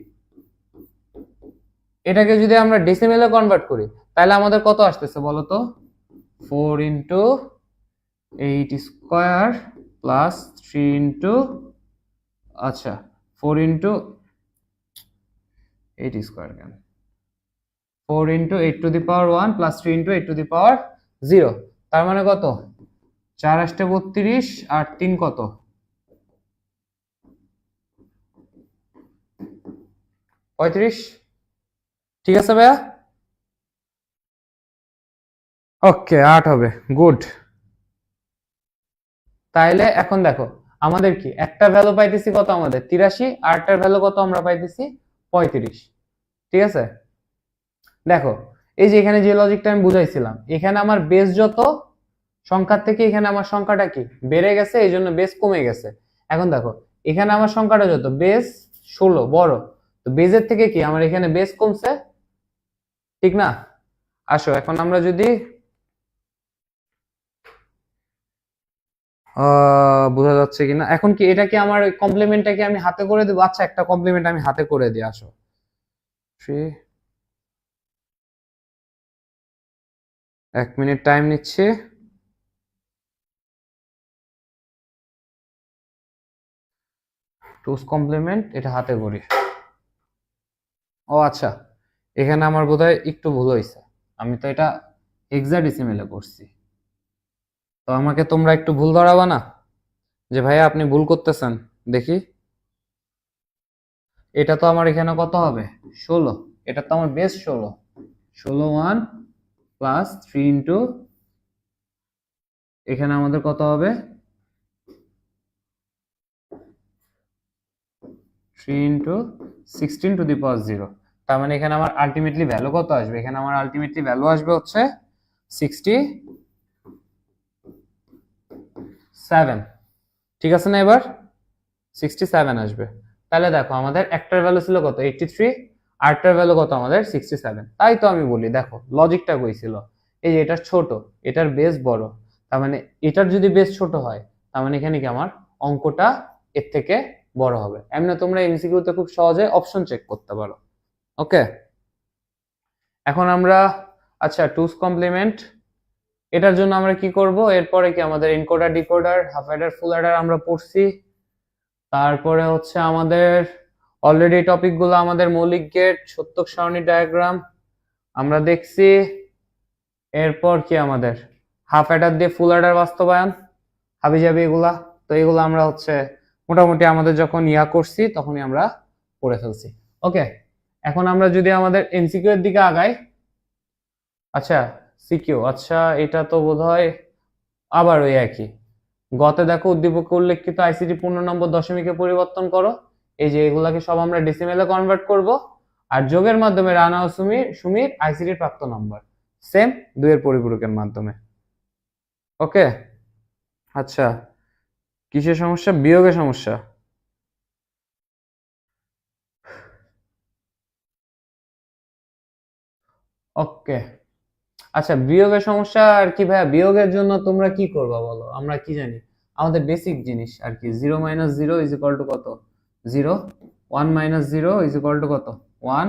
এটাকে যদি আমরা ডেসিমেলে কনভার্ট করি তাহলে আমাদের কত আসতেছে বলো তো, 4 ইন্টু 8 স্কোয়ার প্লাস 3 ইন্টু, আচ্ছা 4 ইন্টু 8 স্কোয়ার, কেন 4 into 8 to the power 1 plus 3 into 8 to the power 0, তার মানে কত? 4 8 32 আর 3 কত? 35। ঠিক আছে ভাইয়া? ওকে, 8 হবে, গুড। তাইলে এখন দেখো আমাদের কি একটা ভ্যালু পাইতেছি কত, আমাদের 83, আর একটার ভ্যালু কত আমরা পাইতেছি 35। ঠিক আছে, দেখো এই যে এখানে যে লজিকটা আমি বুঝাইছিলাম, এখানে আমার বেস যত সংখ্যার থেকে এখানে আমার সংখ্যাটা কি বেড়ে গেছে, এই জন্য বেস কমে গেছে। এখন দেখো এখানে আমার সংখ্যাটা যত, বেস 16 বড়, তো বেজের থেকে কি আমার এখানে বেস কমছে, ঠিক না? আসো এখন আমরা যদি বোঝা যাচ্ছে কিনা, এখন কি এটা কি আমার কমপ্লিমেন্টটাকে আমি হাতে করে দেবো? আচ্ছা একটা কমপ্লিমেন্ট আমি হাতে করে দিই, আসো 3, 1 মিনিট টাইম নিচ্ছে। টুস কমপ্লিমেন্ট এটা হাতে করি। ও আচ্ছা, এখানে আমার বোধহয় একটু ভুল হয়েছে, আমি তো এটা হেক্সাডেসিমেলে করছি। তো আমাকে তোমরা একটু ভুল ধরাবা না যে ভাইয়া আপনি ভুল করতেছেন? দেখি, এটা তো আমার এখানে কত হবে 16, এটা তো আমার বেস 16, 1 প্লাস 3 ইন্টু, এখানে আমাদের কত হবে 3 ইন্টু 16 টু দি পাওয়ার 0, তার মানে এখানে আমার আলটিমেটলি ভ্যালু কত আসবে? এখানে আমার আলটিমেটলি ভ্যালু আসবে হচ্ছে 67। ঠিক আছে না? এবার 67 আসবে। তাহলে দেখো আমাদের একটার ভ্যালু ছিল কত 83, আরেকটার ভ্যালু কত আমাদের 67। তাই তো আমি বলি দেখো লজিকটা কইছিল, এই যে এটা ছোট, এটার বেস বড়, তার মানে এটার যদি বেস ছোট হয় তার মানে এখানে কি আমার অঙ্কটা এর থেকে বড় হবে। এমনি তোমরা এমসিকিউতে খুব সহজে অপশন চেক করতে পারো। ওকে, এখন আমরা আচ্ছা টুস কমপ্লিমেন্ট এটার জন্য আমরা কি করব? এরপরে কি আমাদের এনকোডার ডিকোডার হাফ অ্যাডার ফুল অ্যাডার আমরা পড়ছি। তারপরে হচ্ছে আমাদের অলরেডি টপিকগুলো আমাদের মৌলিক গেট, সত্যক সারণী ডায়াগ্রাম আমরা দেখছি। এরপর কি আমাদের হাফ অ্যাডার দিয়ে ফুল অ্যাডার বাস্তবায়ন, হাবিজাবি এগুলা। তো এগুলো আমরা হচ্ছে মোটামুটি আমাদের যখন ইয়া করছি তখনই আমরা পড়ে ফেলছি। ওকে, এখন আমরা যদি আমাদের এমসিকিউ এর দিকে আগাই। আচ্ছা সিকিউ, আচ্ছা এটা তো বোধহয় আবার ওই একই। গতে দেখো উদ্দীপকে উল্লেখিত আইসিটি পূর্ণ নম্বর দশমিকে পরিবর্তন করো। এই যে এগুলাকে সব আমরা ডেসিমেলে কনভার্ট করব, আর যোগের মাধ্যমে রানা ও সুমির আইসিটির প্রাপ্ত নম্বর সেম 2 এর পরিপূরকের মাধ্যমে। ওকে, আচ্ছা কিসের সমস্যা? বিয়োগের সমস্যা। ওকে, আচ্ছা বিয়োগের সমস্যা আর কি ভাইয়া? বিয়োগের জন্য তোমরা কি করবা বলো? আমরা কি জানি আমাদের বেসিক জিনিস আর কি, 0 মাইনাস 0 ইজ ইকুয়াল টু কত 0, 1 মাইনাস 0 ইজ ইকুয়াল টু কত 1,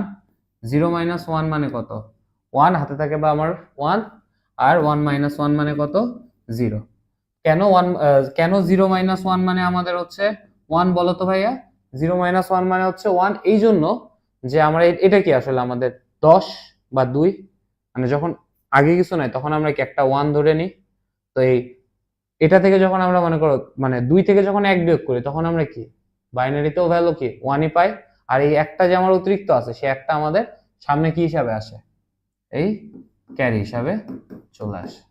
0 মাইনাস 1 মানে কত 1, হাতে থাকে বা আমার 1, আর 1 মাইনাস 1 মানে কত 0। কেন 1, কেন 0 মাইনাস 1 মানে আমাদের হচ্ছে 1 বলো তো ভাইয়া? 0 মাইনাস 1 মানে হচ্ছে 1 এই জন্য যে আমরা এটা কি আসলে আমাদের 10 বা 2, মানে যখন আগে কিছু নাই তখন আমরা কি একটা 1 ধরে নিই। তো এই এটা থেকে যখন আমরা মনে করো মানে 2 থেকে যখন 1 বিয়োগ করি তখন আমরা কি বাইনারিতেও ভ্যালু কি 1ই পাই, আর এই একটা যে আমার অতিরিক্ত আছে সে একটা আমাদের সামনে কি হিসাবে আসে, এই ক্যারি হিসাবে চলে আসে।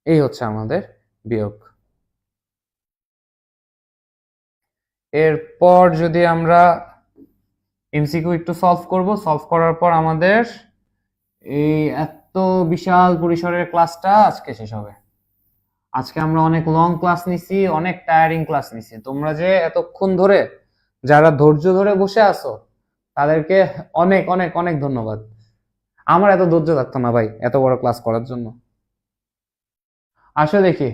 এই হচ্ছে আমাদের বিয়োগ। এরপর যদি আমরা এমসিকিউ একটু সলভ করব, সলভ করার পর আমাদের এই এত বিশাল পরিসরের ক্লাসটা আজকে শেষ হবে। আজকে আমরা অনেক লং ক্লাস নিছি, অনেক টায়ারিং ক্লাস নিছি। তোমরা যে এতক্ষণ ধরে যারা ধৈর্য ধরে বসে আছো তাদেরকে অনেক অনেক অনেক ধন্যবাদ। আমার এত ধৈর্য থাকতো না ভাই এত বড় ক্লাস করার জন্য। আসলে দেখি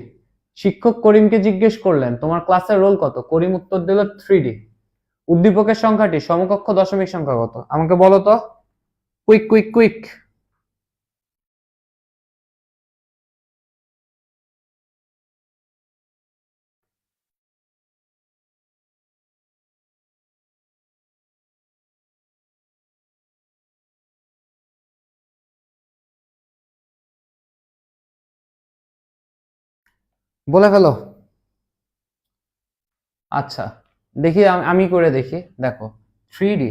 শিক্ষক করিমকে জিজ্ঞেস করলেন তোমার ক্লাসের রোল কত? করিম উত্তর দিল 3D। উদ্দীপকের সংখ্যাটি সমকক্ষ দশমিক সংখ্যা কত? আমাকে বলো তো, কুইক কুইক কুইক। বলে ফেলো। আচ্ছা, দেখি আমি করে দেখি। দেখো, 3D।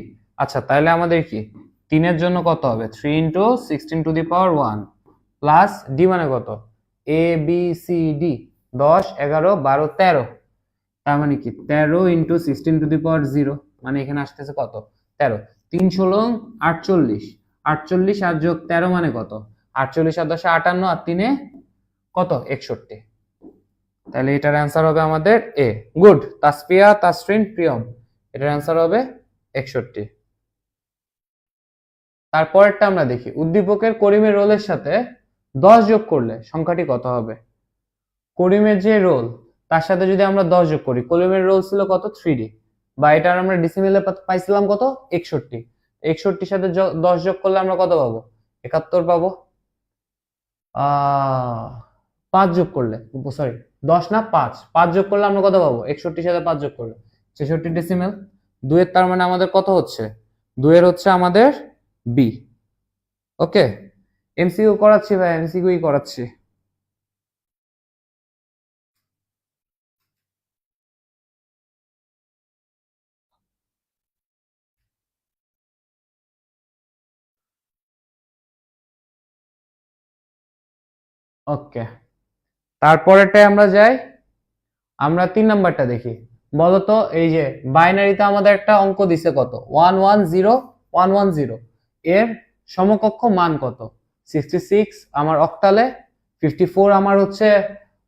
আচ্ছা, তাহলে আমাদের কি তিনের জন্য কত হবে? 3 × 16⁻1 প্লাস ডি মানে কত? ABCD 10 11 12 13। তার মানে কি 13 × 16⁻0, মানে এখানে আসতেছে কত? 13। 3 × 16 48। 48 আর যোগ 13 মানে কত? 48 আর 10 58 আর 3 কত? 61। তাহলে এটার অ্যান্সার হবে আমাদের এ। গুড, তাসপিয়া, তাসরিন, প্রিয়ম, এটার অ্যান্সার হবে 61। তারপরেরটা আমরা দেখি, উদ্দীপকের করিমের রোলের সাথে 10 যোগ করলে সংখ্যাটি কত হবে? করিমের যে রোল তার সাথে যদি আমরা 10 যোগ করি, করিমের রোল ছিল কত? 3D, বা এটার আমরা ডিসিমেলে পাইছিলাম কত? 61। 61 সাথে 10 যোগ করলে আমরা কত পাবো? 71 পাবো। 5 যোগ করলে, সরি 10 না 5 যোগ করলে আমরা কত পাবো? 61 সাথে 5 যোগ করলে 66 ডেসিমেল। 2 এর তার মানে আমাদের কত হচ্ছে? 2 এর হচ্ছে আমাদের বি। ওকে, এমসিকিউ করাচ্ছি ভাই, এমসিকিউই করাচ্ছি। ওকে, তারপরেরটায় আমরা যাই। আমরা 3 নাম্বারটা দেখি। বলতো, এই যে বাইনারিতে আমাদের একটা অঙ্ক দিছে কত? 110 110। এর সমকক্ষ মান কত? 66 আমার অক্টালে, 54 আমার হচ্ছে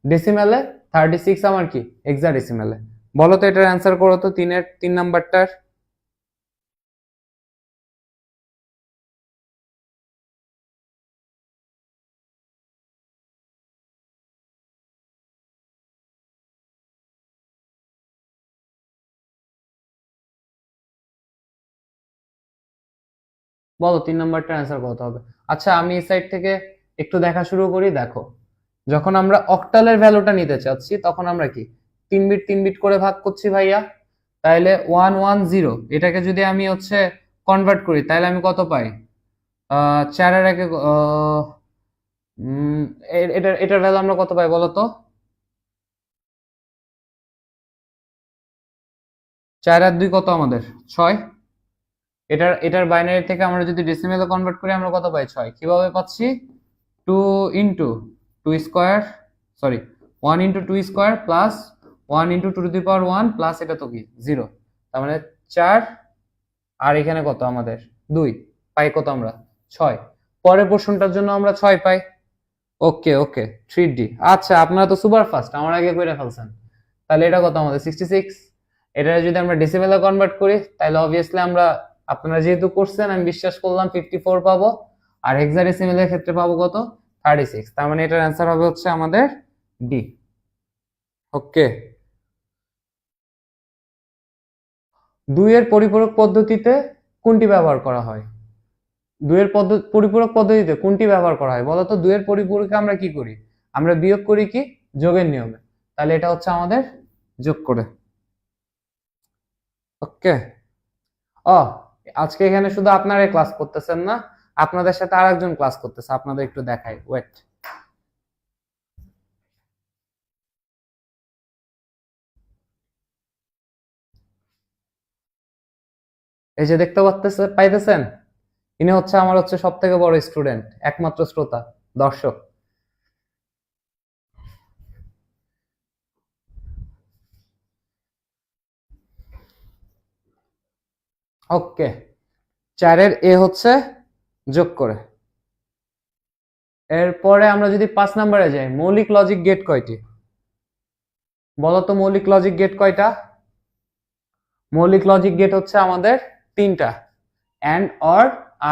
ডেসিমেলে, 36 আমার কি হেক্সাডেসিমেলে। বলো তো এটার অ্যান্সার করো তো, 3 নাম্বারটার। বলো 3 নাম্বারটার অ্যান্সার কত হবে? আচ্ছা, আমি এই সাইড থেকে একটু দেখা শুরু করি। দেখো, যখন আমরা অক্টালের ভ্যালুটা নিতে চাচ্ছি তখন আমরা কি 3 বিট 3 বিট করে ভাগ করছি ভাইয়া। তাইলে 110 এটাকে যদি আমি হচ্ছে কনভার্ট করি তাহলে আমি কত পাই? 4 এর 1 এটার এটার ভ্যালু আমরা কত পাই বলো তো? 4 আর 2 কত আমাদের? 6। এটার বাইনারি থেকে আমরা যদি ডেসিমেলে কনভার্ট করি আমরা কত পাই? 6। কিভাবে পাচ্ছি? 2 × 2 square, sorry 1 × 2 square plus 1 × 2⁻1 plus এটা তো কি 0, তার মানে 4। আর এখানে কত আমাদের? 2 পাই কত আমরা? 6। পরের পোর্শনটার জন্য আমরা 6 পাই। ওকে ওকে, 3D। আচ্ছা, আপনারা তো সুপার ফাস্ট, আমার আগে কইরা ফেলছেন। তাহলে এটা কত আমাদের? 66। এটা যদি আমরা ডেসিমেলে কনভার্ট করি তাহলে অবভিয়াসলি আমরা, আপনারা যেহেতু করছেন আমি বিশ্বাস করলাম, 54 পাবো। আর হেক্সাডেসিমেলের ক্ষেত্রে পাবো কত? 36। তার মানে এটার অ্যান্সার হবে হচ্ছে আমাদের ডি। ওকে, 2 এর পরিপূরক পদ্ধতিতে কোনটি ব্যবহার করা হয়? 2 এর পরিপূরক পদ্ধতিতে কোনটি ব্যবহার করা হয় বলো তো? 2 এর পরিপূরকে আমরা কি করি? আমরা বিয়োগ করি কি যোগের নিয়মে। তাহলে এটা হচ্ছে আমাদের যোগ করে। ওকে। ও, আজকে এখানে শুধু আপনারাই ক্লাস করতেছেন না, আপনাদের সাথে আরেকজন ক্লাস করতেছে, আপনাদের একটু দেখাই, ওয়েট। এই যে দেখতে পাইতেছেন, ইনি হচ্ছে আমার হচ্ছে সব থেকে বড় স্টুডেন্ট, একমাত্র শ্রোতা, দর্শক। ওকে, 4 এর এ হচ্ছে যোগ করে। এরপরে আমরা যদি 5 নাম্বারে যাই, মৌলিক লজিক গেট কয়টি? বলো তো মৌলিক লজিক গেট কয়টা? মৌলিক লজিক গেট হচ্ছে আমাদের 3টা, অ্যান্ড, অর,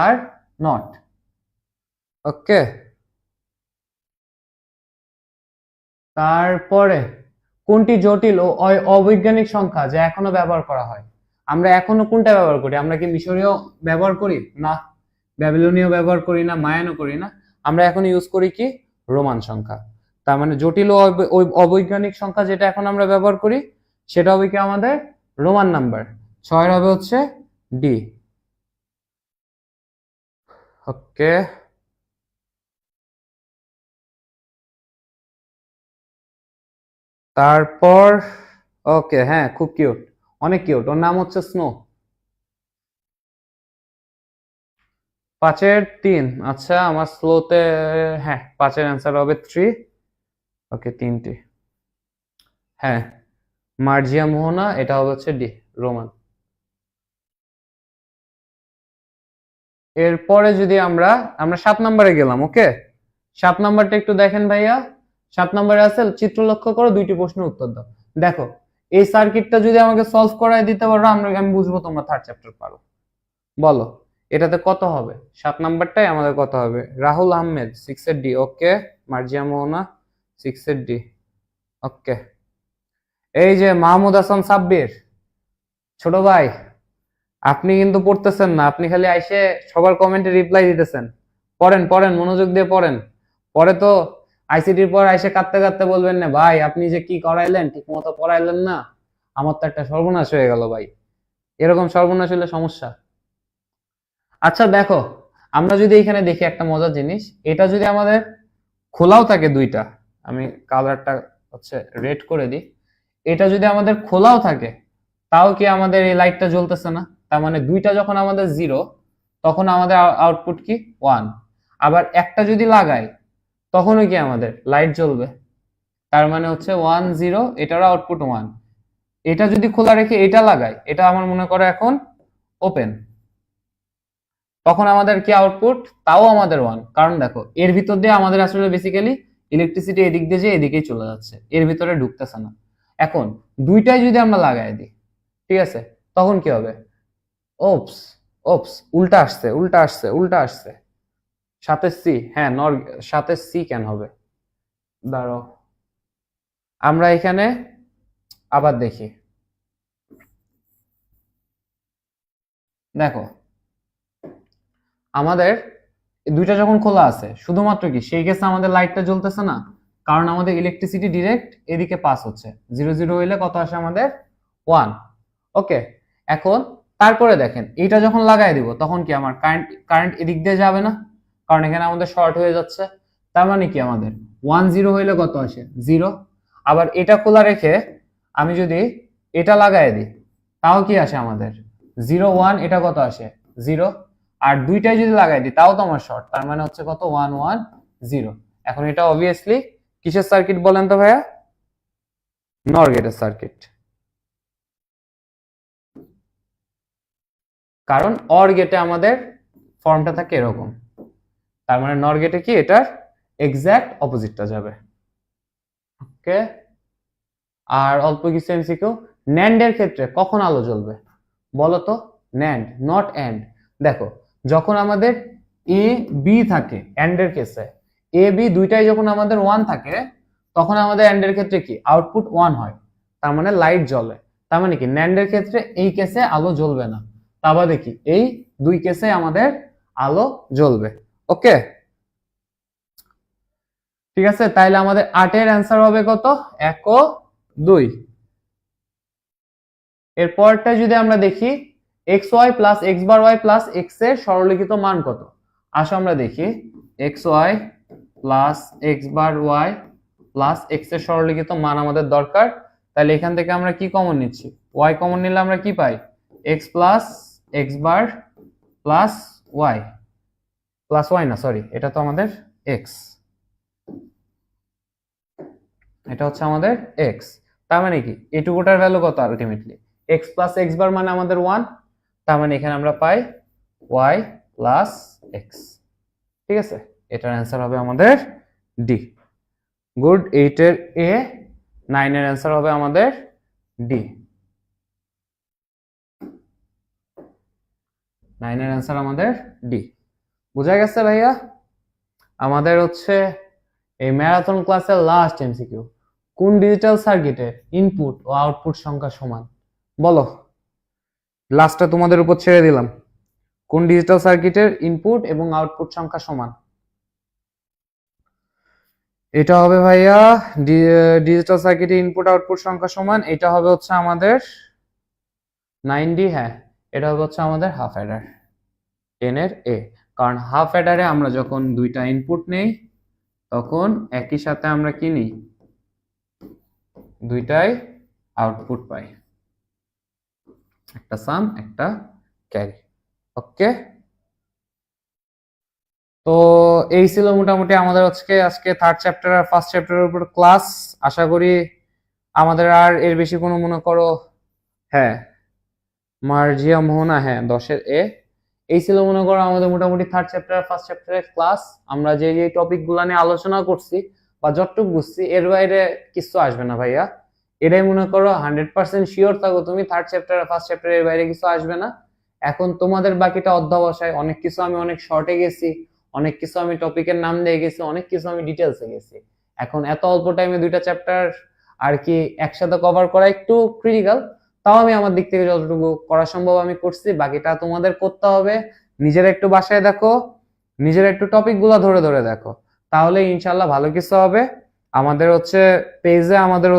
আর, নট। ওকে, তারপরে কোনটি জটিল ও অবৈজ্ঞানিক সংখ্যা যা এখনো ব্যবহার করা হয়? আমরা এখনো কোনটা ব্যবহার করি? আমরা কি মিশরীয় ব্যবহার করি না, ব্যাবিলনীয় ব্যবহার করি না, মায়ানও করি না, আমরা এখন ইউজ করি কি রোমান সংখ্যা। তার মানে জটিল ও অবৈজ্ঞানিক সংখ্যা যেটা এখন আমরা ব্যবহার করি সেটা হবে কি আমাদের রোমান নাম্বার। 6 হবে হচ্ছে ডি। ওকে, তারপর ওকে, হ্যাঁ খুব কিউট, অনেক কিউট। ওর নাম হচ্ছে স্নো। 5-এর 3। আচ্ছা আমার স্লোতে, হ্যাঁ 5-এর অ্যান্সার হবে 3। ওকে 3টি। হ্যাঁ মার্জিয়া মোহনা, এটা হবে হচ্ছে ডি, রোমান। এরপরে যদি আমরা আমরা 7 নম্বরে গেলাম। ওকে 7 নম্বরটা একটু দেখেন ভাইয়া। 7 নম্বরে আছে চিত্র লক্ষ্য করো, 2টি প্রশ্নের উত্তর দাও। দেখো এই সার্কিটটা যদি আমাকে সলভ করায় দিতে পারো, আমি বুঝবো তোমরা 3rd চ্যাপ্টার পারো। বলো এটাতে কত হবে? 7 নম্বরটাই আমাদের কত হবে? রাহুল আহমেদ 6-এর ডি। ওকে মার্জিয়া মোহনা 6-এর ডি। ওকে এই যে মাহমুদ হাসান সাব্বির, ছোট ভাই, আপনি কিন্তু পড়তেছেন না, আপনি খালি আইসে সবার কমেন্টে রিপ্লাই দিতেছেন। পড়েন পড়েন, মনোযোগ দিয়ে পড়েন। পরে তো আইসিটির পর আইসে কাঁদতে কাঁদতে বলবেন না ভাই আপনি যে কি করাইলেন, ঠিক মতো পড়াইলেন না, আমার তো একটা সর্বনাশ হয়ে গেল ভাই। এরকম সর্বনাশ হলে সমস্যা। আচ্ছা দেখো, আমরা যদি এখানে দেখি একটা মজার জিনিস, এটা যদি আমাদের খোলাও থাকে দুইটা, আমি কালারটা হচ্ছে রেড করে দিই, এটা যদি আমাদের খোলাও থাকে তাও কি আমাদের এই লাইটটা জ্বলতেছে না? তার মানে দুইটা যখন আমাদের 0 তখন আমাদের আউটপুট কি 1। আবার একটা যদি লাগাই তখনও কি আমাদের লাইট জ্বলবে। তার মানে হচ্ছে 1 0, এটারও আউটপুট 1। এটা যদি খোলা রেখে এটা লাগাই, এটা আমার মনে করো এখন ওপেন, তখন আমাদের কি আউটপুট? তাও আমাদের 1। কারণ দেখো এর ভিতর দিয়ে আমাদের আসলে বেসিক্যালি ইলেকট্রিসিটি এদিক দিয়ে যে এদিকেই চলে যাচ্ছে, এর ভিতরে ঢুকতেছে না। এখন দুইটাই যদি আমরা লাগাই দিই, ঠিক আছে, তখন কি হবে? ওপস, ওপস, উল্টা আসছে, উল্টা আসছে, উল্টা আসছে। 7-এর সি, হ্যাঁ 7-এর সি কেন হবে? দাঁড়াও, আমরা এখানে আবার দেখি। দেখো আমাদের দুইটা যখন খোলা আছে, শুধুমাত্র কি সেই কেসে আমাদের লাইটটা জ্বলতেছে না, কারণ আমাদের ইলেকট্রিসিটি ডিরেক্ট এদিকে পাস হচ্ছে। 0 0 হইলে কত আসে আমাদের? 1। ওকে এখন তারপরে দেখেন এইটা যখন লাগাই দিব তখন কি আমার কারেন্ট কারেন্ট এদিক দিয়ে যাবে না, কারণ এখানে আমাদের শর্ট হয়ে যাচ্ছে। তার মানে কি আমাদের 1 0 হইলে কত আসে? 0। আবার এটা খোলা রেখে আমি যদি এটা লাগাই দিই তাও কি আসে আমাদের? 0 1, এটা কত আসে? 0। আর দুইটাই যদি লাগাই দিই তাও তো আমার শর্ট, তার মানে হচ্ছে কত? 1 1 0। এখন এটা অবভিয়াসলি কিসের সার্কিট বলেন তো ভাইয়া? নর গেটের সার্কিট। কারণ অর গেটে আমাদের ফর্মটা থাকে এরকম, তার মানে নর গেটে কি এটার এক্সাক্ট অপোজিটটা যাবে। ওকে আর অল্প কিছু এমসিকিউ। ন্যান্ডের ক্ষেত্রে কখন আলো জ্বলবে বলো তো? NAND NOT AND. দেখো যখন আমাদের এ বি থাকে এন্ডের কেসে, এ বি দুইটাই যখন আমাদের 1 থাকে তখন আমাদের এন্ডের ক্ষেত্রে কি আউটপুট 1 হয়, তার মানে লাইট জ্বলে। তার মানে কি ন্যান্ডের ক্ষেত্রে এই কেসে আলো জ্বলবে না, তা বাদে কি এই দুই কেসে আমাদের আলো জ্বলবে। ওকে ঠিক আছে, তাইলে আমাদের 8-এর অ্যান্সার হবে কত? 1 ও 2। এরপরটা যদি আমরা দেখি x Y plus x bar Y plus x এর সরলীকৃত মান কত? আসো আমরা দেখি x Y plus x bar Y plus x এর সরলীকৃত মান আমাদের দরকার। তাহলে এখান থেকে আমরা কি কমন নিচ্ছি? ওয়াই কমন নিলে আমরা কি পাই? X plus x bar plus Y, plus Y না সরি, এটা তো আমাদের এক্স, এটা হচ্ছে আমাদের এক্স। তার মানে কি এটুকুটার ভ্যালু কত ultimately? X plus x bar মানে আমাদের 1, তার মানে এখানে আমরা পাই ওয়াই প্লাস এক্স। ঠিক আছে, এটার অ্যান্সার হবে আমাদের ডি। গুড, 8-এর এ, 9-এর অ্যান্সার হবে আমাদের ডি। 9-এর অ্যান্সার আমাদের ডি। বোঝা গেছে ভাইয়া? আমাদের হচ্ছে এই ম্যারাথন ক্লাসের লাস্ট এমসিকিউ। কোন ডিজিটাল সার্কিটের ইনপুট ও আউটপুট সংখ্যা সমান? বলো, লাস্টটা তোমাদের উপর ছেড়ে দিলাম। কোন ডিজিটাল সার্কিটের ইনপুট এবং আউটপুট সংখ্যা সমান? এটা হবে ভাইয়া ডিজিটাল সার্কিটের ইনপুট আউটপুট সংখ্যা সমান, এটা হবে হচ্ছে আমাদের 9D। হ্যাঁ এটা হবে হচ্ছে আমাদের হাফ অ্যাডার 10-এর এ। কারণ হাফ অ্যাডারে আমরা যখন দুইটা ইনপুট নেই তখন একই সাথে আমরা কি নিই? দুইটাই আউটপুট পাই, একটা সাম একটা ক্যারি। ওকে, তো এই ছিল মোটামুটি আমাদের আজকে থার্ড চ্যাপ্টার আর ফার্স্ট চ্যাপ্টারের উপর ক্লাস। আশা করি আমাদের আর এর বেশি কোনো মনে করো, হ্যাঁ মার্জিয়া মোহনা, হ্যাঁ 10-এর এ। এই ছিল মনে করো আমাদের মোটামুটি থার্ড চ্যাপ্টার ফার্স্ট চ্যাপ্টারের ক্লাস। আমরা যে যে টপিক গুলা নিয়ে আলোচনা করছি বা যতটুকু বুঝছি এর বাইরে কিছু আসবে না ভাইয়া। এটাই মনে করো 100% শিওর থাকো তুমি, থার্ড চ্যাপ্টার আর ফার্স্ট চ্যাপ্টারের বাইরে কিছু আসবে না। এখন তোমাদের বাকিটা অধ্যবসায়। অনেক কিছু আমি অনেক শর্টে গেছি, অনেক কিছু আমি টপিকের নাম দিয়ে গেছি, অনেক কিছু আমি ডিটেলসে গেছি। এখন এত অল্প টাইমে দুইটা চ্যাপ্টার আর কি একসাথে কভার করা একটু ক্রিটিক্যাল। তাও আমি আমার দিক থেকে যতটুকু করা সম্ভব আমি করছি, বাকিটা তোমাদের করতে হবে। নিজের একটু বাসায় দেখো, নিজের একটু টপিক গুলা ধরে ধরে দেখো, তাহলে ইনশাল্লাহ ভালো কিছু হবে। আমাদের পেজে আমাদের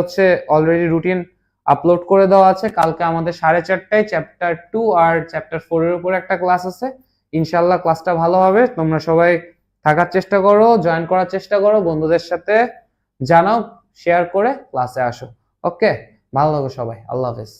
অলরেডি রুটিন আপলোড করে দেওয়া আছে। কালকে আমাদের 4:30টায় চ্যাপ্টার 2 আর চ্যাপ্টার 4 এর উপর একটা ক্লাস আছে। ইনশাল্লাহ ক্লাসটা ভালো হবে। তোমরা সবাই থাকার চেষ্টা করো, জয়েন করার চেষ্টা করো, বন্ধুদের সাথে জানাও, শেয়ার করে ক্লাসে আসো। ওকে, ভালো থাকো সবাই, আল্লাহ হাফেজ।